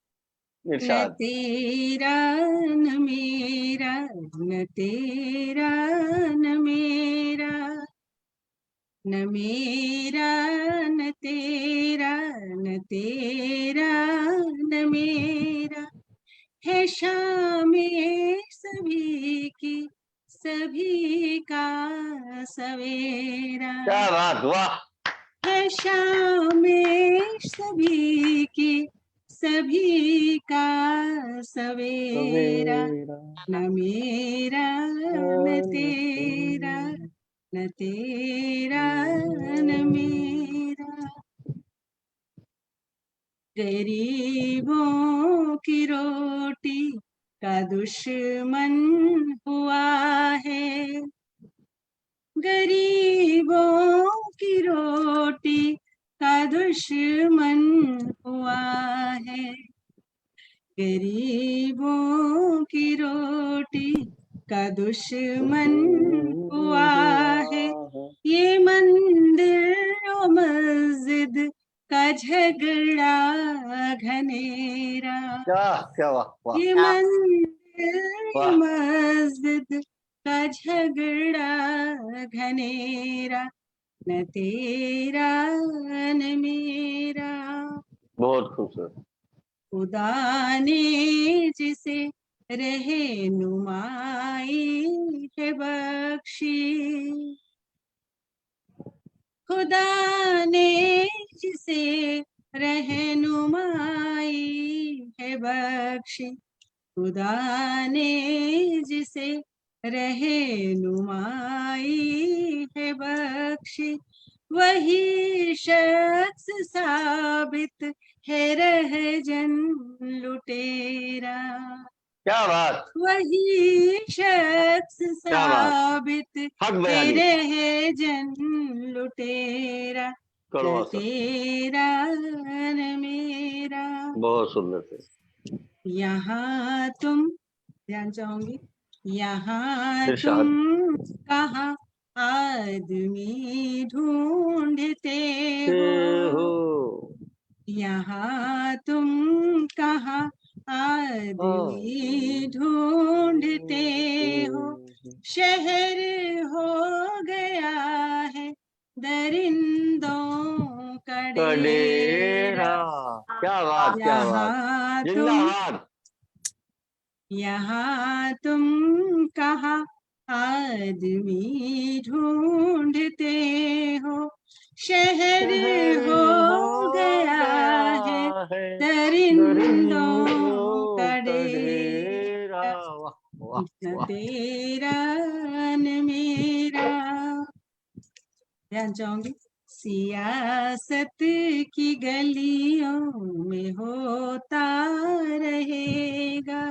न इरशाद। तेरा न मेरा, न तेरा न मेरा, न मेरा न तेरा, न तेरा न मेरा, है शामे सभी की सभी का सवेरा, क्या बात, वाह। है शामे सभी की सभी का सवेरा, न मेरा न तेरा, न तेरा न मेरा, गरीबों की रोटी का दुश्मन हुआ है, गरीबों की रोटी का दुश्मन हुआ है, गरीबों की रोटी का दुश्मन हुआ है, ये मंदिर और मस्जिद का झगड़ा घनेरा, क्या वाह वाह। ये मंदिर वाह। मस्जिद का झगड़ा घनेरा, न तेरा न मेरा, बहुत खूबसूरत। खुदा ने जिसे रहनुमाई है बख्शी, खुदा ने जिसे रहनुमाई है बख्शी, खुदा ने जिसे रहनुमाई है बख्शी, वही शख्स साबित है रहजन लुटेरा, क्या बात। वही शख्स क्या बात। साबित हक है बयानी। रहजन लुटेरा, न कड़वा सा। तेरा न मेरा। बहुत सुंदर थे। यहाँ तुम, ध्यान चाहूंगी, यहाँ इरशाद। तुम कहाँ आदमी ढूंढते हो, यहाँ तुम कहाँ आदमी ढूंढते हो, शहर हो गया है दरिंदों का डेरा, क्या बात क्या बात। यहाँ तुम, जिंदाबाद। यहाँ तुम कहाँ आदमी ढूंढते हो, शहर हो गया है दरिंदों का डेरा, न तेरा न मेरा। ध्यान चाहूंगी, सियासत की गलियों में होता रहेगा,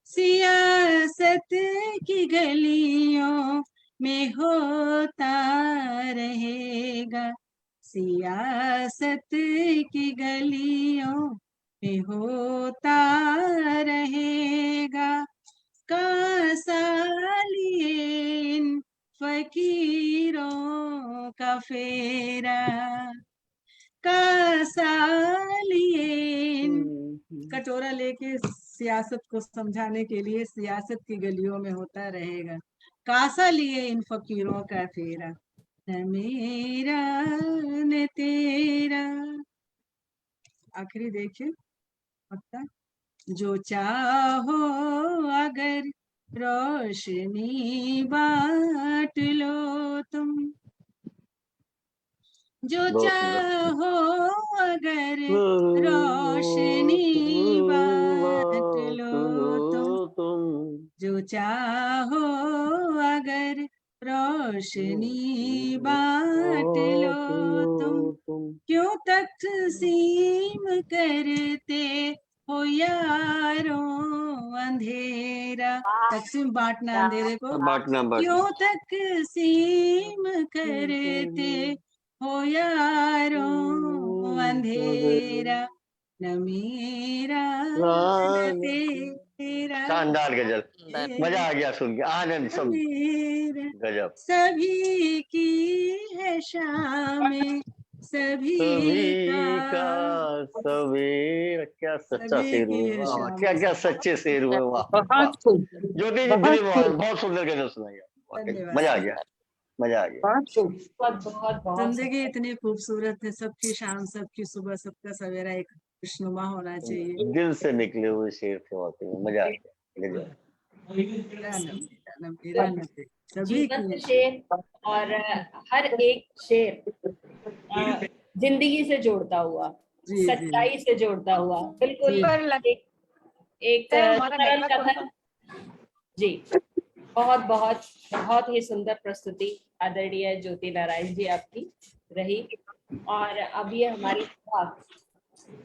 सियासत की गलियों में होता रहेगा, सियासत की गलियों में होता रहेगा, कासा लिए इन फकीरों का फेरा, कासा लिए कटोरा लेके सियासत को समझाने के लिए सियासत की गलियों में होता रहेगा। कासा लिए इन फकीरों का फेरा, न मेरा न तेरा। आखिरी देखिए पक्का। जो चाहो अगर रोशनी बांट लो तुम, जो बहुत सुंदर। चाहो अगर रोशनी बांट लो तुम, जो चाहो अगर रोशनी बांट लो तुम, क्यों तकसीम करते हो यारों अंधेरा। तकसीम बांटना अंधेरे को, बांटना क्यों तकसीम करते हो यारों अंधेरा, न मेरा न तेरा। शानदार गजल, मजा आ गया सुन के, आनंद सब गजब। सभी की है शामें सभी का सवेरा। क्या सच्चा सभी शेर की है हुआ, शाम क्या क्या सच्चे शेर हुए। वाह बहुत खूब, ज्योति जी, बहुत दिली खूब, बहुत सुंदर गजल सुनाई। धन्यवाद। मजा आ गया, मजा आ गया। बहुत खूब। बहुत जिंदगी इतनी खूबसूरत है, सबकी शाम सबकी सुबह सबका सवेरा एक खुशनुमा होना चाहिए। दिल से निकले हुए शेर थे वाकई में, मजा आ गया गजब। मेरा न मेरा न मेरा न तेरा, सभी की जीवंत है। शेर और हर एक शेर जिंदगी से जोड़ता हुआ, जी जी सच्चाई से जोड़ता हुआ, बिल्कुल जी। एक सर, हमारा सरल नेटवर्क कथन। जी, बहुत बहुत बहुत ही सुंदर प्रस्तुति आदरणीय ज्योति नारायण जी आपकी रही। और अब ये हमारी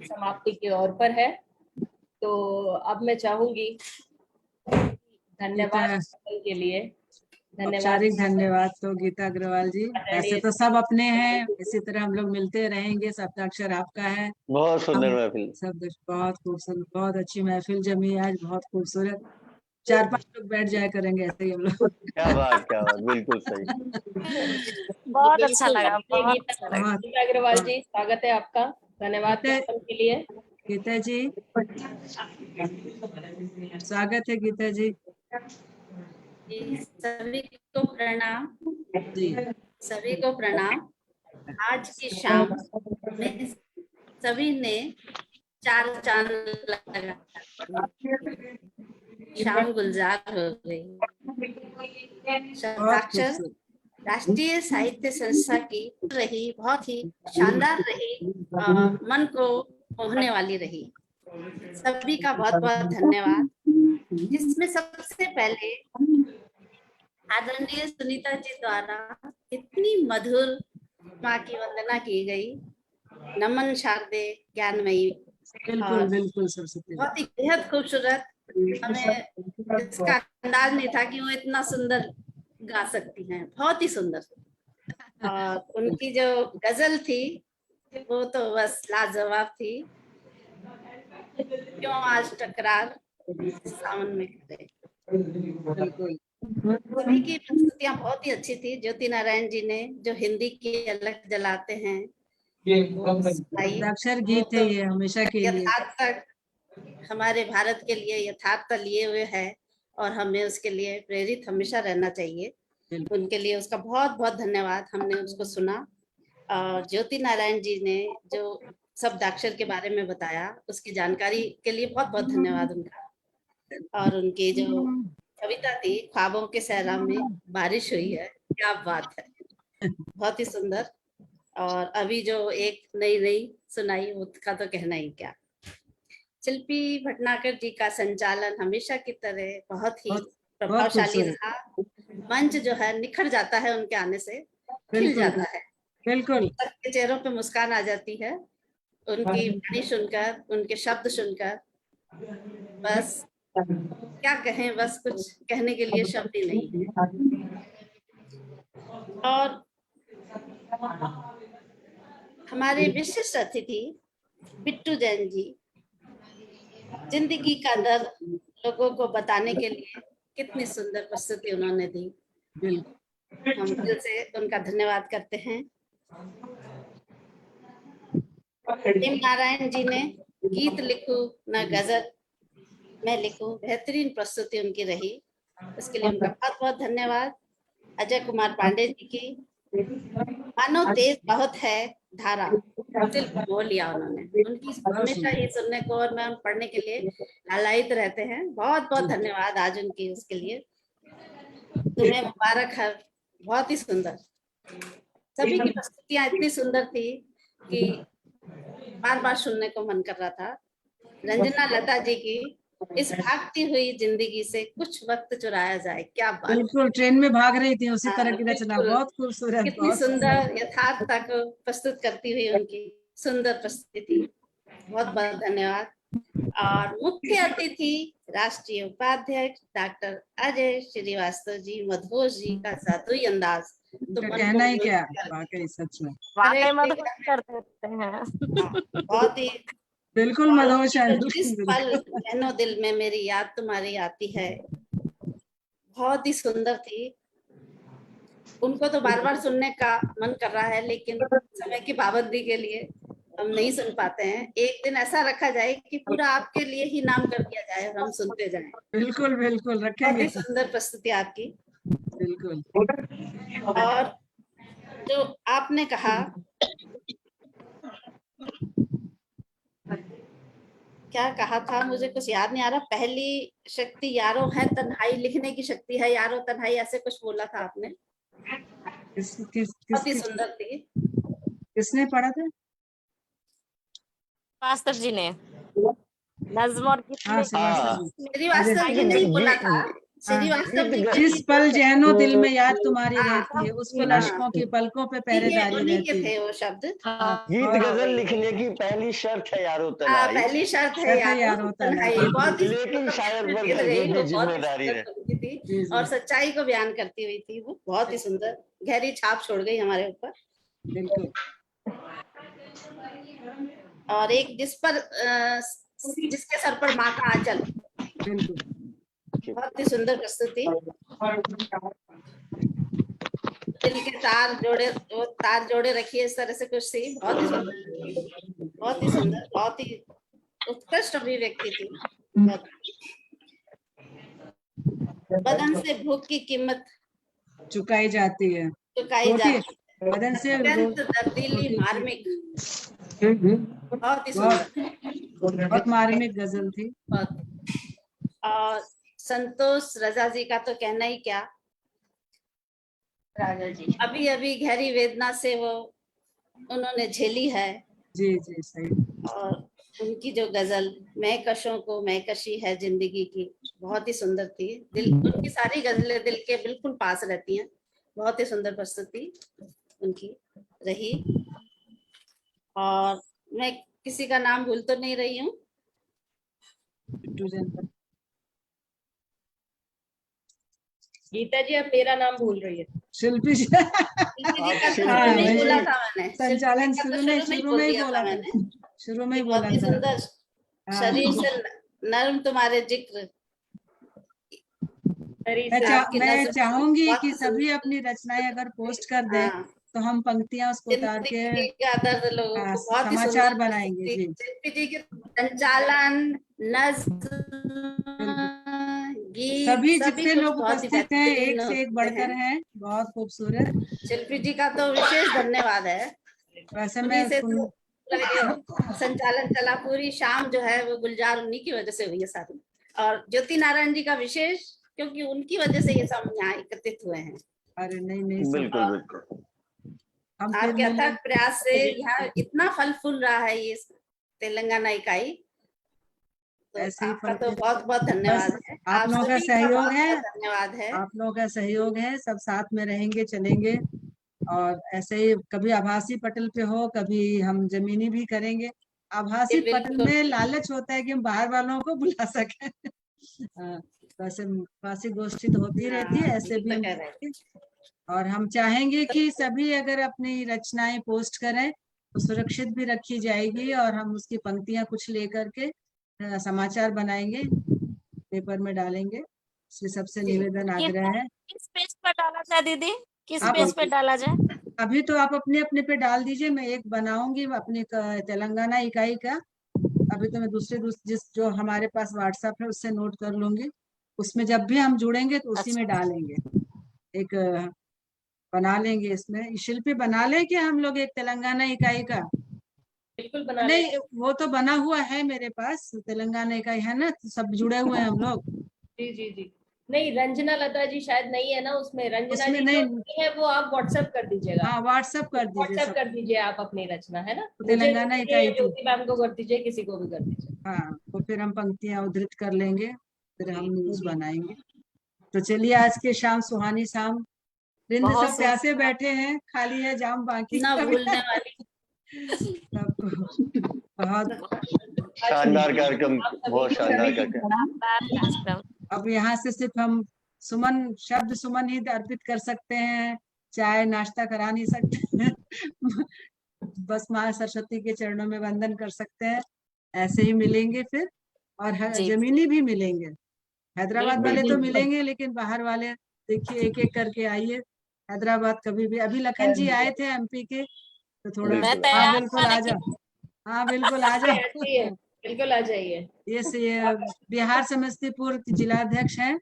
समाप्ति की ओर पर है, तो अब मैं चाहूंगी धन्यवाद के लिए। धन्यवाद, औपचारिक धन्यवाद तो गीता अग्रवाल जी। ऐसे तो सब अपने हैं, इसी तरह हम लोग मिलते रहेंगे। शब्दाक्षर आपका है। बहुत सुंदर महफिल, सब बहुत खूबसूरत, बहुत अच्छी महफिल जमी आज, बहुत खूबसूरत। 4-5 लोग बैठ जाया करेंगे ऐसे ही हम लोग। क्या बात, बिल्कुल सही। बहुत अच्छा लगा, बहुत गीता अच्छा लगा। गीता अग्रवाल जी, स्वागत है आपका। धन्यवाद ज्ञापन के लिए। गीता जी स्वागत है। गीता जी सभी को प्रणाम, जी। सभी को प्रणाम। आज की शाम में सभी ने 4 चांद लगा, शाम गुलजार हो गई। शब्दाक्षर राष्ट्रीय साहित्य संस्था की रही, बहुत ही शानदार रही, मन को मोहने वाली रही। सभी का बहुत बहुत धन्यवाद। जिसमें सबसे पहले आदरणीय सुनीता जी द्वारा इतनी मधुर माँ की वंदना की गई। नमन शारदे ज्ञानमयी, बिल्कुल बिल्कुल सरस्वती, बहुत ही बेहद खूबसूरत। हमें इसका अंदाज नहीं था कि वो इतना सुंदर गा सकती हैं, बहुत ही सुंदर। और उनकी जो गजल थी वो तो बस लाजवाब थी। क्यों आज टकरार सावन में करे। बिल्कुल। सभी की प्रस्तुतियां बहुत ही अच्छी थी। ज्योति नारायण जी ने जो हिंदी की अलग जलाते हैं, शब्दाक्षर गीत है ये, हमेशा के लिए। यथार्थ हमारे भारत के लिए यथार्थ लिए हुए है और हमें उसके लिए प्रेरित हमेशा रहना चाहिए। उनके लिए उसका बहुत बहुत धन्यवाद। हमने उसको सुना और ज्योति नारायण जी ने जो शब्दाक्षर के बारे में बताया, उसकी जानकारी के लिए बहुत बहुत धन्यवाद उनका। और उनकी जो कविता थी, ख्वाबों के सहरा में बारिश हुई है, क्या बात है, बहुत ही सुंदर। और अभी जो एक नई सुनाई, उसका तो कहना ही क्या। शिल्पी भटनागर जी का संचालन हमेशा की तरह बहुत ही प्रभावशाली रहा। मंच जो है निखर जाता है उनके आने से, खिल जाता है, बिल्कुल। सबके चेहरों पे मुस्कान आ जाती है उनकी वाणी सुनकर, उनके शब्द सुनकर। बस क्या कहें, बस कुछ कहने के लिए शब्द ही नहीं है। और हमारे विशिष्ट अतिथि बिट्टू जैन जी, जिंदगी का दर्द लोगों को बताने के लिए कितनी सुंदर प्रस्तुति उन्होंने दी। हम दिल से उनका धन्यवाद करते हैं। प्रेम नारायण जी ने गीत लिखूं न गजल मैं लिखूं, बेहतरीन प्रस्तुति उनकी रही, उसके लिए उनका बहुत बहुत धन्यवाद। अजय कुमार पांडे जी की मानो तेज बहुत है धारा, दिल डुबो लिया उन्होंने। उनकी हमेशा ही सुनने को और मैं पढ़ने के लिए लालायित रहते हैं। बहुत बहुत धन्यवाद आज उनकी उसके लिए। तुम्हें मुबारक है, बहुत ही सुंदर। सभी की प्रस्तुतियां इतनी सुंदर थी कि बार बार सुनने को मन कर रहा था। रंजना लता जी की इस भागती हुई जिंदगी से कुछ वक्त चुराया जाए, क्या बात। बिल्कुल ट्रेन में भाग रही थी उसी तरह की रचना, बिल्कुल। बहुत खूबसूरत, कितनी बहुत सुंदर यथार्थता को प्रस्तुत करती हुई उनकी सुंदर प्रस्तुति थी। बहुत बहुत धन्यवाद। और मुख्य अतिथि राष्ट्रीय उपाध्यक्ष डॉक्टर अजय श्रीवास्तव जी, मधुष जी का जादुई अंदाज तो उनका कहना ही क्या, वाकई सच में वाकई मदद कर देते हैं। बहुत ही बिल्कुल मधुष है। जिस पल बहनों दिल में मेरी याद तुम्हारी आती है, बहुत ही सुंदर थी। उनको तो बार बार सुनने का मन कर रहा है, लेकिन समय की पाबंदी के लिए हम नहीं सुन पाते हैं। एक दिन ऐसा रखा जाए कि पूरा आपके लिए ही नाम कर दिया जाए और हम सुनते जाएं। बिल्कुल बिल्कुल रखेंगे। बहुत ही सुंदर प्रस्तुति आपकी। बिल्कुल। और जो आपने कहा, क्या कहा था मुझे कुछ याद नहीं आ रहा। पहली शक्ति यारो है तन्हाई, लिखने की शक्ति है यारो तन्हाई, ऐसे कुछ बोला था आपने। बहुत ही सुंदर थी। किसने पढ़ा था? वास्तव जी ने नज्म और गीत में श्रीवास्तव जी ने ही बोला था। श्रीवास्तव जी जिस पल जहनो दिल में याद तुम्हारी रहती है, उस पल अशकों की पलकों पे पहरेदारी रहती है। थे वो शब्द। गीत गजल लिखने की पहली शर्त है यारो तन्हाई। पहली शर्त है यारो तन्हाई। बहुत ही लेकिन शायर पर गजल की जिम्मेदारी है और सच्चाई को बयान करती हुई थी वो। बहुत ही सुंदर, गहरी छाप छोड़ गई हमारे ऊपर। बिल्कुल। और एक जिसके सर पर माँ का आंचल, बहुत ही सुंदर प्रस्तुति। दिल के तार जोड़े, वो तार जोड़े रखिए, इस तरह से कुछ थी। बहुत ही सुंदर, बहुत ही सुंदर, बहुत ही उत्कृष्ट अभिव्यक्ति थी। बदन से भूख की कीमत चुकाई जाती है, चुकाई जाती है, बदन से तब्दीली मार्मिक। बहुत ही सुंदर, बहुत मार्मिक गजल थी। और संतोष रजा जी का तो कहना ही क्या। राजा जी अभी अभी गहरी वेदना से वो उन्होंने झेली है। जी जी सही। और उनकी जो गजल महकशों को महकशी है जिंदगी की, बहुत ही सुंदर थी। दिल, उनकी सारी गजलें दिल के बिल्कुल पास रहती हैं। बहुत ही सुंदर प्रस्तुति उनकी रही। और मैं किसी का नाम भूल तो नहीं रही हूँ। गीता जी अब मेरा नाम भूल रही है। शिल्पी जी नहीं बोला था मैंने, संचालन शुरू में ही बोला मैंने, शुरू में ही बोला था। सुंदर शरीर से नर्म तुम्हारे जिक्र। मैं चाहूंगी कि सभी अपनी रचनाएं अगर पोस्ट कर दें तो हम पंक्तियां उसको उतार के समाचार बनाएंगे। जी के संचालन, सभी जितने लोग उपस्थित हैं एक से एक बढ़कर हैं, बहुत खूबसूरत। शिल्पी जी का तो विशेष धन्यवाद है। वैसे मैं संचालन चला, पूरी शाम जो है वो गुलजार उन्हीं की वजह से हुई है सारी। और ज्योति नारायण जी का विशेष, क्योंकि उनकी वजह से ये सब यहाँ एकत्रित हुए हैं। अरे नहीं बिल्कुल बिल्कुल। आपके अथक प्रयास से यहाँ इतना फल फूल रहा है ये तेलंगाना इकाई, तो आपका तो बहुत बहुत धन्यवाद है। आप लोगों का सहयोग है, धन्यवाद है। आप लोगों का सहयोग है। सब साथ में रहेंगे, चलेंगे, और ऐसे ही कभी आभासी पटल पे हो, कभी हम जमीनी भी करेंगे। आभासी पटल में लालच होता है कि हम बाहर वालों को बुला सकें। वैसे आभासी गोष्ठी तो होती रहती है, ऐसे भी हम, और हम चाहेंगे कि सभी अगर अपनी रचनाएं पोस्ट करें तो सुरक्षित भी रखी जाएगी, और हम उसकी पंक्तियां कुछ लेकर के समाचार बनाएंगे, पेपर में डालेंगे। इसलिए सबसे निवेदन आग्रह है। किस पेज पर डाला था दीदी? किस आप पेज पे डाला जाए? अभी तो आप अपने अपने पे डाल दीजिए, मैं एक बनाऊंगी अपने तेलंगाना इकाई का। अभी तो मैं दूसरे जिस जो हमारे पास व्हाट्सएप है उससे नोट कर लूंगी, उसमें जब भी हम जुड़ेंगे तो उसी में डालेंगे। एक बना लेंगे, इसमें शिल्पी बना ले कि हम लोग एक तेलंगाना इकाई का। बिल्कुल बना नहीं, लेंगे। वो तो बना हुआ है मेरे पास, तेलंगाना इकाई है ना, तो सब जुड़े हुए हैं हम लोग। जी जी जी। नहीं, रंजना लता जी शायद नहीं है ना उसमें। रंजना उसमें जी नहीं। जो है वो आप व्हाट्सएप कर दीजिएगा। हाँ, व्हाट्सएप कर दीजिए व्हाट्सएप सब। कर दीजिए आप अपनी रचना, है ना। तो मुझे तेलंगाना कर दीजिए, इकाई या थी। ज्योति मैम को कर दीजिए, किसी को भी कर दीजिए। हाँ, तो फिर हम पंक्तियां उद्धृत कर लेंगे, फिर हम न्यूज जी। बनाएंगे। तो चलिए, आज के शाम सुहानी शाम। रिंद बहुत सब प्यासे सुंदर। बैठे हैं, खाली है जाम बाकी ना का। भूलने वाली। सबको बहुत शानदार कार्यक्रम, आप सभी बहुत को शानदार सभी कार्यक्रम। शानदार कार्यक्रम। अब यहाँ से सिर्फ हम सुमन, शब्द सुमन ही अर्पित कर सकते हैं, चाय नाश्ता करा नहीं सकते। बस माँ सरस्वती के चरणों में वंदन कर सकते हैं। ऐसे ही मिलेंगे फिर, और जी जमीनी भी मिलेंगे। हैदराबाद बिल्कुल वाले तो बिल्कुल मिलेंगे, लेकिन बाहर वाले देखिए एक एक करके आइए। हैदराबाद कभी भी, अभी लखन जी आए थे एमपी के, तो थोड़ा। मैं बिल्कुल। हाँ तैयार हूँ बिल्कुल, आ आने के जाओ। हाँ बिल्कुल, आ आइए, आइए, जाओ। बिल्कुल आ जाइए। ये बिहार समस्तीपुर की जिलाध्यक्ष हैं।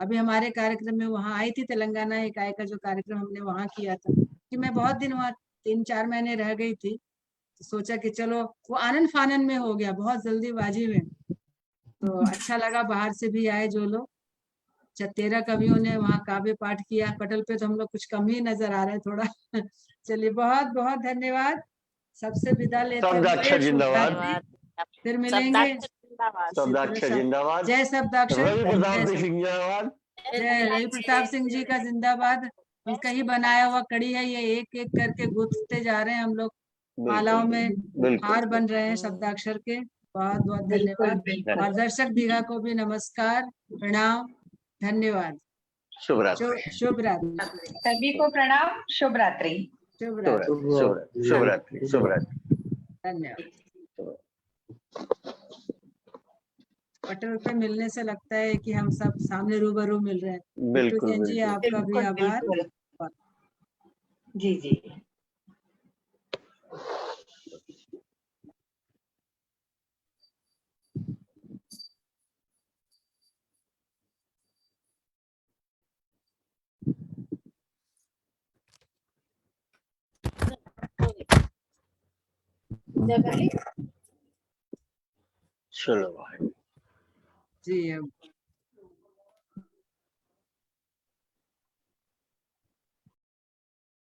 अभी हमारे कार्यक्रम में वहाँ आई थी, तेलंगाना इकाई का जो कार्यक्रम हमने वहाँ किया था, कि मैं बहुत दिन वहाँ 3-4 महीने रह गई थी, तो सोचा कि चलो, वो आनन फानन में हो गया, बहुत जल्दीबाजी में। तो अच्छा लगा, बाहर से भी आए जो लोग। 13 कवियों ने वहाँ काव्य पाठ किया। पटल पे तो हम लोग कुछ कम ही नजर आ रहे हैं थोड़ा। चलिए, बहुत बहुत धन्यवाद। सबसे विदा लेते शब्दाक्षर हुए शुभ जिंदाबाद। रात्रि। धन्यवाद। फिर मिलेंगे। शब्दाक्षर जिंदाबाद। शब्दाक्षर जिंदाबाद। जय शब्दाक्षर। रवि प्रताप जय सिंह जिंदाबाद। जय रवि प्रताप सिंह जी का जिंदाबाद। उनका ही बनाया हुआ कड़ी है ये, एक एक करके गूंथते जा रहे हैं हम लोग, मालाओं में बिल्कुल हार बन रहे हैं शब्दाक्षर के। बहुत बहुत धन्यवाद। और दर्शक दीघा को भी नमस्कार, प्रणाम, धन्यवाद। शुभ रात्रि। शुभ रात्रि। सभी को प्रणाम, शुभ रात्रि। शुभ शुभ रात्रि। रात्रि। शुभ रात्रि। शुभ रात्रि। धन्यवाद। पटल पे मिलने से लगता है कि हम सब सामने रूबरू मिल रहे हैं। बिट्टू बिल्कुल जैन जी, बिल्कुल। आपका भी बिल्कुल आभार। बिल्कुल। जी जी। चलो भाई जी, अब